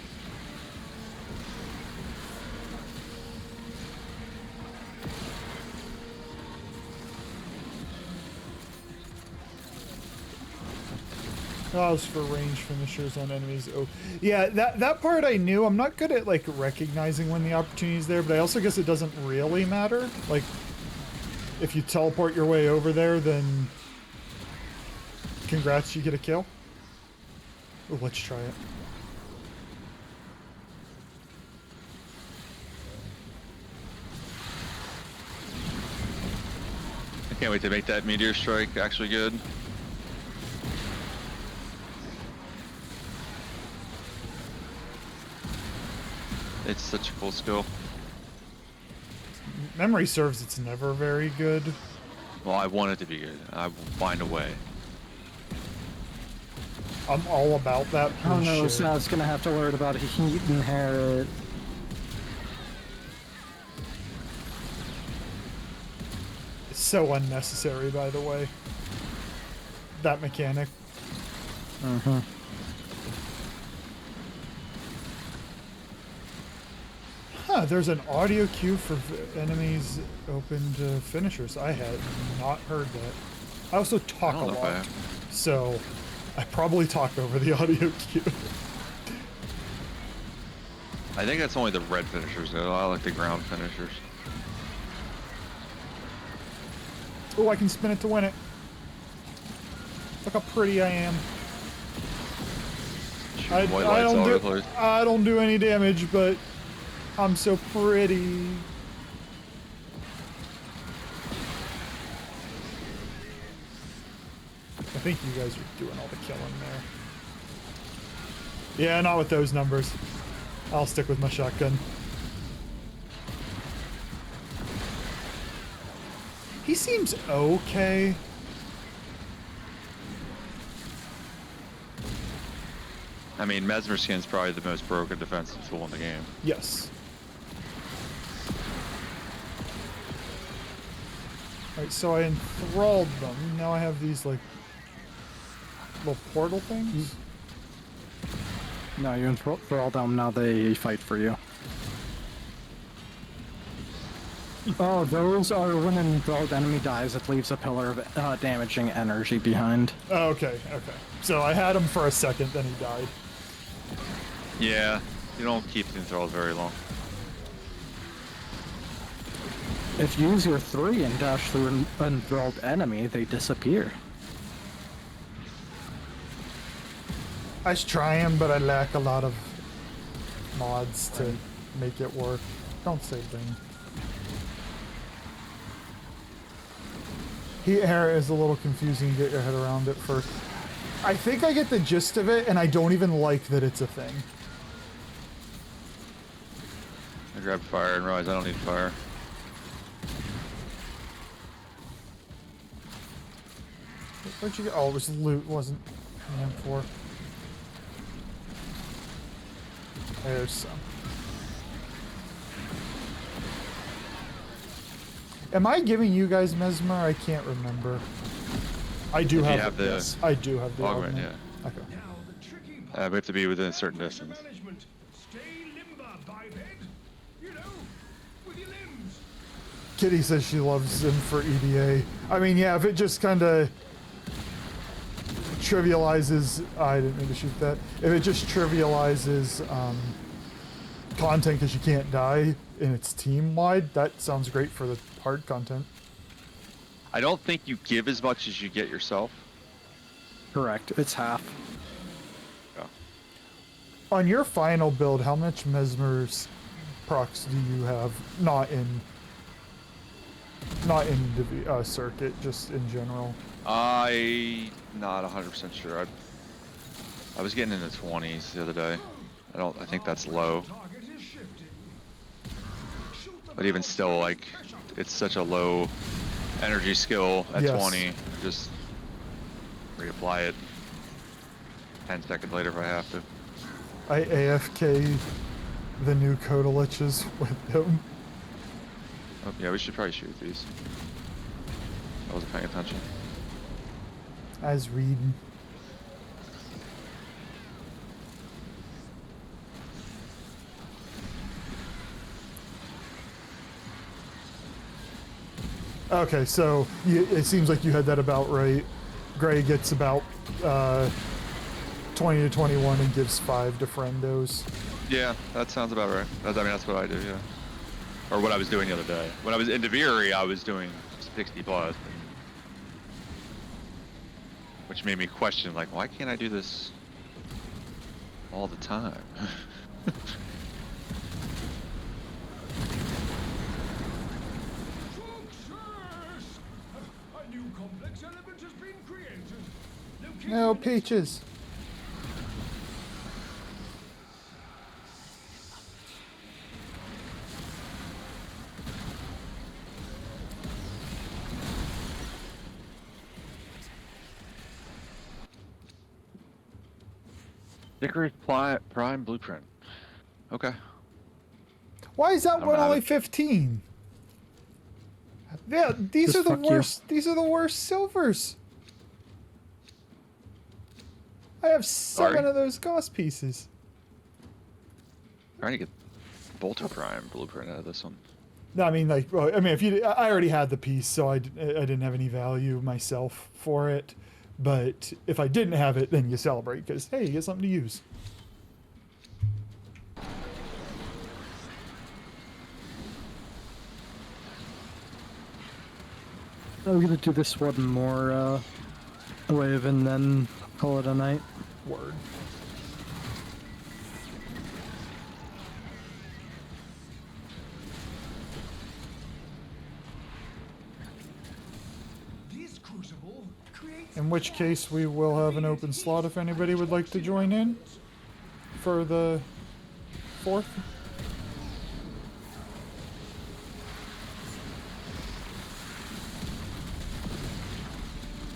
Allows for range finishers on enemies. Oh, yeah, that part I knew. I'm not good at like recognizing when the opportunity is there, but I also guess it doesn't really matter. Like, if you teleport your way over there, then congrats, you get a kill. Oh, let's try it. I can't wait to make that meteor strike actually good. It's such a cool skill. Memory serves, it's never very good. Well, I want it to be good. I will find a way. I'm all about that. Oh no, shit. so I was gonna have to learn about heat inherit. It's so unnecessary, by the way. That mechanic. Mm-hmm. Huh, there's an audio cue for enemies open to finishers. I had not heard that. I also talk I a don't know if I lot, have. so I probably talk over the audio cue. I think that's only the red finishers though. I like the ground finishers. Oh, I can spin it to win it. Look how pretty I am. Shooting white lights all over the place. I don't do any damage, but I'm so pretty. I think you guys are doing all the killing there. Yeah, not with those numbers. I'll stick with my shotgun. He seems okay. I mean, Mesmer Skin's probably the most broken defensive tool in the game. Yes. Alright, so I enthralled them. Now I have these, like, little portal things. No, you enthrall them, now they fight for you. Oh, those are when an enthralled enemy dies, it leaves a pillar of damaging energy behind. Oh, okay, okay. So I had him for a second, then he died. Yeah, you don't keep the enthralled very long. If you use your 3 and dash through an enthralled enemy, they disappear. I was trying, but I lack a lot of mods to make it work. Don't say Bing. Heat hair is a little confusing to get your head around at first. I think I get the gist of it, and I don't even like that it's a thing. I grabbed fire and realized I don't need fire. Where'd you get? Oh, it was loot, wasn't M4. There's some. Am I giving you guys Mesmer? I can't remember. I do If you have, have the yes, I do have the augment, augment. yeah. Okay. Now the tricky We part have to be within a certain distance. management. Stay limber, biped. You know, with your limbs. Kitty says she loves him for EDA. I mean, yeah, if it just kind of trivializes... I didn't mean to shoot that. If it just trivializes content because you can't die and it's team-wide, that sounds great for the hard content. I don't think you give as much as you get yourself. Correct, it's half. Yeah. On your final build, how much Mesmer's procs do you have? Not in circuit, just in general. I not 100% sure. I was getting in the 20s the other day. I think that's low. Target is shifted. Shoot the But even still, like, it's such a low energy skill at Yes. 20. Just reapply it 10 seconds later if I have to. I AFK the new Kodaliches with him. Oh, yeah, we should probably shoot these. I wasn't paying attention. I was reading. Okay, so it seems like you had that about right. Gray gets about 20 to 21 and gives 5 to friendos. Yeah, that sounds about right. I mean, that's what I do, yeah. Or what I was doing the other day. When I was in Deviri, I was doing 60 plus. Which made me question, like, why can't I do this all the time? Success! A new complex element has been created. Located No next to- peaches. Icarus Prime Blueprint. Okay. Why is that I'm one gonna only have it. 15? Yeah, these Just are the fuck you. worst. These are the worst silvers. I have 7 Sorry. of those gauze pieces. Trying to get Bolter Prime Blueprint out of this one. No, I mean, like, well, I mean, if you, I already had the piece, so I didn't have any value myself for it. But if I didn't have it, then you celebrate because hey, you get something to use. I'm gonna do this one more wave and then call it a night. Word. This crucible creates In which case, we will have an open slot if anybody would like to join in for the 4th.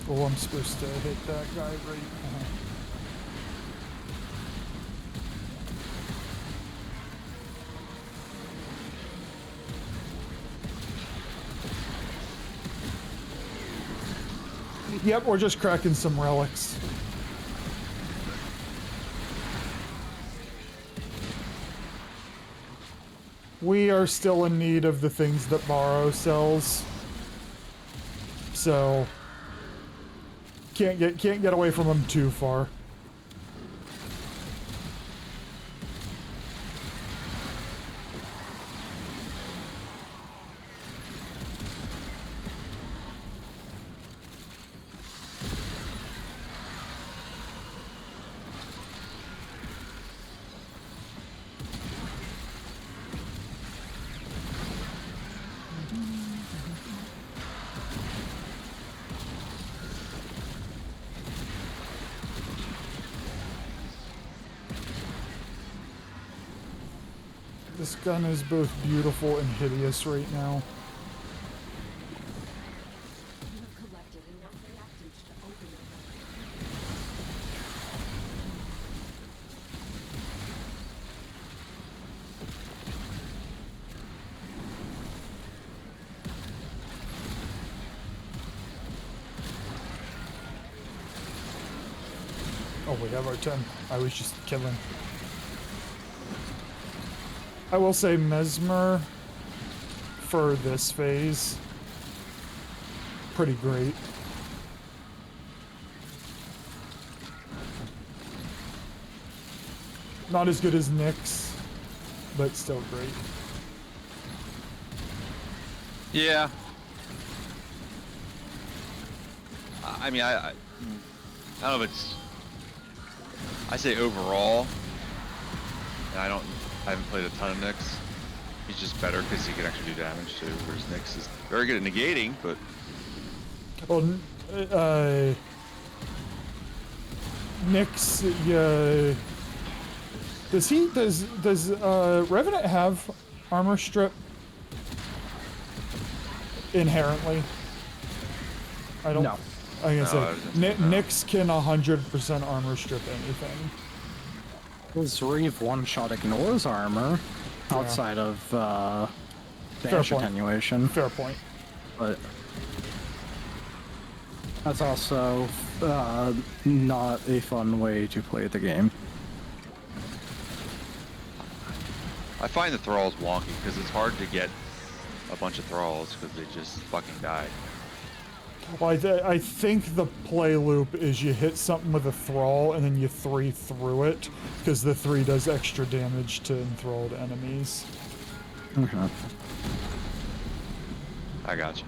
Oh, I'm supposed to hit that guy right. Yep, we're just cracking some relics. We are still in need of the things that Morrow sells. So can't get away from them too far. This gun is both beautiful and hideous right now. You have collected enough reactants to open it. Oh, we have our 10. I was just killing. I will say Mesmer for this phase, pretty great. Not as good as Nyx, but still great. Yeah. I mean, I don't know if it's. I say overall, and I haven't played a ton of Nyx. He's just better because he can actually do damage too, whereas Nyx is very good at negating, but. Well, Nyx, yeah. Does Revenant have armor strip inherently? I don't. No. I'm gonna No, say Nyx can 100% armor strip anything. His Reeve one-shot ignores armor outside of dash point. attenuation, Fair point. but that's also not a fun way to play the game. I find the thralls wonky because it's hard to get a bunch of thralls because they just fucking die. Well, I think the play loop is you hit something with a thrall and then you 3 through it, because the 3 does extra damage to enthralled enemies. I got you.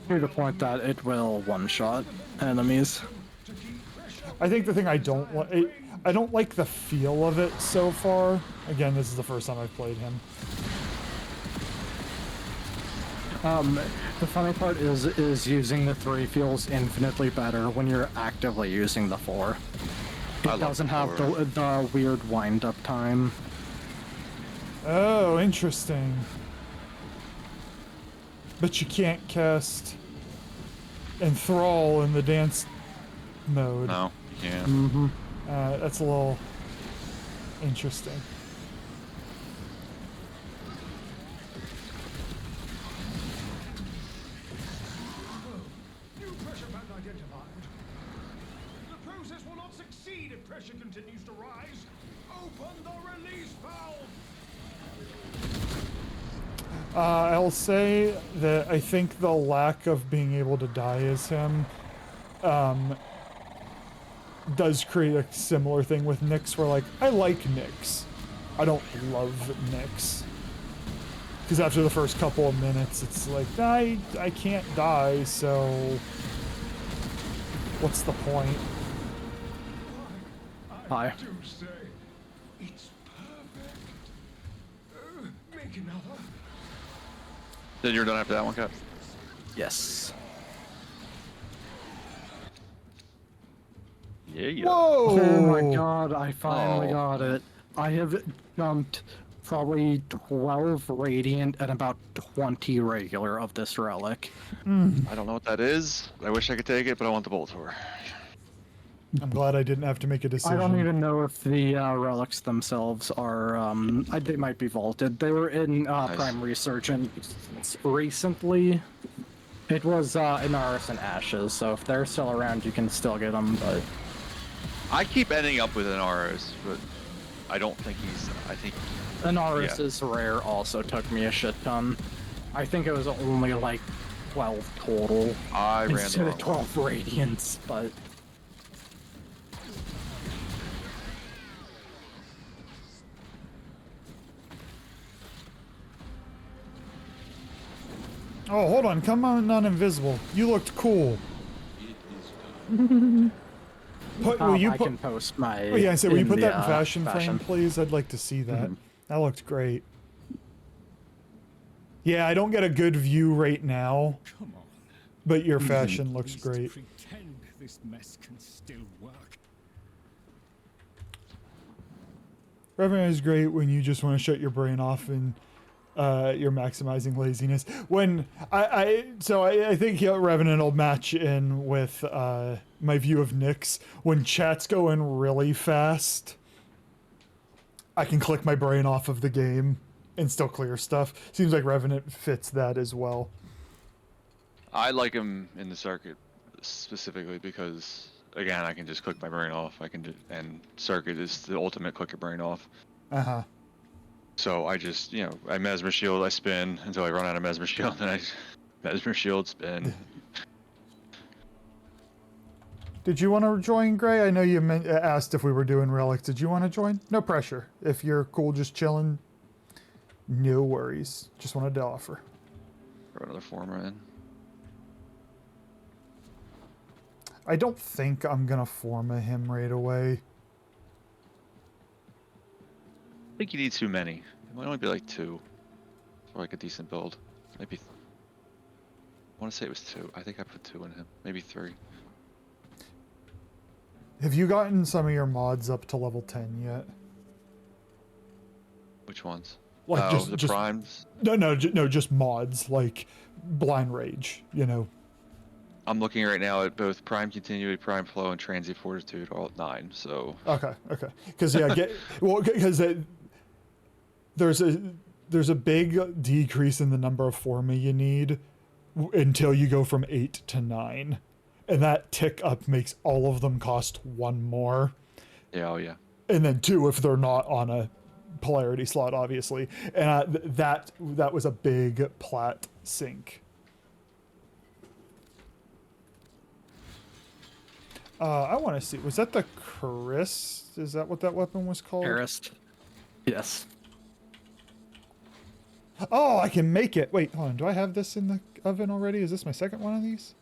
To the point that it will one-shot enemies. I think the thing I don't like, I don't like the feel of it so far. Again, this is the first time I've played him. The funny part is using the 3 feels infinitely better when you're actively using the 4. I It love doesn't the have 4. the weird wind-up time. Oh, interesting. But you can't cast Enthrall in the dance mode. No, you can't. That's a little interesting. New pressure band identified. The process will not succeed if pressure continues to rise. Open the release valve. I'll say that I think the lack of being able to die as him does create a similar thing with Nyx, where like I like Nyx, I don't love Nyx. Because after the first couple of minutes, it's like, I can't die, so what's the point? Hi. do say it's perfect. Make another. Then you're done after that one, Cap? Yes. Yeah. Whoa! Oh my god, I finally Oh. got it. I have jumped probably 12 radiant and about 20 regular of this relic. I don't know what that is. I wish I could take it, but I want the Boltor. I'm glad I didn't have to make a I decision. don't even know if the relics themselves are, they might be vaulted. They were in Prime Resurgence recently. It was in Aris and Ashes, so if they're still around, you can still get them, but... I keep ending up with an Aris, but I don't think he's. I think. Anaris is rare also took me a shit ton. I think it was only like 12 total. I ran instead the of 12 radiants, but... Oh, hold on. Come on, not invisible. You looked cool. Will you I put? can post my... Oh yeah, I said, will you in put the, that in fashion frame, please? I'd like to see that. That looked great. Yeah, I don't get a good view right now, Come on. but your fashion looks Least great. Pretend this mess can still work. Revenant is great when you just want to shut your brain off and you're maximizing laziness. When I think Revenant will match in with my view of Nyx. When chat's going really fast, I can click my brain off of the game and still clear stuff. Seems like Revenant fits that as well. I like him in the circuit specifically because, again, I can just click my brain off. And circuit is the ultimate click your brain off. Uh-huh. So I just, I Mesmer Shield, I spin until I run out of Mesmer Shield, then I Mesmer Shield, spin. Did you want to join, Gray? I know you asked if we were doing relics. Did you want to join? No pressure. If you're cool just chilling, no worries. Just wanted to offer. Throw another former in. I don't think I'm going to form a him right away. I think you need too many. It might only be like 2 for like a decent build. Maybe. I want to say it was 2. I think I put 2 in him. Maybe 3. Have you gotten some of your mods up to level 10 yet? Which ones? Like the primes? No, just mods, like Blind Rage, I'm looking right now at both Prime Continuity, Prime Flow, and Transient Fortitude, all at 9, so... Okay. Because, because there's a big decrease in the number of forma you need until you go from 8 to 9. And that tick up makes all of them cost 1 more. Yeah, oh yeah. And then 2 if they're not on a polarity slot, obviously. And that was a big plat sink. I want to see. Was that the Chris? Is that what that weapon was called? Arist. Yes. Oh, I can make it. Wait, hold on. Do I have this in the oven already? Is this my second one of these?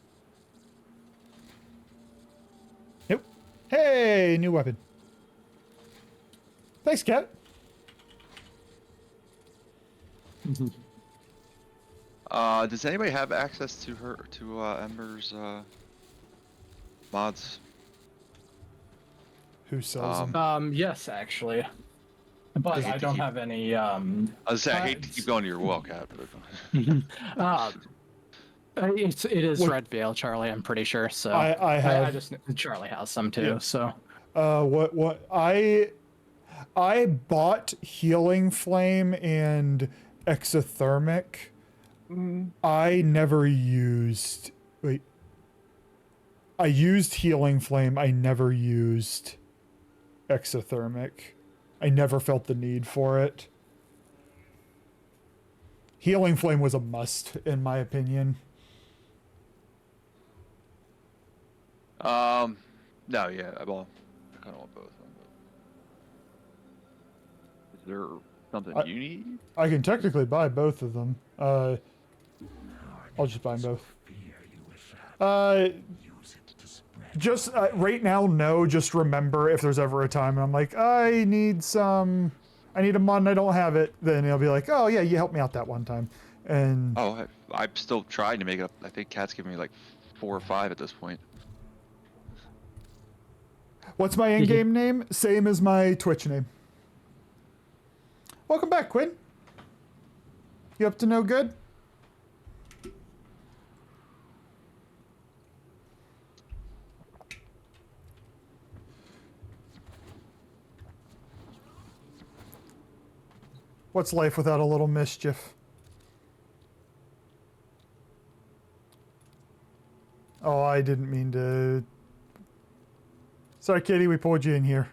Nope. Hey, new weapon. Thanks, Cat. Does anybody have access to Ember's mods? Who sells them? Yes, actually. But I don't have any, I was saying, I hate to keep going to your well, Cat. It is Red Veil, Charlie, I'm pretty sure, so... I just... Charlie has some too, Yeah. so... I bought Healing Flame and Exothermic. I never used... Wait. I used Healing Flame. I never used Exothermic. I never felt the need for it. Healing Flame was a must, in my opinion. No, yeah, well, I kind of want both of them, but... something I- you need? I can technically buy both of them. I'll just buy them both. Just right now, no. Just remember, if there's ever a time and I'm like, I need a mod and I don't have it, then he'll be like, oh yeah, you helped me out that one time. And Oh, I'm still trying to make it up. I think Cat's giving me like 4 or 5 at this point. what's my in-game name? Same as my Twitch name. Welcome back, Quinn. You up to no good? What's life without a little mischief? Oh, I didn't mean to... Sorry, Kitty, we pulled you in here.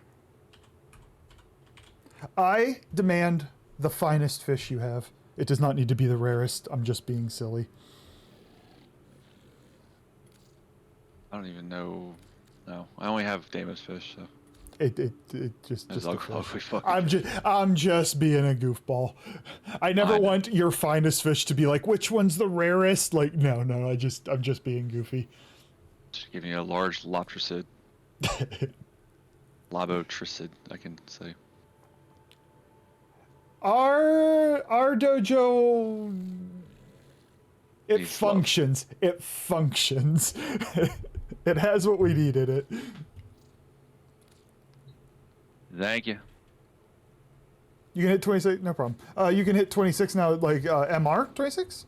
I demand the finest fish you have. It does not need to be the rarest. I'm just being silly. I don't even know. No, I only have Deimos fish, so. It just It's a ugly fish. fucking I'm just being a goofball. I never want your finest fish to be like, which one's the rarest? Like, no, I'm just being goofy. Just giving you a large Loptricid. Lobotricid, I can say. Our dojo, it Needs functions. It functions. It has what we need in it. Thank you. You can hit 26, no problem. You can hit 26 now, like MR 26?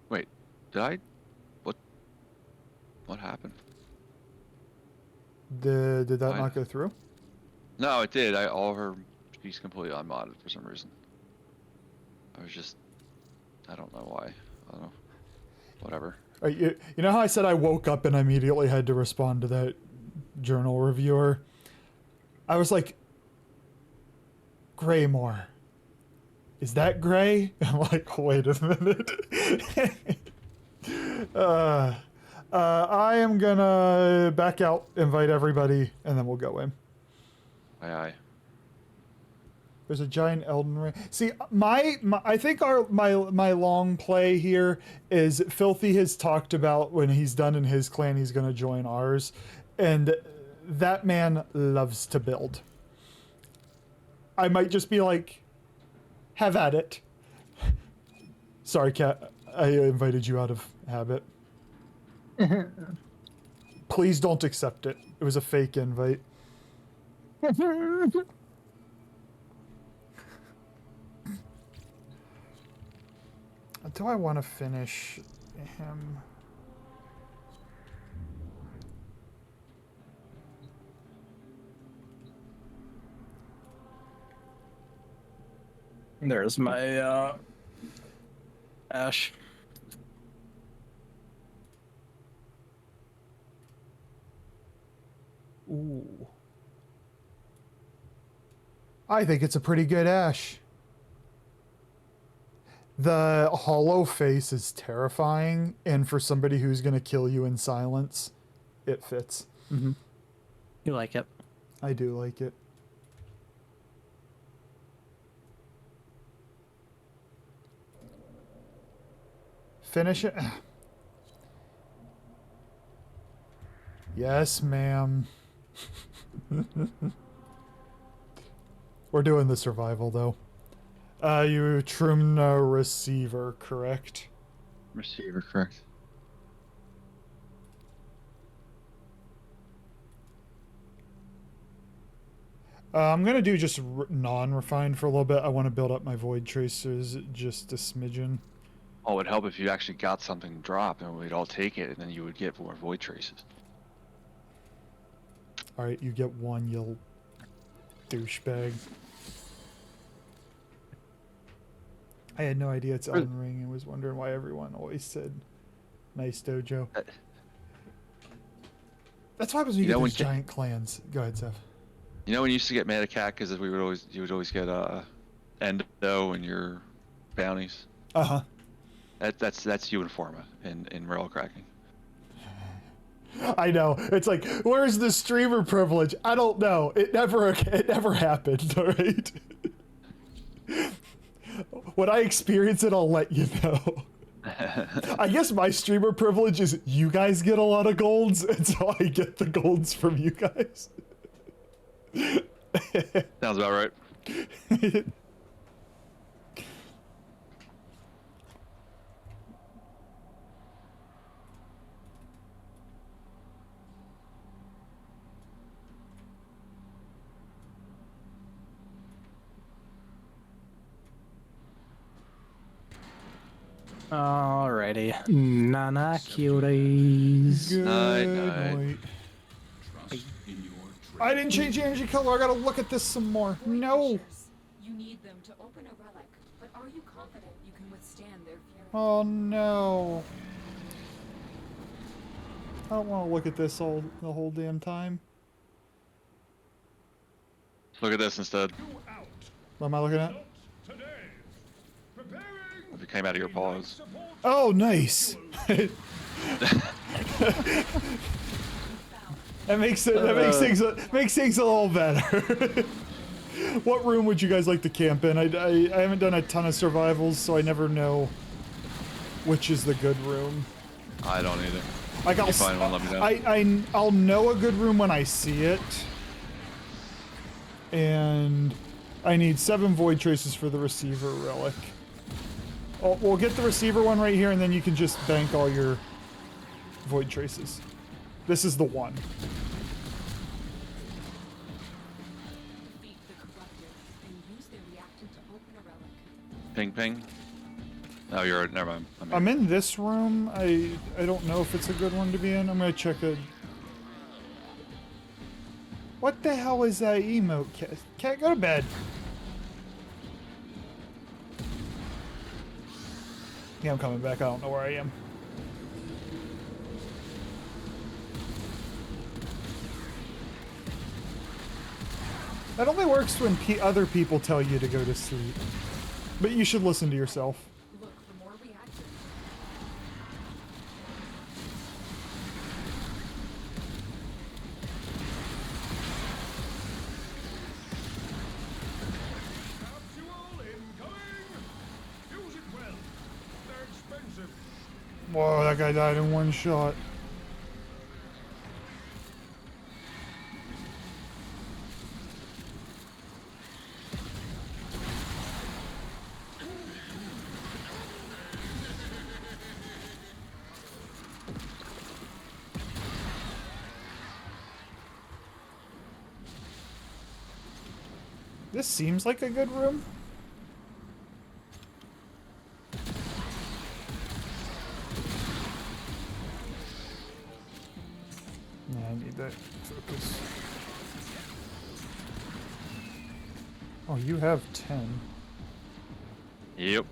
Wait, did I? What happened? Did that not go through? No, it did. All her, she's completely unmodded for some reason. I don't know why. I don't know. Whatever. You know how I said I woke up and I immediately had to respond to that journal reviewer? I was like, Graymore. Is that gray? I'm like, wait a minute. I am gonna back out, invite everybody, and then we'll go in. Aye, aye. There's a giant Elden Ring. See, I think my long play here is Filthy has talked about when he's done in his clan, he's gonna join ours, and that man loves to build. I might just be like, have at it. Sorry, Kat. I invited you out of habit. Please don't accept it. It was a fake invite. Do I want to finish him? There's my Ash. Ooh. I think it's a pretty good Ash. The hollow face is terrifying, and for somebody who's going to kill you in silence, it fits. Mm-hmm. You like it? I do like it. Finish it. Yes, ma'am. We're doing the survival, though. You Trumna receiver, correct? Receiver, correct. I'm gonna do just non-refined for a little bit. I want to build up my void tracers just a smidgen. Oh, it would help if you actually got something to drop and we'd all take it and then you would get more void traces. Alright, you get one, you douchebag. I had no idea it's Elden Ring and was wondering why everyone always said nice dojo. That's what happens when you get these giant clans. Go ahead, Seth. You know when you used to get mad at Cat because you would always get Endo in your bounties? Uh-huh. That's Uniforma in rail cracking. I know. It's like, where's the streamer privilege? I don't know. It never happened. All right. When I experience it, I'll let you know. I guess my streamer privilege is you guys get a lot of golds, and so I get the golds from you guys. Sounds about right. Alrighty. Nana cuties. Night, night. Night. Trust in your I didn't change the energy color. I gotta look at this some more. No. You need them to open a relic, but are you confident you can withstand their fury? Oh no. I don't want to look at this the whole damn time. Look at this instead. What am I looking at? If it came out of your paws. Oh, nice. That makes things a little better. What room would you guys like to camp in? I haven't done a ton of survivals, so I never know which is the good room. I don't either. Like If you find one, let me know. I'll know a good room when I see it. And I need 7 void traces for the receiver relic. Oh, we'll get the receiver one right here, and then you can just bank all your void traces. This is the one. Defeat the corrupted and use their reactant to open a relic. Ping ping. Oh, you're never mind. I'm in this room. I don't know if it's a good one to be in. I'm gonna check a. What the hell is that emote? Cat, go to bed. Yeah, I'm coming back. I don't know where I am. That only works when other people tell you to go to sleep. But you should listen to yourself. Look for more reactants. Whoa, that guy died in one shot. This seems like a good room. Yeah, I need that focus. Oh, you have 10. Yep.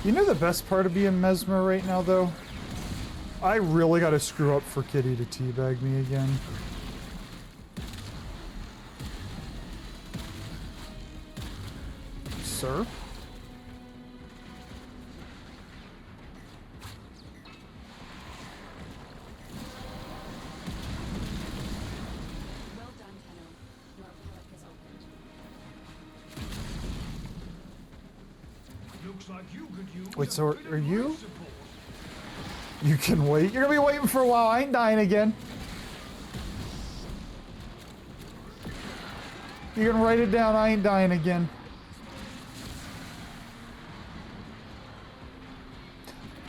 You know the best part of being Mesmer right now, though? I really gotta screw up for Kitty to teabag me again. Sir? Well done, Tenno. Your relic is opened. Looks like you could use Wait, a so bit are of you? life support. You can wait. You're gonna be waiting for a while. I ain't dying again. You can write it down. I ain't dying again.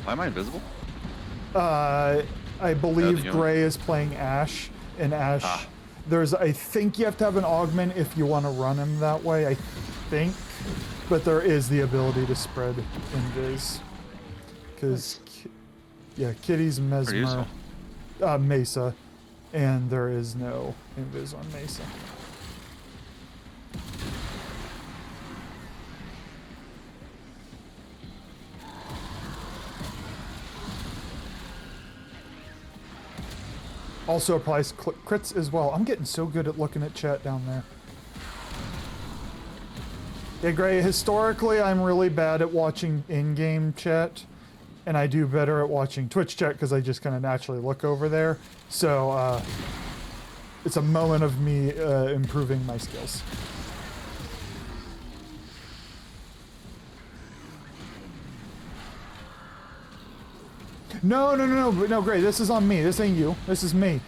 Why am I invisible? I believe human. Gray is playing Ash, and Ash. Ah. I think you have to have an augment if you want to run him that way. I think, but there is the ability to spread invis. Because, yeah, Kitty's Mesmer, useful. Mesa, and there is no invis on Mesa. Also applies crits as well. I'm getting so good at looking at chat down there. Yeah, Gray, historically I'm really bad at watching in-game chat, and I do better at watching Twitch chat because I just kind of naturally look over there. So, it's a moment of me improving my skills. No, Gray, this is on me. This ain't you. This is me.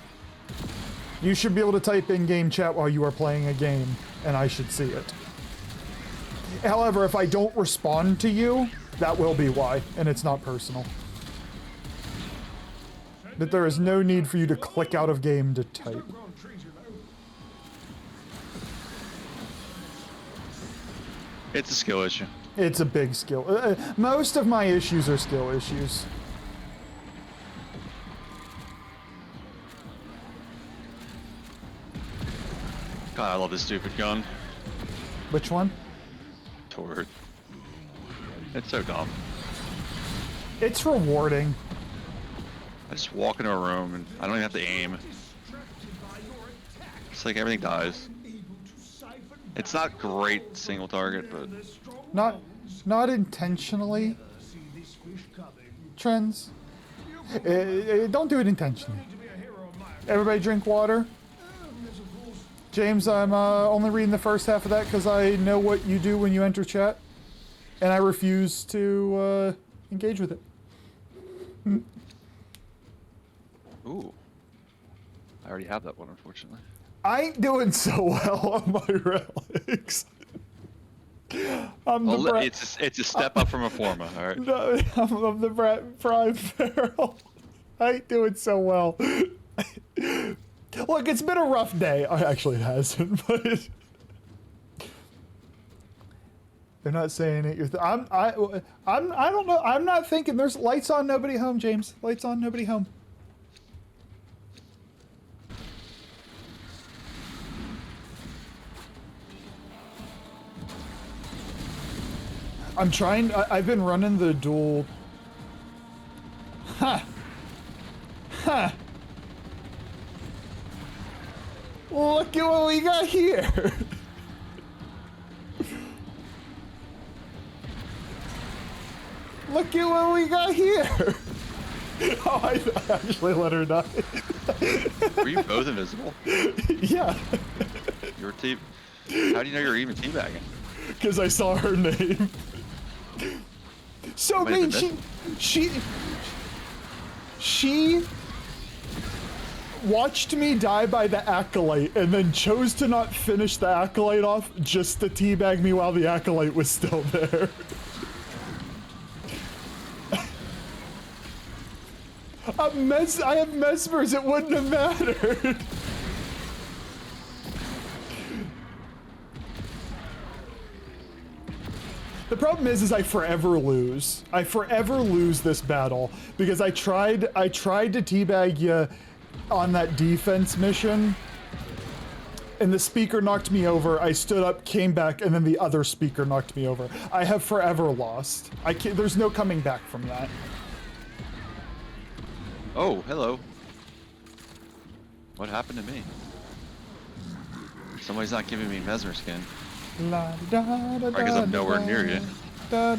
You should be able to type in-game chat while you are playing a game, and I should see it. However, if I don't respond to you, that will be why, and it's not personal. But there is no need for you to click out of game to type. It's a skill issue. It's a big skill. Most of my issues are skill issues. God, I love this stupid gun. Which one? Toward. It's so dumb. It's rewarding. I just walk into a room and I don't even have to aim. It's like everything dies. It's not great single target, but not intentionally. Trends. Don't do it intentionally. Everybody drink water. James, I'm only reading the first half of that because I know what you do when you enter chat, and I refuse to engage with it. ooh, I already have that one, unfortunately. I ain't doing so well on my relics. It's a step up from a Forma, all right. No, I'm the Prime Feral. I ain't doing so well. Look, it's been a rough day. Actually, it hasn't, but they're not saying it. I don't know. I'm not thinking. There's lights on, nobody home, James. Lights on, nobody home. I'm trying. I've been running the dual. Huh. Huh. Look at what we got here. Look at what we got here. Oh, I actually let her die. Were you both invisible? Yeah. Your team. How do you know you're even teabagging? Because I saw her name. So, I mean, she watched me die by the Acolyte and then chose to not finish the Acolyte off just to teabag me while the Acolyte was still there. I have Mesmers, it wouldn't have mattered. The problem is I forever lose. I forever lose this battle because I tried to teabag you on that defense mission, and the speaker knocked me over. I stood up, came back, and then the other speaker knocked me over. I have forever lost. There's no coming back from that. Oh, hello. What happened to me? Somebody's not giving me Mesmer skin. Probably because I'm nowhere near you. I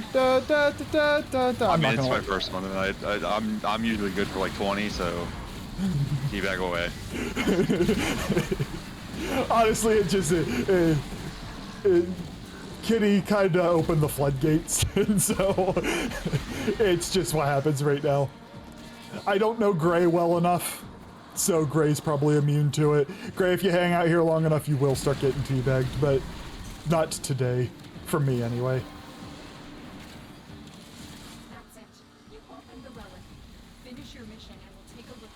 mean, it's my first one, and I'm usually good for like 20, so teabag away. Honestly, it just Kitty kind of opened the floodgates, and so it's just what happens right now. I don't know Gray well enough, so Gray's probably immune to it. Gray, if you hang out here long enough, you will start getting teabagged, but not today, for me anyway. That's it. You opened the relic. Finish your mission and we'll take a look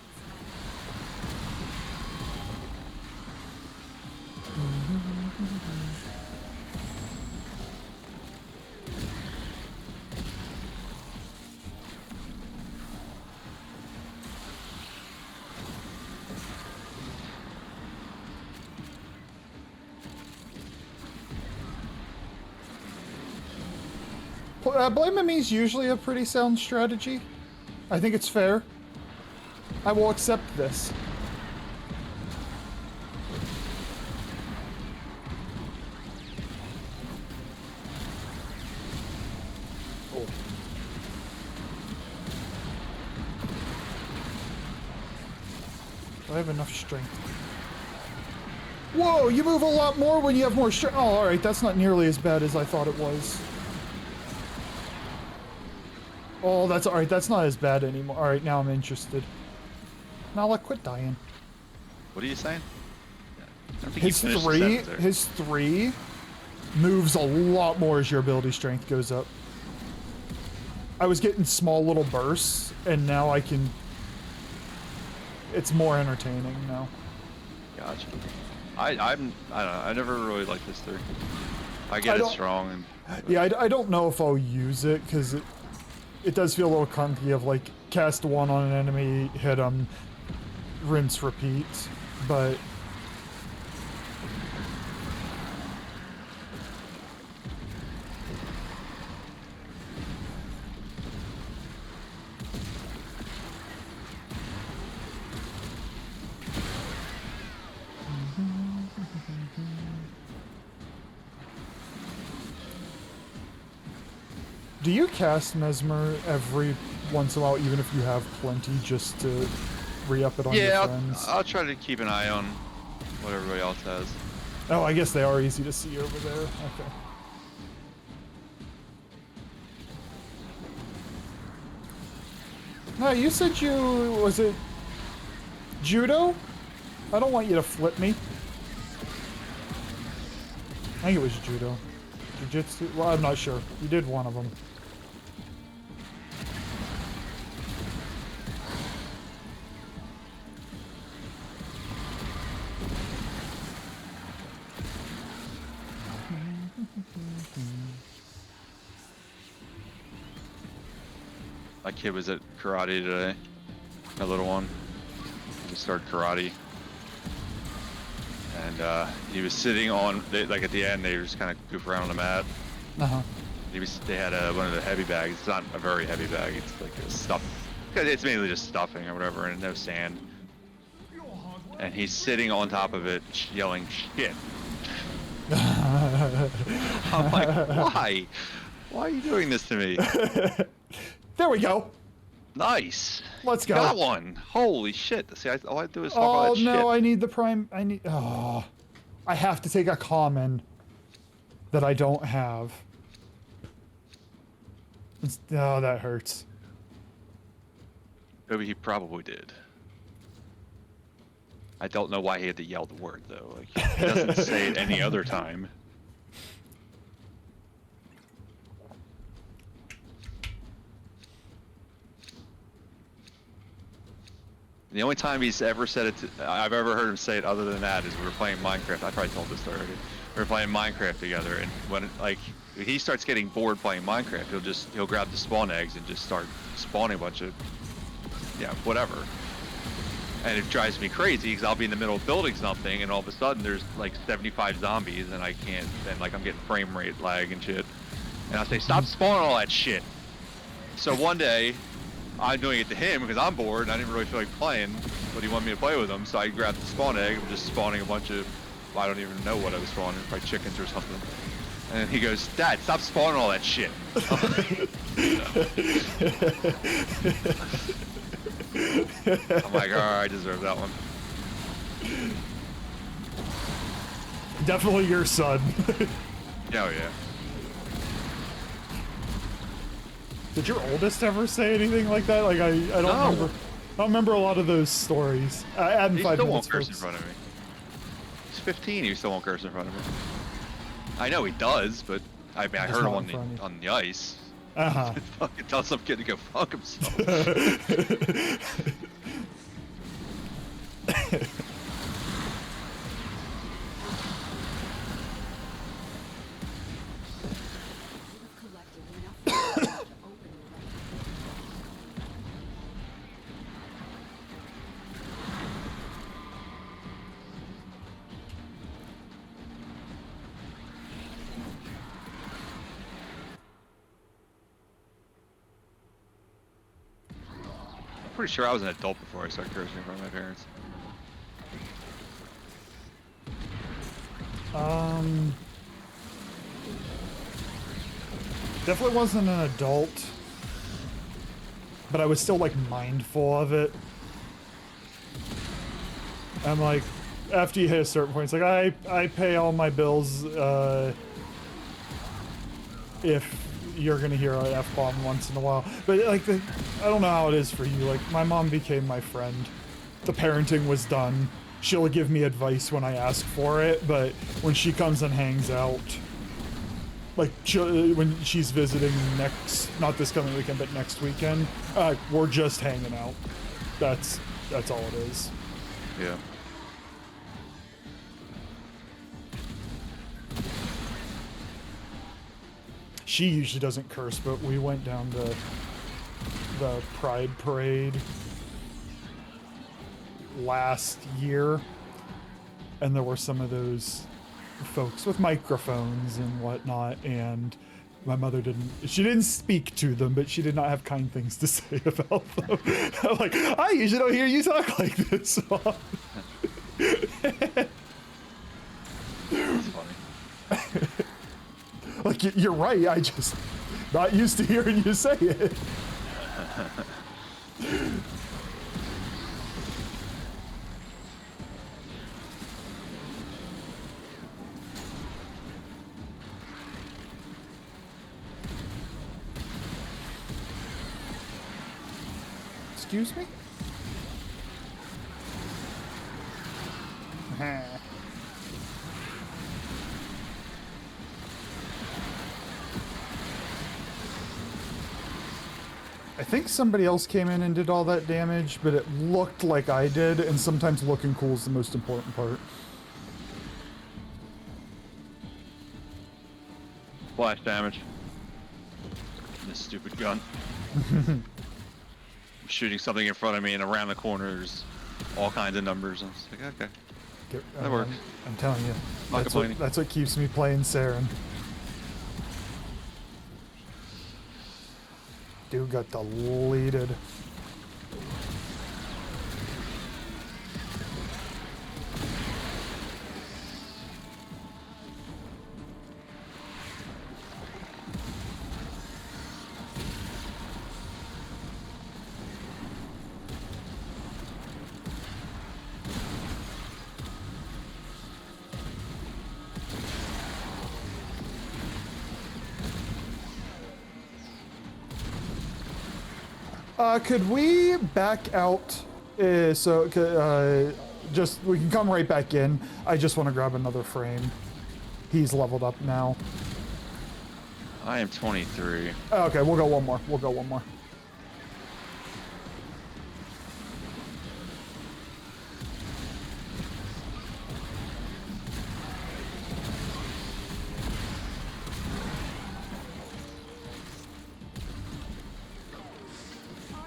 Blaming me is usually a pretty sound strategy. I think it's fair. I will accept this. Do I have enough strength? Whoa, you move a lot more when you have more strength. Oh, alright, that's not nearly as bad as I thought it was. Oh, that's alright, that's not as bad anymore. Alright, now I'm interested. Now, like, quit dying. What are you saying? I don't think His you finished the three, sentence there. his 3 moves a lot more as your ability strength goes up. I was getting small little bursts, and now I can... It's more entertaining now. Gotcha. I don't know. I never really liked this 3. I get it strong and. Yeah, I don't know if I'll use it because it does feel a little clunky of like cast 1 on an enemy, hit them, rinse, repeat. But do you cast Mesmer every once in a while, even if you have plenty, just to re-up it on your friends? I'll try to keep an eye on what everybody else has. Oh, I guess they are easy to see over there. Okay. No, you said was it judo? I don't want you to flip me. I think it was judo. Jiu-jitsu? Well, I'm not sure. You did one of them. My kid was at karate today. My little one. He started karate. And he was sitting on, like at the end, they were just kind of goof around on the mat. Uh-huh. They had one of the heavy bags. It's not a very heavy bag. It's like a stuff. It's mainly just stuffing or whatever, and no sand. And he's sitting on top of it, yelling shit. I'm like, why? Why are you doing this to me? There we go. Nice. Let's go. Got one. Holy shit. See, all I do is talk all Oh that shit. no, I need the prime. Oh, I have to take a common that I don't have. Oh, that hurts. Maybe he probably did. I don't know why he had to yell the word though. Like he doesn't say it any other time. The only time he's ever said it, I've ever heard him say it other than that is we were playing Minecraft. I probably told this story already. We were playing Minecraft together, and when like he starts getting bored playing Minecraft, he'll grab the spawn eggs and just start spawning a bunch of, whatever. And it drives me crazy because I'll be in the middle of building something, and all of a sudden there's like 75 zombies, and I can't. And like I'm getting frame rate lag and shit. And I'll say, stop spawning all that shit. So one day, I'm doing it to him because I'm bored and I didn't really feel like playing, but he wanted me to play with him, so I grabbed the spawn egg and just spawning a bunch of, I don't even know what I was spawning, probably chickens or something. And he goes, Dad, stop spawning all that shit. I'm like, alright, I deserve that one. Definitely your son. Oh yeah. Did your oldest ever say anything like that? Like I don't remember. I don't remember a lot of those stories. Add in He 5 still minutes, won't curse folks. in front of me. He's 15, he still won't curse in front of me. I know he does, but I mean, I Just heard him not in front of on the ice. Uh-huh. Fucking tell some kid to go fuck himself. Pretty sure I was an adult before I started cursing in front of my parents. Definitely wasn't an adult, but I was still like mindful of it. I'm like, after you hit a certain point, it's like, I pay all my bills, if you're gonna hear an F-bomb once in a while. But like, I don't know how it is for you. Like, my mom became my friend. The parenting was done. She'll give me advice when I ask for it, but when she comes and hangs out, like, when she's visiting not this coming weekend, but next weekend, we're just hanging out. That's all it is. Yeah. She usually doesn't curse, but we went down to the Pride Parade last year, and there were some of those folks with microphones and whatnot, and my mother she didn't speak to them, but she did not have kind things to say about them. I'm like, I usually don't hear you talk like this. That's funny. Like, you're right, I just not used to hearing you say it. Excuse me? I think somebody else came in and did all that damage, but it looked like I did, and sometimes looking cool is the most important part. Splash damage. This stupid gun. Shooting something in front of me and around the corners, all kinds of numbers. I was like, okay, that works. I'm telling you, Not complaining. that's what keeps me playing Saren. Dude got deleted. Could we back out? Just we can come right back in. I just want to grab another frame. He's leveled up now. I am 23. Okay, we'll go one more. We'll go one more.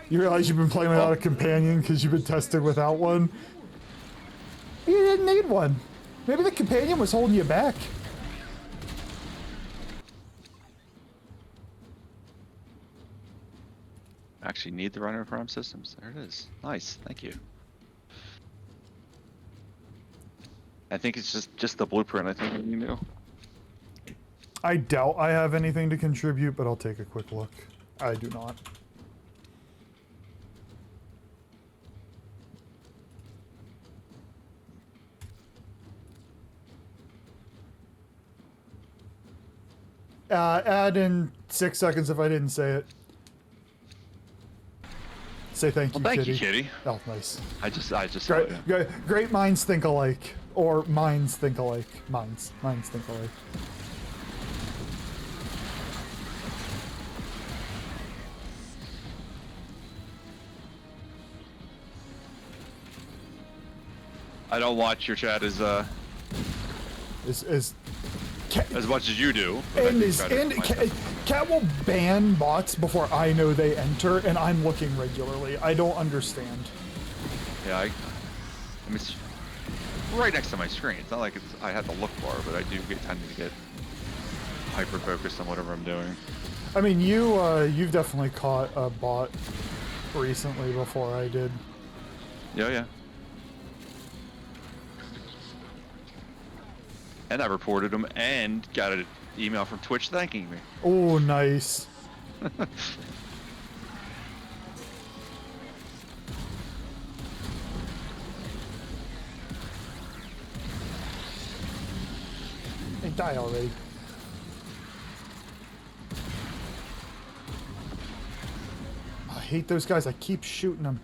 You realize you've been playing without a companion because you've been testing without one? You didn't need one. Maybe the companion was holding you back. Actually need the runner prime systems. There it is. Nice, thank you. I think it's just the blueprint. I think you knew. I doubt I have anything to contribute, but I'll take a quick look. I do not. Add in 6 seconds if I didn't say it. Say thank you, Thank Kitty. you, Kitty. Oh, nice. I just saw Great, you. great minds think alike. Or minds think alike. Minds think alike. I don't watch your chat as much as you do. Cat will ban bots before I know they enter, and I'm looking regularly. I don't understand. Yeah, I mean, it's right next to my screen. It's not like I had to look for it, but I do tend to get hyper focused on whatever I'm doing. I mean, you've definitely caught a bot recently before I did. Yeah. And I reported him and got an email from Twitch thanking me. Oh, nice. die already. I hate those guys. I keep shooting them.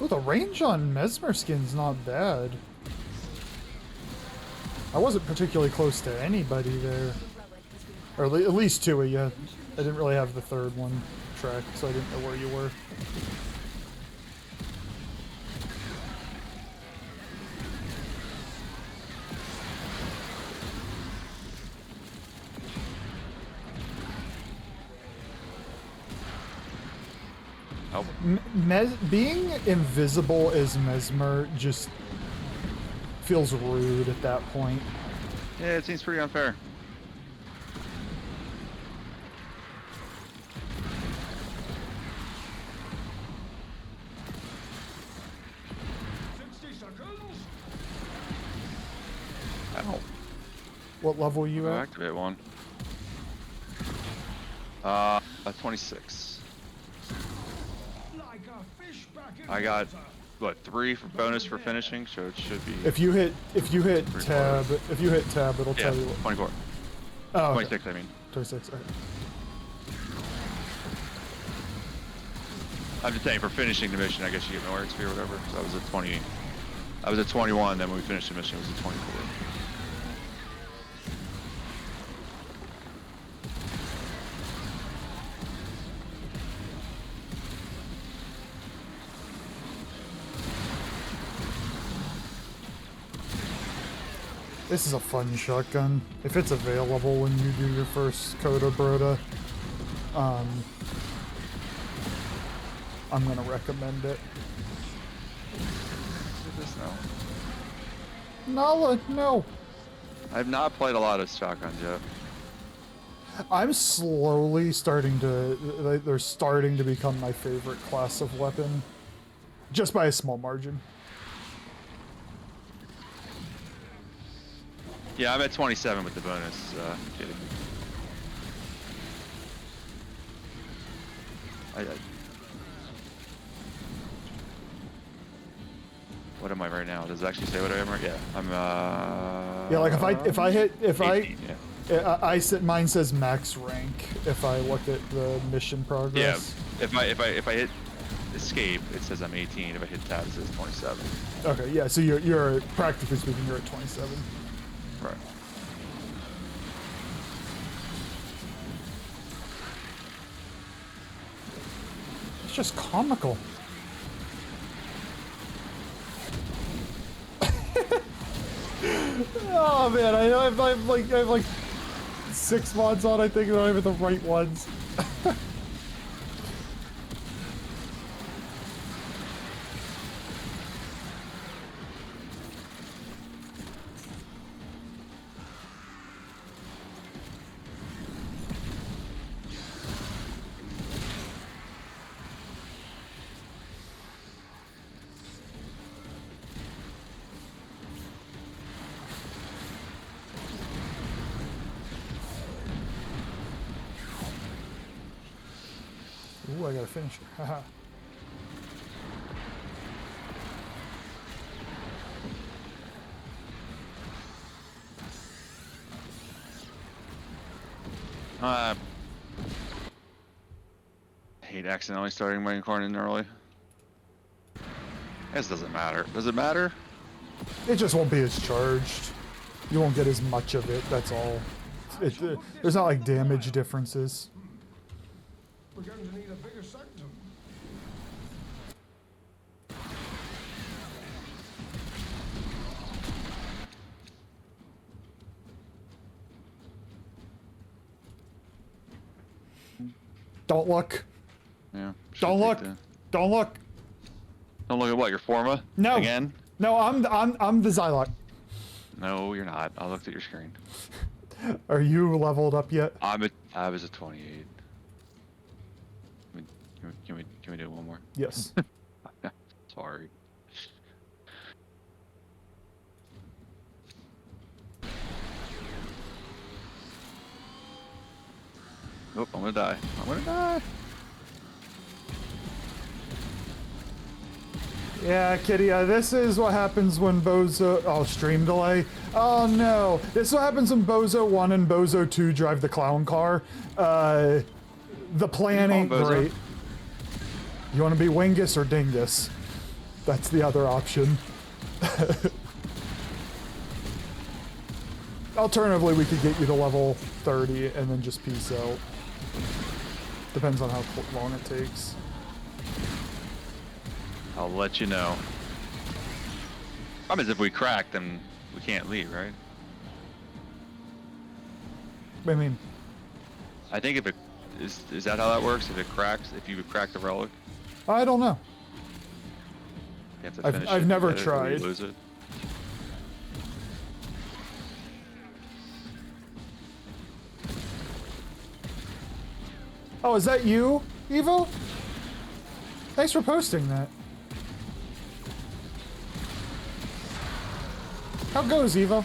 Oh, the range on Mesmer skin's not bad. I wasn't particularly close to anybody there. Or at least two of you. I didn't really have the third one tracked, so I didn't know where you were. Oh. Being invisible as Mesmer just feels rude at that point. Yeah, it seems pretty unfair. Ow. What level are you I'll at? activate one. 26. Like a fish back in I got water. what, 3 for bonus for finishing, so it should be. If you hit tab, it'll Yeah, tell you what. 24. Oh, okay. 26, I mean. 26. Okay. I'm just saying for finishing the mission, I guess you get more XP or whatever. So I was at 20. I was at 21. Then when we finished the mission, it was at 24. This is a fun shotgun. If it's available when you do your first Coda Broda, I'm gonna recommend it. This now. Nala, no. I've not played a lot of shotguns yet. I'm slowly starting to. They're starting to become my favorite class of weapon, just by a small margin. Yeah, I'm at 27 with the bonus. Kidding. What am I right now? Does it actually say what I am right? Yeah, I'm. Yeah, like if I hit 18, yeah. I mine says max rank if I look at the mission progress. Yeah, if I hit escape, it says I'm 18. If I hit tab, it says 27. Okay, yeah, so you're practically speaking, you're at 27. Right. It's just comical. Oh man, I have like 6 mods on. I think I don't have the right ones. Ooh, I gotta finish it. Haha. I hate accidentally starting my incarnate early. This doesn't matter. Does it matter? It just won't be as charged. You won't get as much of it, that's all. There's not like damage differences. We're going to need a bigger sanctum. Don't look. Yeah. Don't look. Don't look. Don't look at what, your Forma? No. Again? No, I'm the Zylok. No, you're not. I looked at your screen. Are you leveled up yet? I was at 28. Can we do one more? Yes. Sorry. Nope, I'm gonna die. I'm gonna die. Yeah, Kitty, this is what happens when Bozo... Oh, stream delay. Oh, no. This is what happens when Bozo 1 and Bozo 2 drive the clown car. The plan ain't great. You want to be Wingus or Dingus? That's the other option. Alternatively, we could get you to level 30 and then just peace out. Depends on how long it takes. I'll let you know. Problem is, if we crack, then we can't leave, right? I mean, I think if it is that how that works? If it cracks, if you crack the relic, I don't know. you have to finish I've it, never get it, or you tried. lose it. Oh, is that you, Evo? Thanks for posting that. How goes, Evo?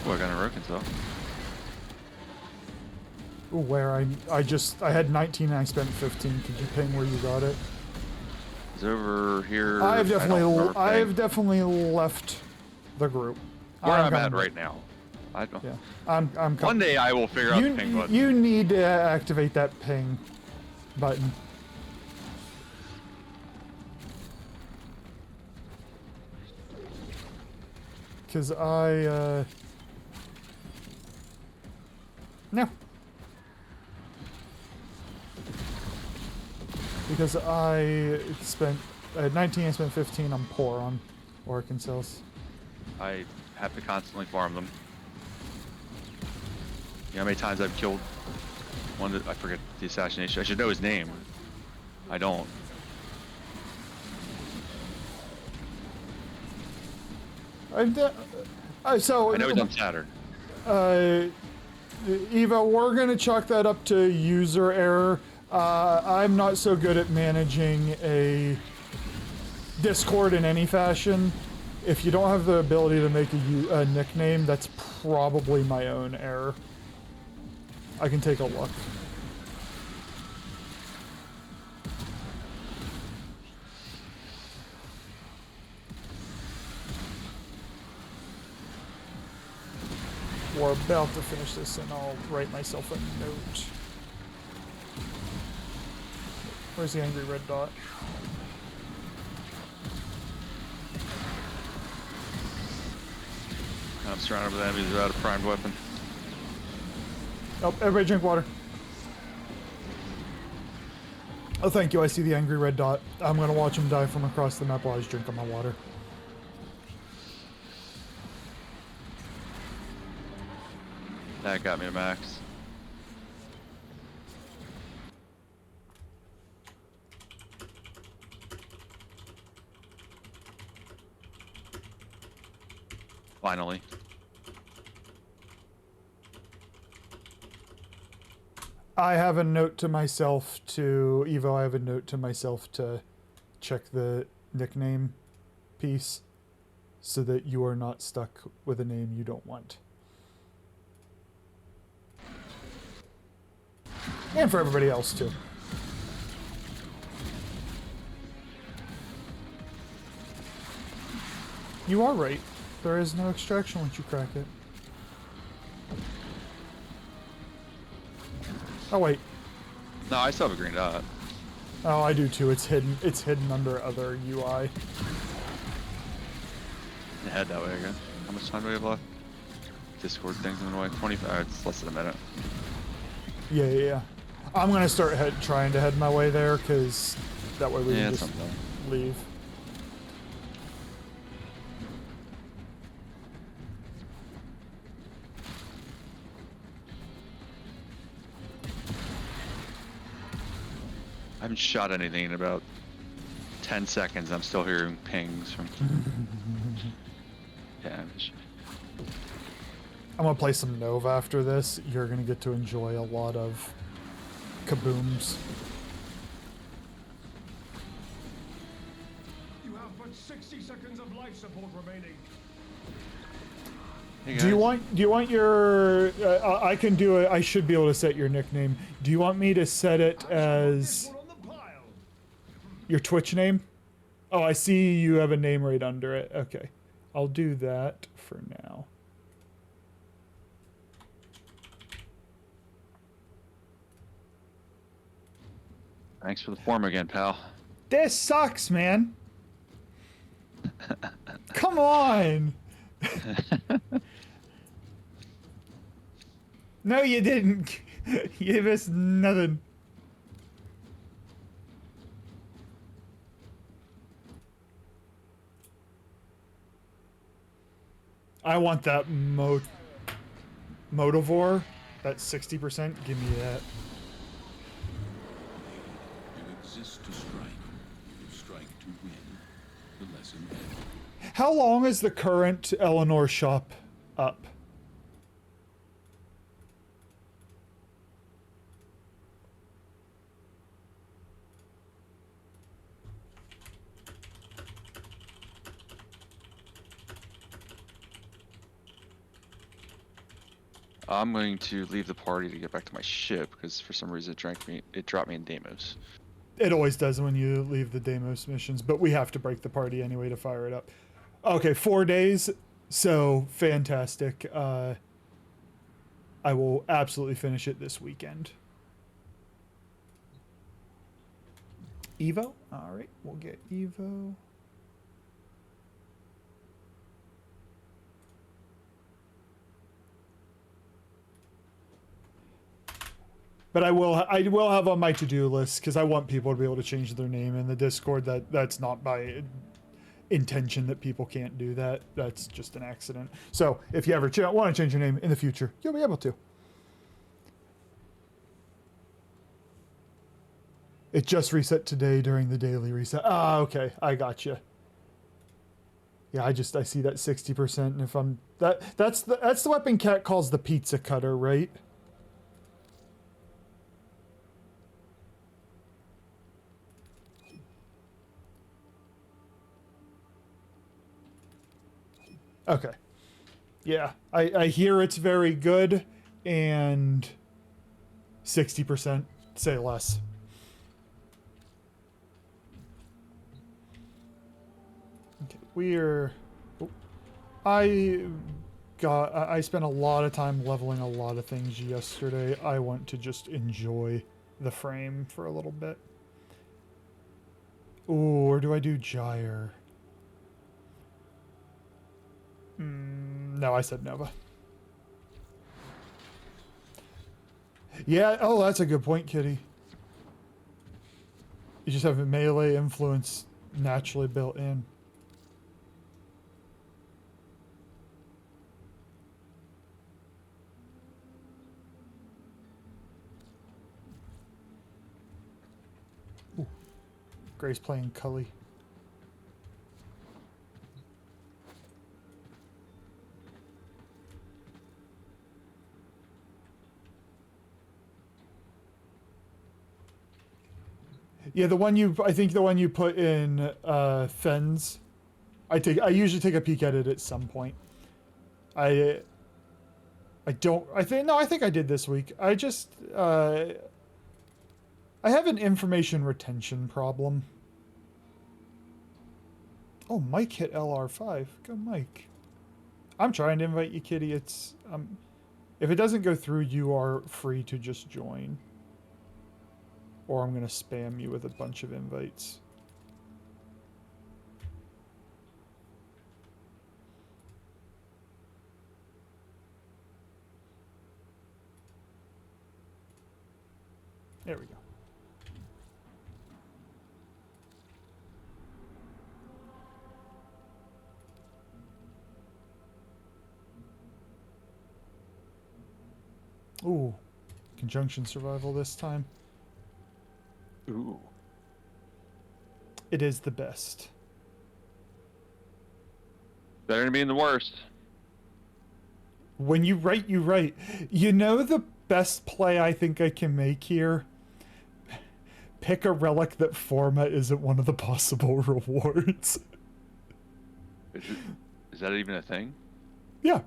Oh, I got a broken so. Ooh, where I had 19 and I spent 15. Could you ping where you got it? It's over here. I've I definitely left the group. where I'm at right now. I don't. Yeah, I'm One day I will figure out the ping button. You need to activate that ping button. Because no. Because I had 19, I spent 15, I'm poor on Orkin cells. I have to constantly farm them. You know how many times I've killed one that I forget the assassination. I should know his name. I don't. So I know he's on Saturn. Eva, we're gonna chalk that up to user error. I'm not so good at managing a Discord in any fashion. If you don't have the ability to make a nickname, that's probably my own error. I can take a look. We're about to finish this and I'll write myself a note. Where's the angry red dot? I'm surrounded with enemies without a primed weapon. Oh, everybody drink water. Oh, thank you. I see the angry red dot. I'm gonna watch him die from across the map while he's drinking my water. That got me to max. Finally. I have a note to myself to Evo. I have a note to myself to check the nickname piece so that you are not stuck with a name you don't want. And for everybody else too. You are right. There is no extraction once you crack it. Oh wait. No, I still have a green dot. Oh, I do too. It's hidden. It's hidden under other UI. Head that way again. How much time do we have left? Discord thing's in the way. 25. It's less than a minute. Yeah. I'm gonna start trying to head my way there because that way we can just leave. I haven't shot anything in about 10 seconds. I'm still hearing pings from damage. I'm gonna play some Nova after this. You're gonna get to enjoy a lot of kabooms. You have but 60 seconds of life support remaining. Hey, Do you guys. want your? I can do it. I should be able to set your nickname. Do you want me to set it as your Twitch name? Oh, I see you have a name right under it. Okay, I'll do that for now. Thanks for the form again, pal. This sucks, man. Come on. No, you didn't. You missed nothing. I want that Motivore. That 60%. Give me that. You exist to strike. You strike to win. The lesson ends. How long is the current Eleanor shop up? I'm going to leave the party to get back to my ship because for some reason it dropped me in Deimos. It always does when you leave the Deimos missions, but we have to break the party anyway to fire it up. Okay, 4 days. So fantastic. I will absolutely finish it this weekend. Evo? Alright, we'll get Evo. But I will have on my to-do list because I want people to be able to change their name in the Discord. That's not by intention that people can't do that. That's just an accident. So if you ever want to change your name in the future, you'll be able to. It just reset today during the daily reset. Ah, okay, I gotcha. Yeah, I see that 60%, and if I'm that's the weapon Cat calls the pizza cutter, right? Okay. Yeah, I hear it's very good, and 60%, say less. Okay, I spent a lot of time leveling a lot of things yesterday. I want to just enjoy the frame for a little bit. Ooh, or do I do Gyre? No, I said Nova. Yeah, oh, that's a good point, Kitty. You just have a melee influence naturally built in. Ooh. Grace playing Cully. Yeah, I think the one you put in Fens. I usually take a peek at it at some point. I think I did this week. I have an information retention problem. Oh, Mike hit LR5. Go Mike. I'm trying to invite you, Kitty. It's if it doesn't go through, you are free to just join. Or I'm going to spam you with a bunch of invites. There we go. Ooh, conjunction survival this time. Ooh. It is the best. Better than being the worst. When you write, you write. You know the best play I think I can make here? Pick a relic that format isn't one of the possible rewards. Is that even a thing? Yeah.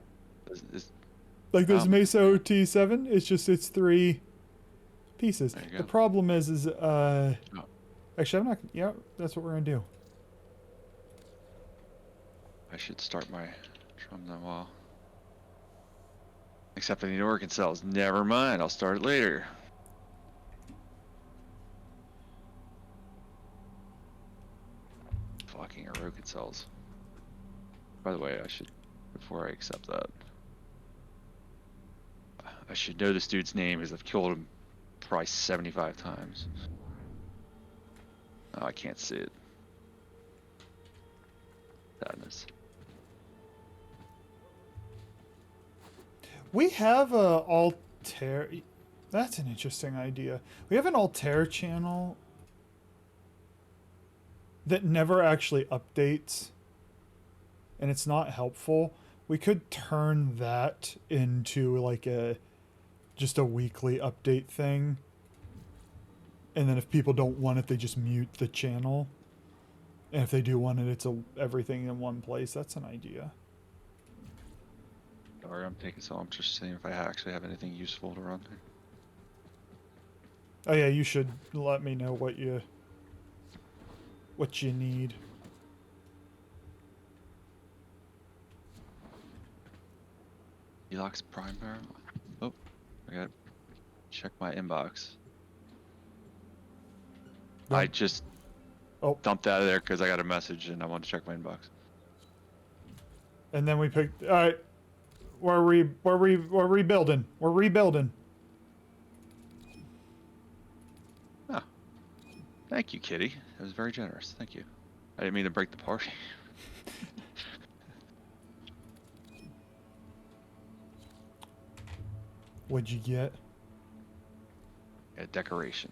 Like this Um, Meso T7, it's 3 pieces. There you The go. problem is Oh. actually I'm not. Yeah, that's what we're gonna do. I should start my drum now. Well, except I need organ cells. Never mind. I'll start it later. Fucking organ cells. By the way, I should, before I accept that, I should know this dude's name because I've killed him probably 75 times. Oh, I can't see it. Sadness. We have a Altair. That's an interesting idea. We have an Altair channel that never actually updates, and it's not helpful. We could turn that into like just a weekly update thing, and then if people don't want it, they just mute the channel. And if they do want it, it's everything in one place. That's an idea. Sorry, I'm taking so. I'm just seeing if I actually have anything useful to run here. Oh yeah, you should let me know what you need. Elox Prime Barrel. Oh, I gotta check my inbox. I just dumped out of there because I got a message and I want to check my inbox. And then we picked. All right, we're rebuilding. We're rebuilding. Oh, thank you, Kitty. That was very generous. Thank you. I didn't mean to break the party. What'd you get? A decoration.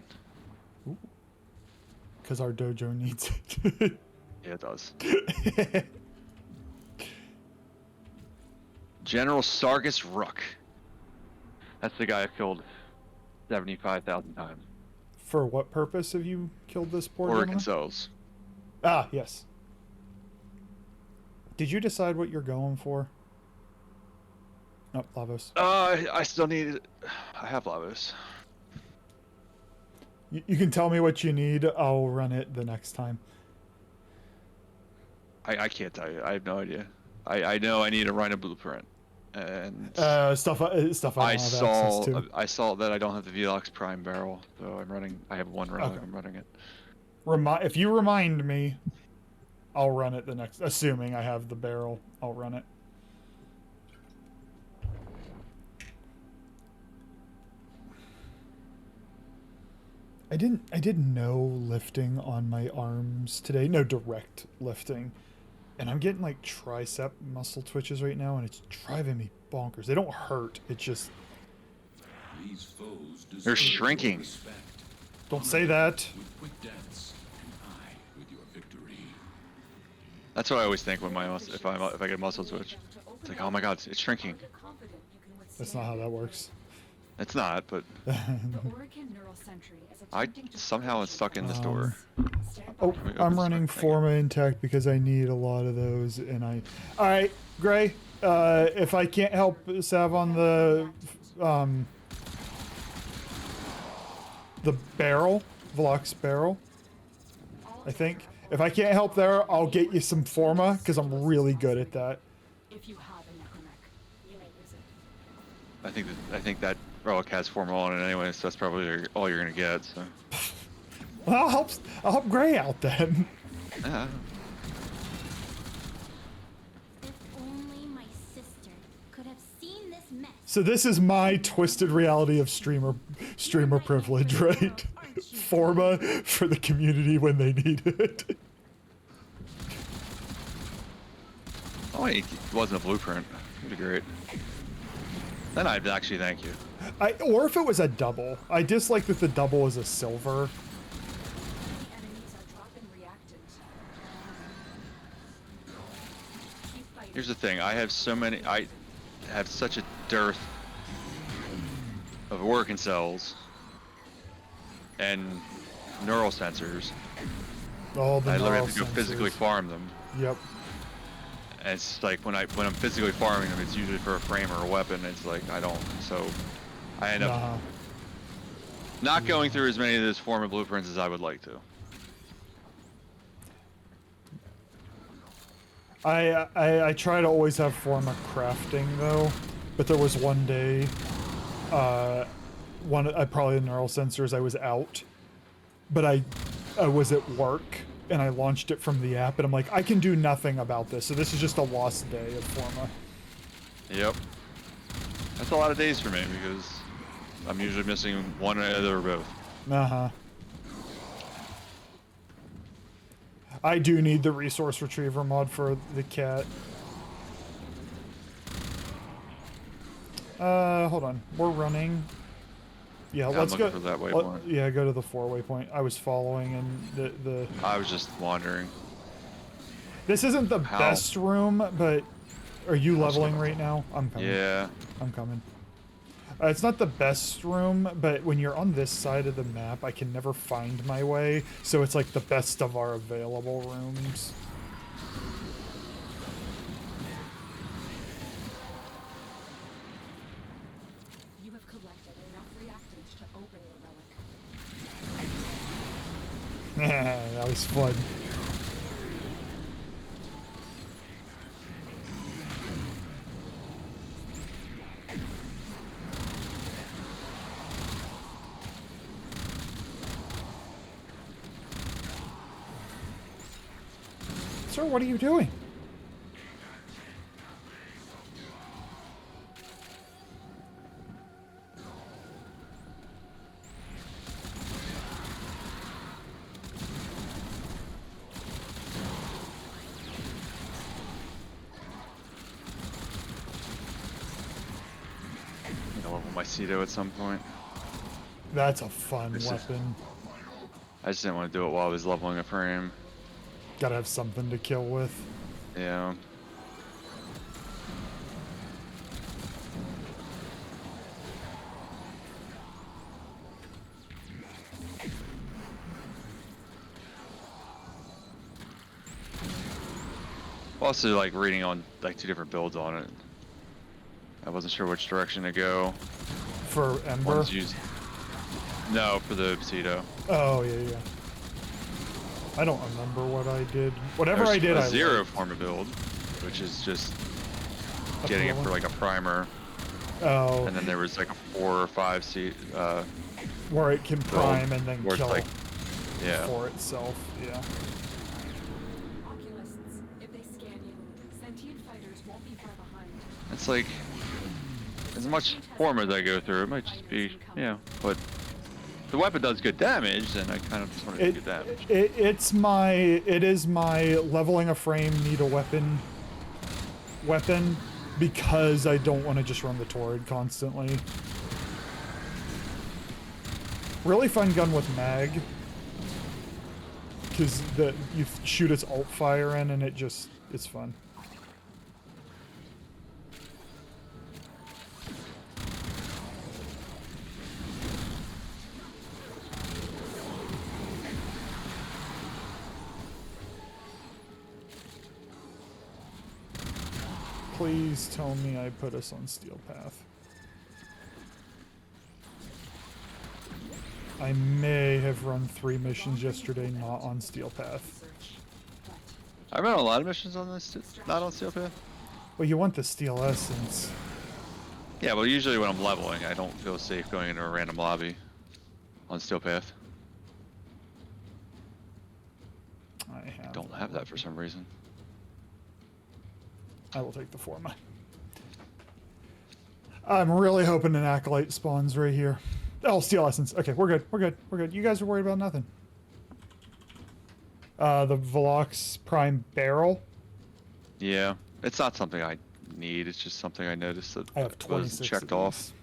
Because our dojo needs it. Yeah, it does. General Sargus Rook. That's the guy I've killed 75,000 times. For what purpose have you killed this poor Organ gentleman? cells. Ah, yes. Did you decide what you're going for? Oh, Lavos. I still need. I have Lavos. You can tell me what you need. I'll run it the next time. I can't tell you. I have no idea. I know I need to write a blueprint. And stuff I don't have access to. I saw that I don't have the Velox Prime barrel, so I'm running. I have one running. Okay. I'm running it. If you remind me, I'll run it the next. Assuming I have the barrel, I'll run it. I did no lifting on my arms today. No direct lifting. And I'm getting like tricep muscle twitches right now, and it's driving me bonkers. They don't hurt. It's just These foes They're deserve your shrinking. respect. don't say that. With quick deaths, and I with your victory. That's what I always think when if I get a muscle twitch. It's like, oh my god, it's shrinking. That's not how that works. It's not, but I somehow it's stuck in this door. Oh, Let me open I'm this running thing. Forma Intact because I need a lot of those, and all right, Gray. If I can't help Sav on the barrel, Velox barrel, I think. If I can't help there, I'll get you some Forma because I'm really good at that. If you have a necromech, you may use it. I think that relic has formal on it anyway, so that's probably all you're gonna get. So. Well, I'll help Gray out then. Yeah. If only my sister could have seen this mess. So this is my twisted reality of streamer privilege, right? Forma for the community when they need it. Oh, it wasn't a blueprint. That'd be great. Then I'd actually thank you. Or if it was a double. I dislike that the double is a silver. Enemies are dropping reactant. Keep fighting. Here's the thing. I have such a dearth of organ cells and neural sensors. All the I literally neural have to go physically sensors. farm them. Yep. And it's like when I'm physically farming them, it's usually for a frame or a weapon. It's like I don't, so I end up not going through as many of those Forma blueprints as I would like to. I try to always have Forma crafting though, but there was one day, probably the neural sensors, I was out, but I was at work and I launched it from the app and I'm like, I can do nothing about this, so this is just a lost day of Forma. Yep. That's a lot of days for me because I'm usually missing one or the other or both. I do need the resource retriever mod for the cat. Hold on. We're running. Yeah, let's go. For that waypoint. Yeah, go to the 4-waypoint. I was following and the. I was just wandering. This isn't the best room, but are you leveling right now? I'm coming. Yeah. I'm coming. It's not the best room, but when you're on this side of the map, I can never find my way, so it's like the best of our available rooms. You have collected enough reactants to open the relic. That was fun. Sir, what are you doing? I'm gonna level my Cedo at some point. That's a fun weapon. I just didn't want to do it while I was leveling a frame. Gotta have something to kill with. Yeah. Also, like reading on like 2 different builds on it. I wasn't sure which direction to go. For Ember? No, for the Cedo. Oh yeah. I don't remember what I did. Whatever I did, I zero Forma build, which is just getting it for like a primer. Oh. And then there was like a 4 or 5 seat. Where it can prime and then kill like, yeah. for itself. Yeah. Oculists, if they scan you, sentient fighters won't be far behind. It's like as much Forma as I go through, it might just be but. The weapon does good damage, then I kind of just want to do good damage. It is my leveling a frame need a weapon because I don't want to just run the Torrid constantly. Really fun gun with mag, because you shoot its alt fire in and it's fun. Please tell me I put us on Steel Path. I may have run 3 missions yesterday not on Steel Path. I ran a lot of missions on this, not on Steel Path. Well, you want the Steel Essence. Yeah, well usually when I'm leveling, I don't feel safe going into a random lobby on Steel Path. I don't have that for some reason. I will take the Forma. I'm really hoping an Acolyte spawns right here. Oh, Steel Essence. Okay, we're good. We're good. We're good. You guys are worried about nothing. The Velox Prime Barrel. Yeah, it's not something I need. It's just something I noticed that I have was checked off.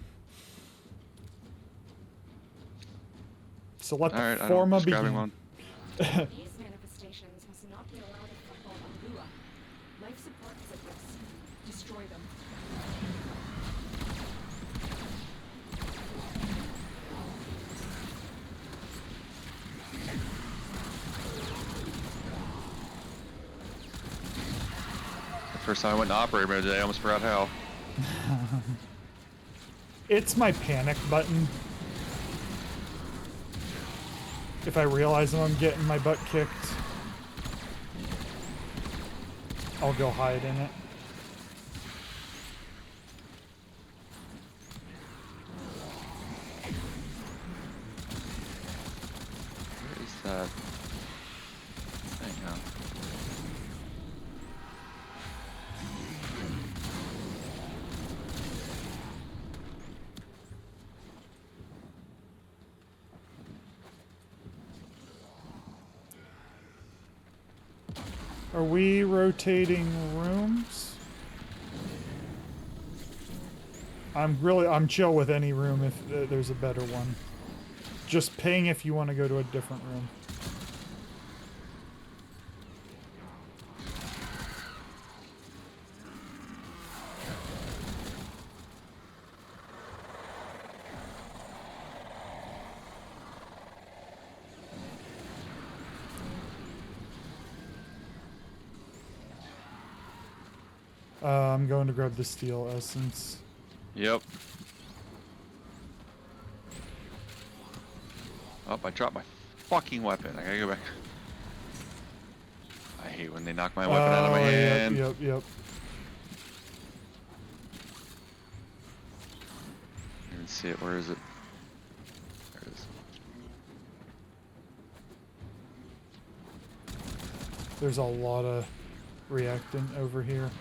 So let the Forma begin. One. These manifestations must not be allowed to football on Lua. Life support is at risk. Destroy them. First time I went to operator mode today, I almost forgot how. It's my panic button. If I realize that I'm getting my butt kicked, I'll go hide in it. Where is that thing now? Are we rotating rooms? I'm chill with any room if there's a better one. Just ping if you want to go to a different room. I'm going to grab the steel essence. Yep. Oh, I dropped my fucking weapon. I gotta go back. I hate when they knock my weapon out of my hand. Yep. I didn't see it. Where is it? There it is. There's a lot of reactant over here.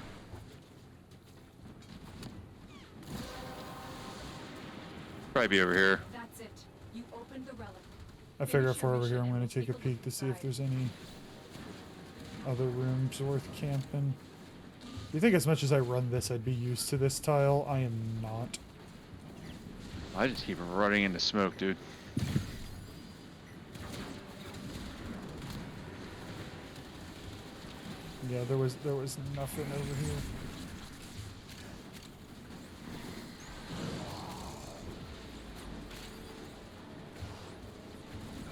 Probably be over here. That's it. You opened the relic. I figure if we're over here, I'm going to take a peek to see if there's any other rooms worth camping. You think as much as I run this, I'd be used to this tile? I am not. I just keep running into smoke, dude. Yeah, there was nothing over here.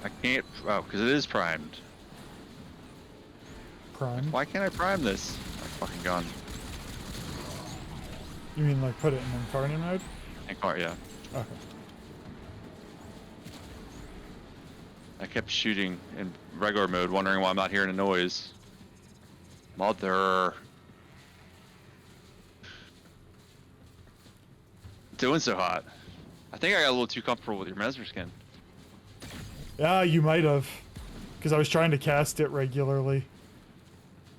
I can't. Oh, because it is primed. Prime? Why can't I prime this? My fucking gun. You mean like put it in incarnate mode? Yeah. Okay. I kept shooting in regular mode, wondering why I'm not hearing a noise. Mother. Doing so hot. I think I got a little too comfortable with your Mesmer skin. Yeah, you might have. Because I was trying to cast it regularly.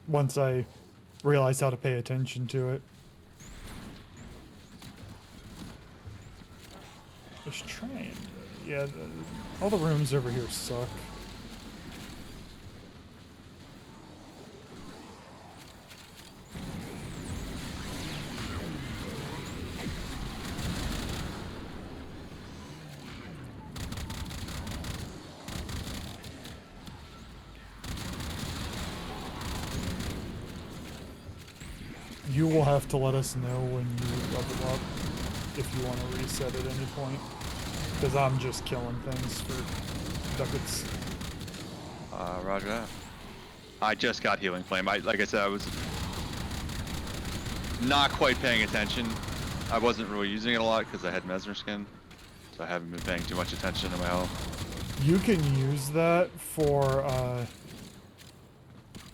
Once I realized how to pay attention to it. Just trying. Yeah, all the rooms over here suck. You will have to let us know when you level up if you want to reset at any point. Because I'm just killing things for ducats. Roger that. I just got Healing Flame. Like I said, I was not quite paying attention. I wasn't really using it a lot because I had Mesmer skin. So I haven't been paying too much attention to my health. You can use that for,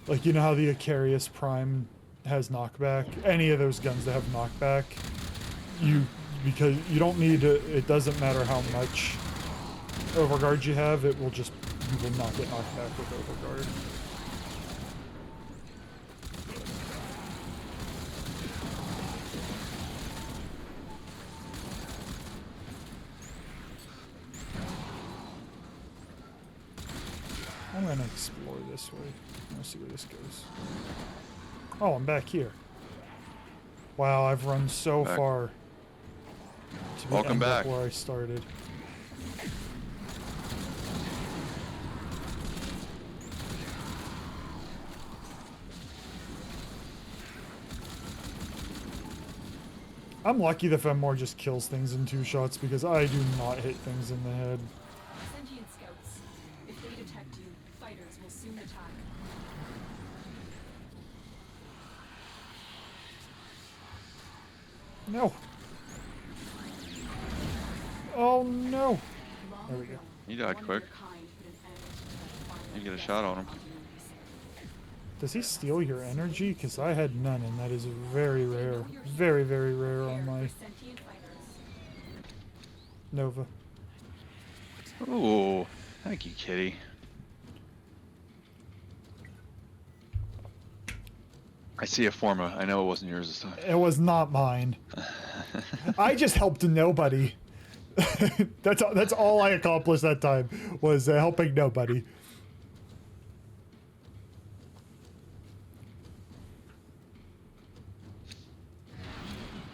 like, you know how the Icarius Prime has knockback? Any of those guns that have knockback, because you don't need to, it doesn't matter how much overguard you have, you will not get knocked back with overguard. I'm gonna explore this way. Let's see where this goes. Oh, I'm back here. Wow, I've run so far to Welcome back. Where I started. I'm lucky the Fenmore just kills things in 2 shots because I do not hit things in the head. Sentient scouts. If they detect you, fighters will soon attack. No. Oh no. There we go. He died quick. You get a shot on him. Does he steal your energy? Because I had none, and that is very rare. Very, very rare on my Nova. Ooh, thank you, kitty. I see a Forma. I know it wasn't yours this time. It was not mine. I just helped nobody. That's all I accomplished that time, was helping nobody.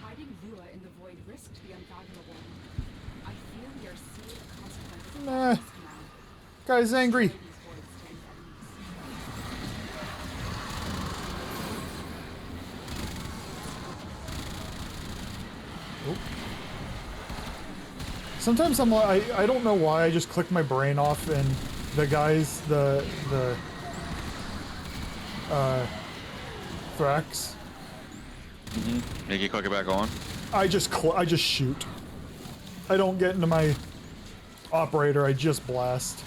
Hiding Lua in the void risked the unfathomable. I fear we are seeing the consequences of Nah. this now. Guy's angry. These voids stand enemies. Sometimes I'm like, I don't know why, I just click my brain off and the guys, the Thrax, Make you click it back on. I just shoot. I don't get into my operator, I just blast.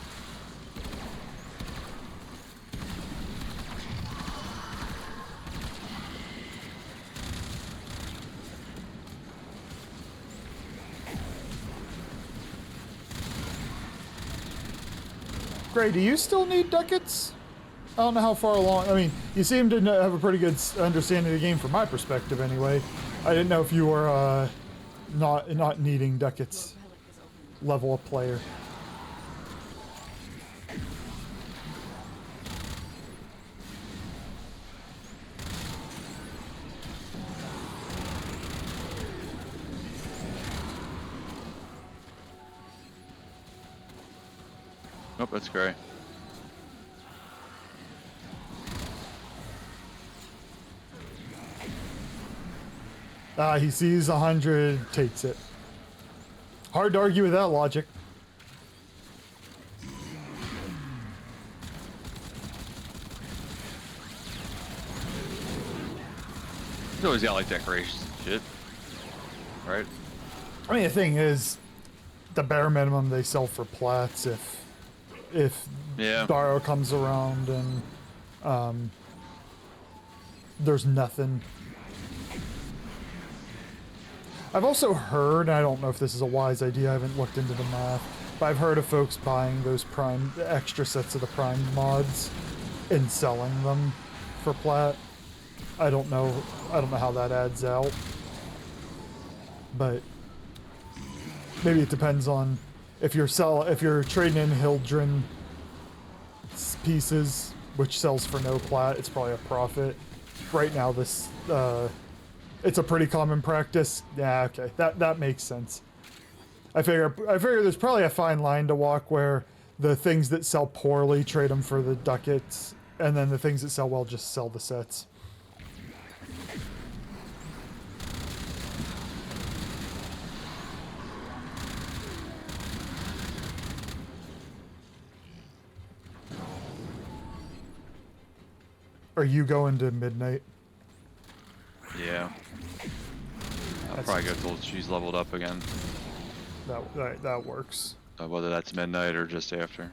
Gray, do you still need ducats? I don't know how far along. I mean, you seem to have a pretty good understanding of the game from my perspective, anyway. I didn't know if you were not needing ducats. Level of player. Nope, that's great. He sees 100, takes it. Hard to argue with that logic. He's always got like decorations and shit. Right? I mean, the thing is, the bare minimum they sell for plats if Yeah. Daro comes around and there's nothing. I've also heard, I don't know if this is a wise idea, I haven't looked into the math, but I've heard of folks buying those prime extra sets of the prime mods and selling them for plat. I don't know how that adds out, but maybe it depends on if you're trading in Hildren pieces, which sells for no plat, it's probably a profit. Right now, this it's a pretty common practice. Yeah, okay, that makes sense. I figure there's probably a fine line to walk where the things that sell poorly trade them for the ducats, and then the things that sell well just sell the sets. Are you going to midnight? Yeah. I'll probably go till she's leveled up again. That works. Whether that's midnight or just after.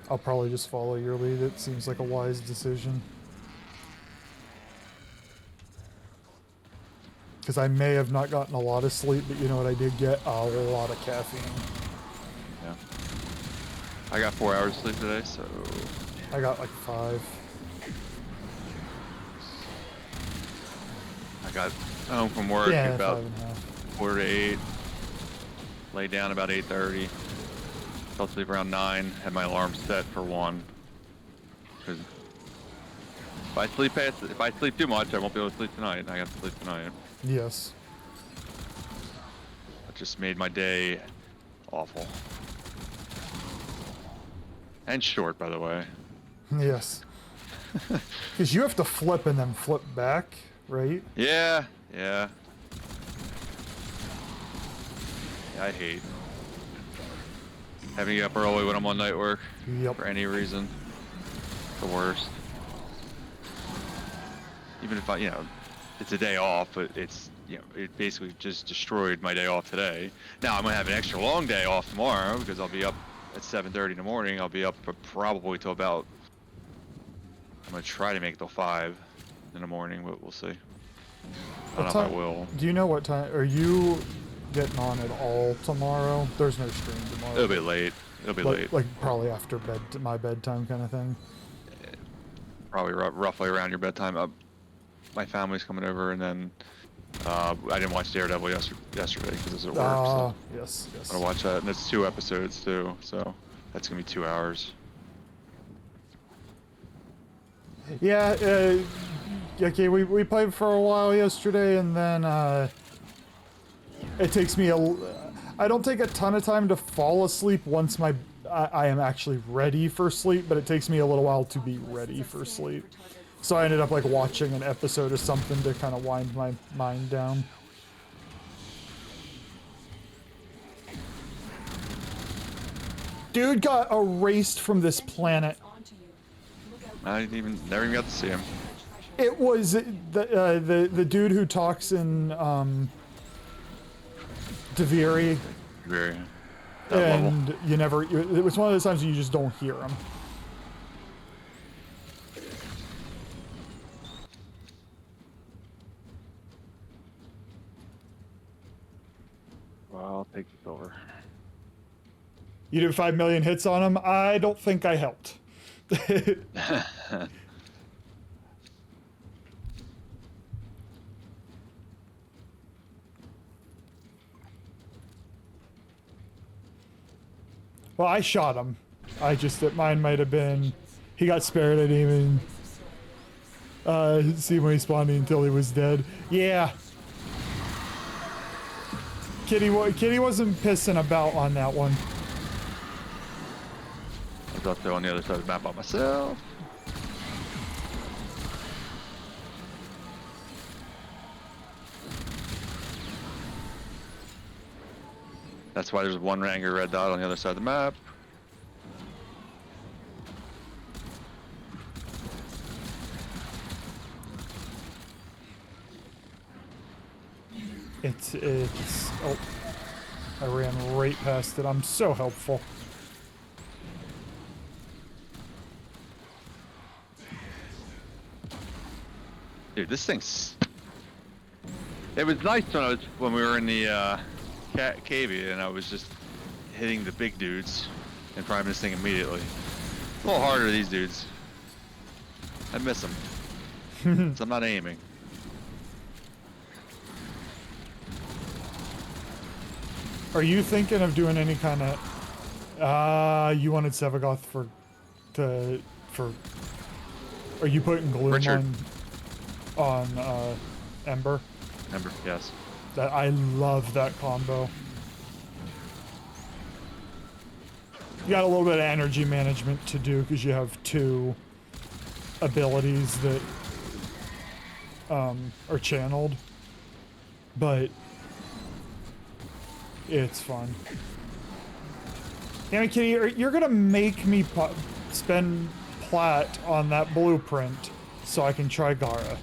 I'll probably just follow your lead. It seems like a wise decision. Because I may have not gotten a lot of sleep, but you know what? I did get a lot of caffeine. Yeah. I got 4 hours sleep today, so... I got like 5. I got home from work Yeah, at about 5.5. 4 to 8. Laid down about 8:30. Fell asleep around 9. Had my alarm set for 1. Because if I sleep too much, I won't be able to sleep tonight. I got to sleep tonight. Yes. It just made my day awful. And short, by the way. Yes. Because you have to flip and then flip back, right? Yeah, yeah. I hate having to get up early when I'm on night work. Yep. For any reason. The worst. Even if I, it's a day off, but it's, you know, it basically just destroyed my day off today. Now I'm gonna have an extra long day off tomorrow because I'll be up at 7:30 in the morning. I'll be up probably till about, I'm gonna try to make it till 5 in the morning, but we'll see. I don't know if I will. Do you know what time? Are you getting on at all tomorrow? There's no stream tomorrow. It'll be late. It'll be late. Like probably after my bedtime kind of thing. Probably roughly around your bedtime. My family's coming over, and then I didn't watch Daredevil yesterday because it was at work. So yes. I'm gonna watch that, and it's 2 episodes too, so that's gonna be 2 hours. Yeah. Okay. We played for a while yesterday, and then it takes me I don't take a ton of time to fall asleep once I am actually ready for sleep, but it takes me a little while to be ready for sleep. So I ended up like watching an episode of something to kind of wind my mind down. Dude got erased from this planet. I never even got to see him. It was the dude who talks in Deviri. Deviri. And it was one of those times you just don't hear him. Well, I'll take this over. You did 5 million hits on him? I don't think I helped. Well, I shot him. Mine might have been, he got spared. I didn't even see him responding until he was dead. Yeah. Kitty wasn't pissing about on that one. I was out there on the other side of the map by myself. That's why there's one angry red dot on the other side of the map. Oh, I ran right past it. I'm so helpful. Dude, this thing's... It was nice when we were in the cavey and I was just hitting the big dudes and priming this thing immediately. It's a little harder, these dudes. I miss them. So I'm not aiming. Are you thinking of doing any kind of... you wanted Sevagoth for... Are you putting gloom Richard. on Ember? Ember, yes. I love that combo. You got a little bit of energy management to do because you have 2 abilities that are channeled, but it's fun. Damn it, Kitty, you're gonna make me spend plat on that blueprint so I can try Gara.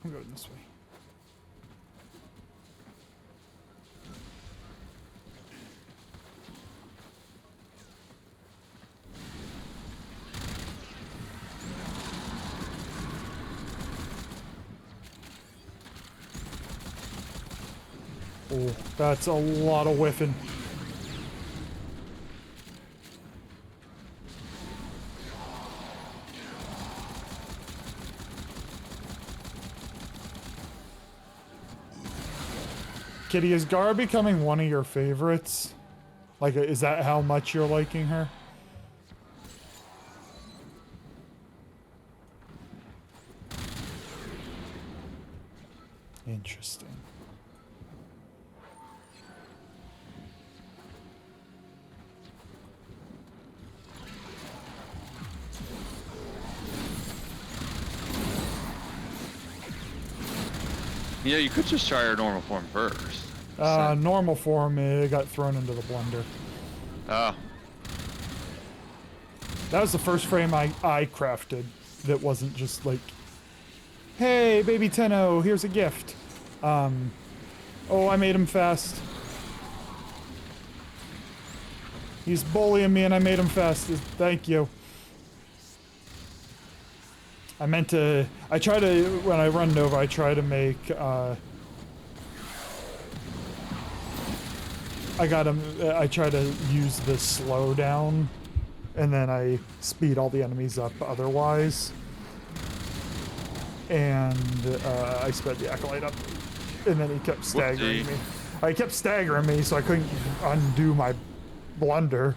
I'm going this way. Oh, that's a lot of whiffing. Kitty, is Gar becoming one of your favorites? Like, is that how much you're liking her? Interesting. Yeah, you could just try her normal form first. Normal form, it got thrown into the blender. Oh. That was the first frame I crafted that wasn't just like, hey, baby Tenno, here's a gift. Oh, I made him fast. He's bullying me and I made him fast. Thank you. I try to, when I run Nova, I try to make, I try to use the slowdown, and then I speed all the enemies up otherwise. And, I sped the Acolyte up, and then he kept staggering me. He kept staggering me, so I couldn't undo my blunder.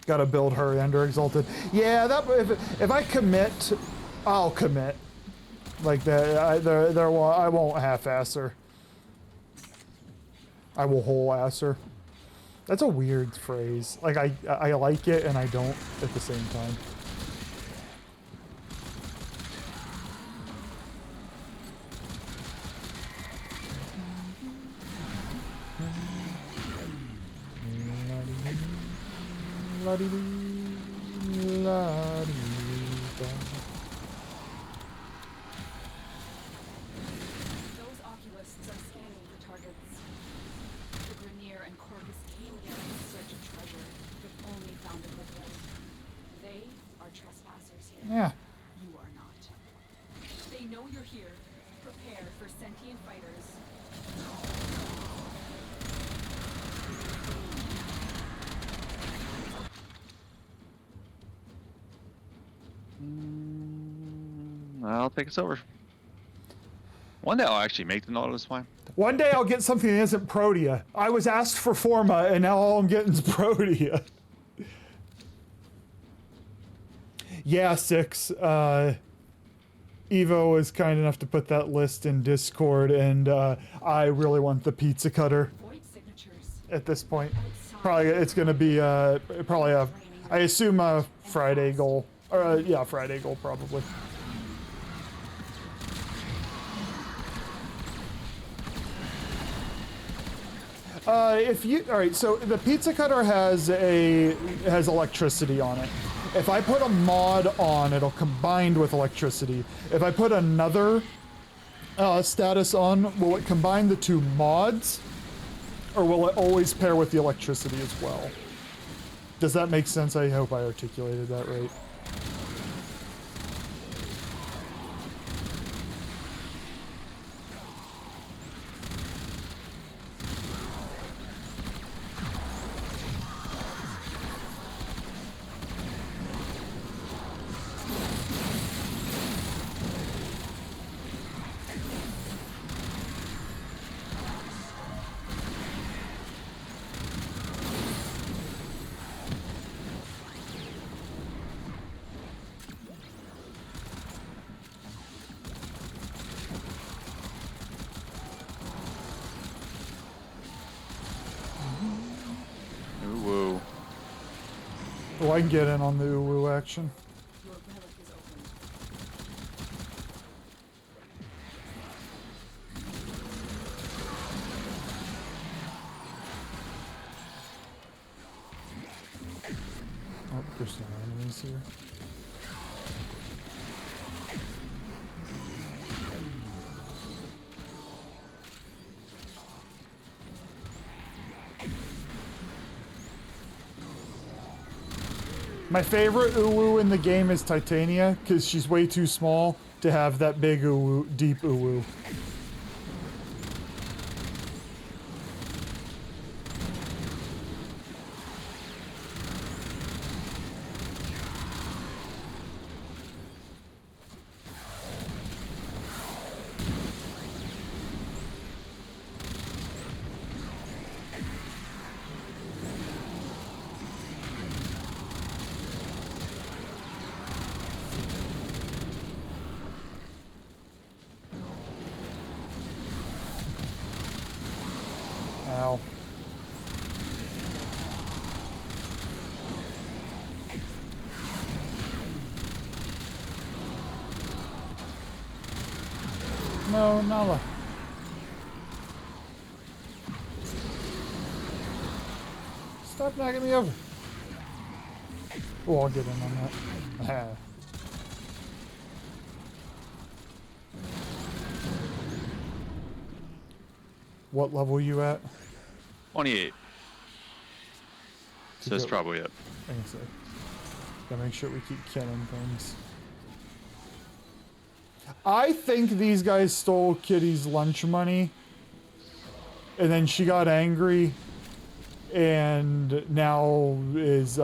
Gotta build her under Exalted. Yeah, that if I commit, I'll commit. Like that, I won't half-ass her. I will whole-ass her. That's a weird phrase. Like I like it and I don't at the same time. Those oculists are scanning for targets. The Grenier and Corvus came here in search of treasure, but only found it with them. They are trespassers here. Yeah. You are not. They know you're here. Prepare for sentient fighters. I'll take us over. One day I'll actually make the Nautilus fly. One day I'll get something that isn't Protea. I was asked for Forma, and now all I'm getting is Protea. Yeah, 6. Evo was kind enough to put that list in Discord, and I really want the pizza cutter at this point. Probably it's going to be probably a, I assume a Friday goal. Or yeah, Friday goal probably. If you, all right, so the pizza cutter has electricity on it. If I put a mod on, it'll combine with electricity. If I put another status on, will it combine the two mods, or will it always pair with the electricity as well? Does that make sense? I hope I articulated that right. Oh, I can get in on the uwu action. Oh, there's some enemies here. My favorite uwu in the game is Titania, because she's way too small to have that big uwu, deep uwu. Ow. No, Nala. Stop knocking me over. Oh, I'll get in on that. Ah. What level are you at? 28. So that's probably it. I can say. Gotta make sure we keep killing things. I think these guys stole Kitty's lunch money. And then she got angry. And now is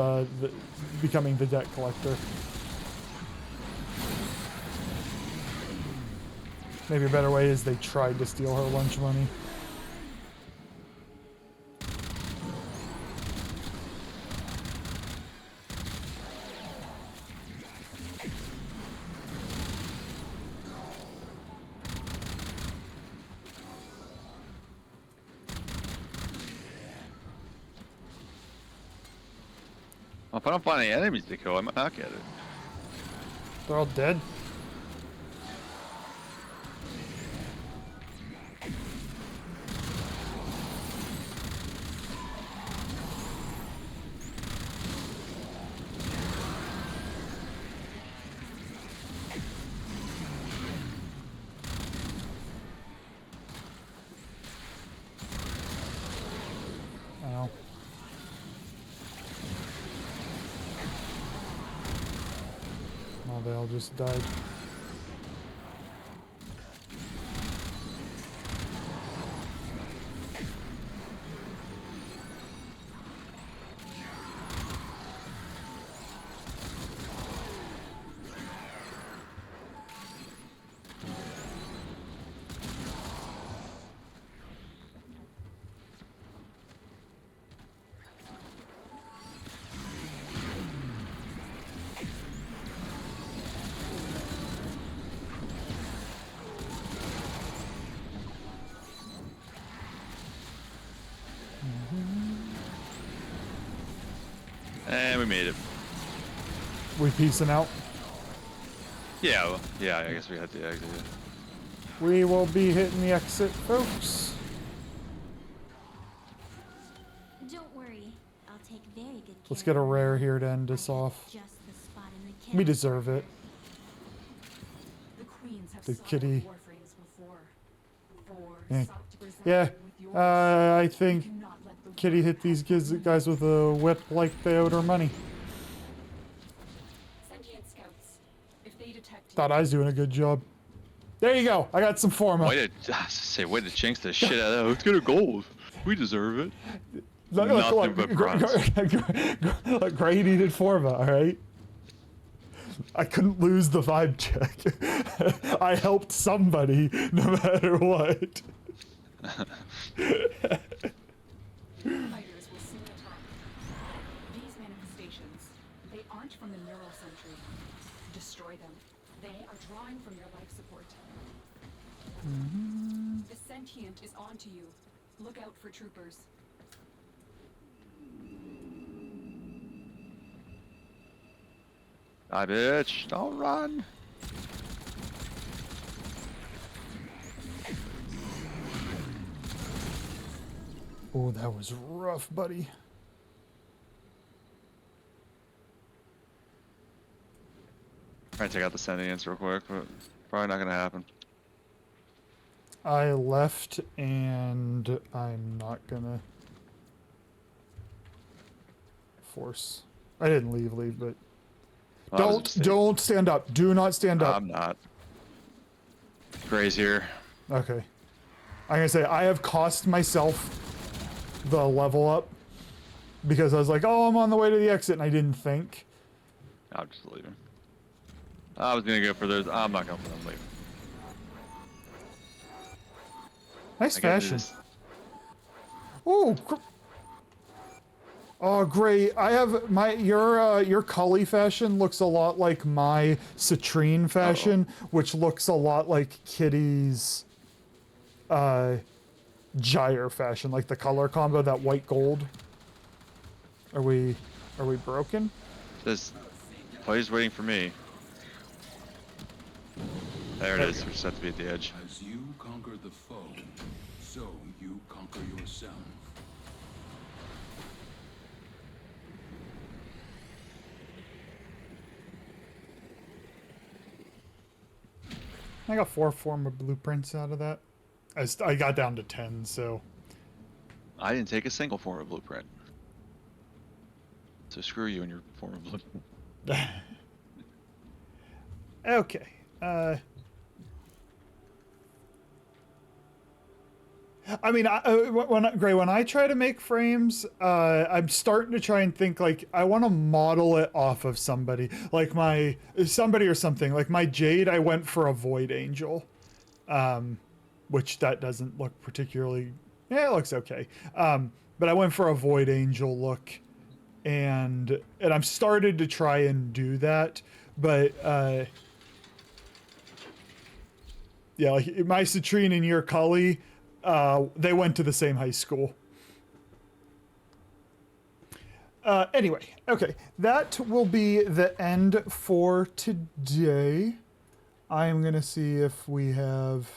becoming the debt collector. Maybe a better way is they tried to steal her lunch money. Well, if I don't find any enemies to kill, I might not get it. They're all dead. Ow. Oh, they all just died. And we made it. We peacing out. Yeah, well, yeah, I guess we had to exit. We will be hitting the exit, folks. Don't worry, I'll take very good care. Let's get a rare here to end us off. Just the spot in the We kennel. deserve it. The queens have The sought kitty. Warframes before. Yeah. Sought to present Yeah, them with yours. I think You cannot let the Kitty hit these guys with a whip like they owed her money. sentient scouts. If they detect Thought I was doing a good job. There you go. I got some forma. Way to jinx the shit out of that. Let's get a gold. We deserve it. Look, Nothing but bronze. Great needed forma, all right? I couldn't lose the vibe check. I helped somebody no matter what. fighters will soon attack. These manifestations, they aren't from the neural sentry. Destroy them. They are drawing from your life support. The sentient is onto you. Look out for troopers. Die, bitch. Don't run. Oh, that was rough, buddy. Try to take out the sentience real quick, but probably not gonna happen. I left and I'm not gonna force. I didn't leave, but Oh, that was a mistake. don't stand up. Do not stand up. I'm not. Gray's here. Okay. I'm gonna say I have cost myself the level up because I was like, oh, I'm on the way to the exit, and I didn't think. I'm just leaving. I was gonna go for those. I'm not going for them. Leaving. Nice I gotta do fashion. this. Oh, oh, great! I have your Cully fashion looks a lot like my Citrine fashion, which looks a lot like Kitty's gyre fashion, like the color combo, that white gold. Are we broken? This play's waiting for me. There it is. We're set to be at the edge. As you conquer the foe, so you conquer yourself. I got 4 former blueprints out of that. I got down to 10, so. I didn't take a single form of blueprint. So screw you and your form of blueprint. Okay. I mean, when I try to make frames, I'm starting to try and think like I want to model it off of somebody, like somebody or something. Like my Jade, I went for a Void Angel, which that doesn't look particularly. Yeah, it looks okay. But I went for a Void Angel look, and I'm started to try and do that, but yeah, like my Citrine and your Cully. They went to the same high school. Anyway, okay, that will be the end for today. I am gonna see if we have.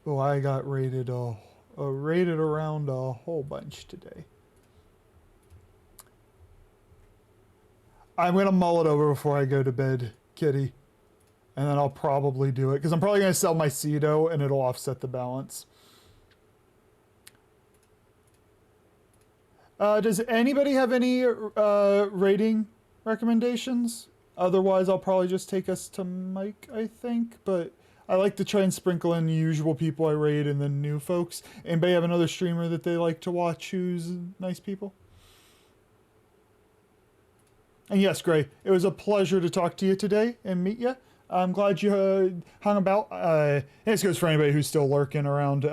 Oh, I got rated rated around a whole bunch today. I'm gonna mull it over before I go to bed, Kitty. And then I'll probably do it, because I'm probably going to sell my Cedo, and it'll offset the balance. Does anybody have any rating recommendations? Otherwise, I'll probably just take us to Mike, I think. But I like to try and sprinkle in the usual people I raid and then new folks. Anybody have another streamer that they like to watch who's nice people? And yes, Gray, it was a pleasure to talk to you today and meet you. I'm glad you hung about. And this goes for anybody who's still lurking around.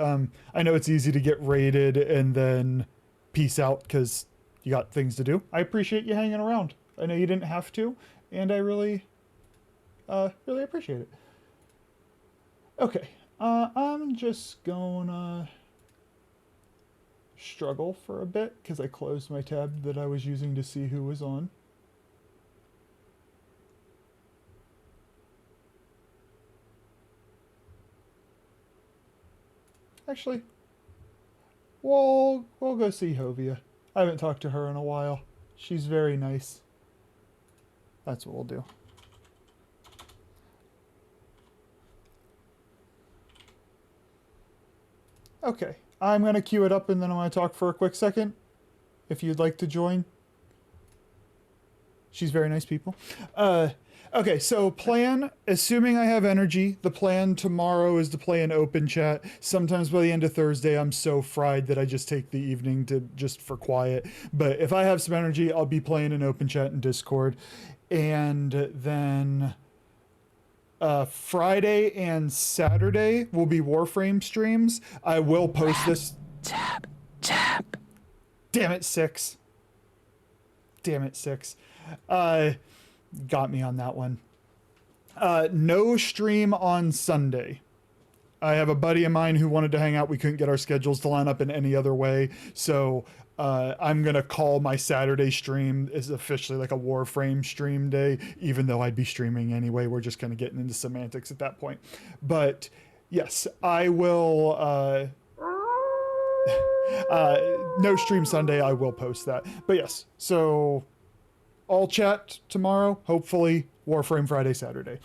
I know it's easy to get raided and then peace out because you got things to do. I appreciate you hanging around. I know you didn't have to, and I really appreciate it. Okay, I'm just gonna struggle for a bit because I closed my tab that I was using to see who was on. Actually, we'll go see Hovia. I haven't talked to her in a while. She's very nice. That's what we'll do. Okay, I'm going to queue it up and then I'm going to talk for a quick second. If you'd like to join. She's very nice people. Okay, so plan, assuming I have energy, the plan tomorrow is to play an open chat. Sometimes by the end of Thursday, I'm so fried that I just take the evening to just for quiet. But if I have some energy, I'll be playing an open chat in Discord. And then Friday and Saturday will be Warframe streams. I will post this. Tab. Damn it, 6. Damn it, 6. Got me on that one. No stream on Sunday. I have a buddy of mine who wanted to hang out. We couldn't get our schedules to line up in any other way. So I'm going to call my Saturday stream is officially like a Warframe stream day, even though I'd be streaming anyway. We're just kind of getting into semantics at that point. But yes, I will... no stream Sunday. I will post that. But yes, so... I'll chat tomorrow, hopefully Warframe Friday, Saturday.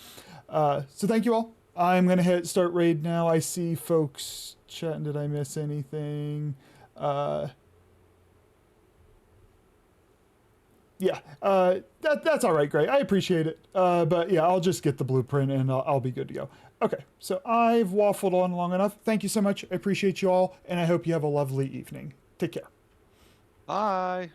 So thank you all. I'm going to hit start raid now. I see folks chatting. Did I miss anything? Yeah, that's all right, Gray. I appreciate it. But yeah, I'll just get the blueprint and I'll be good to go. Okay, so I've waffled on long enough. Thank you so much. I appreciate you all, and I hope you have a lovely evening. Take care. Bye.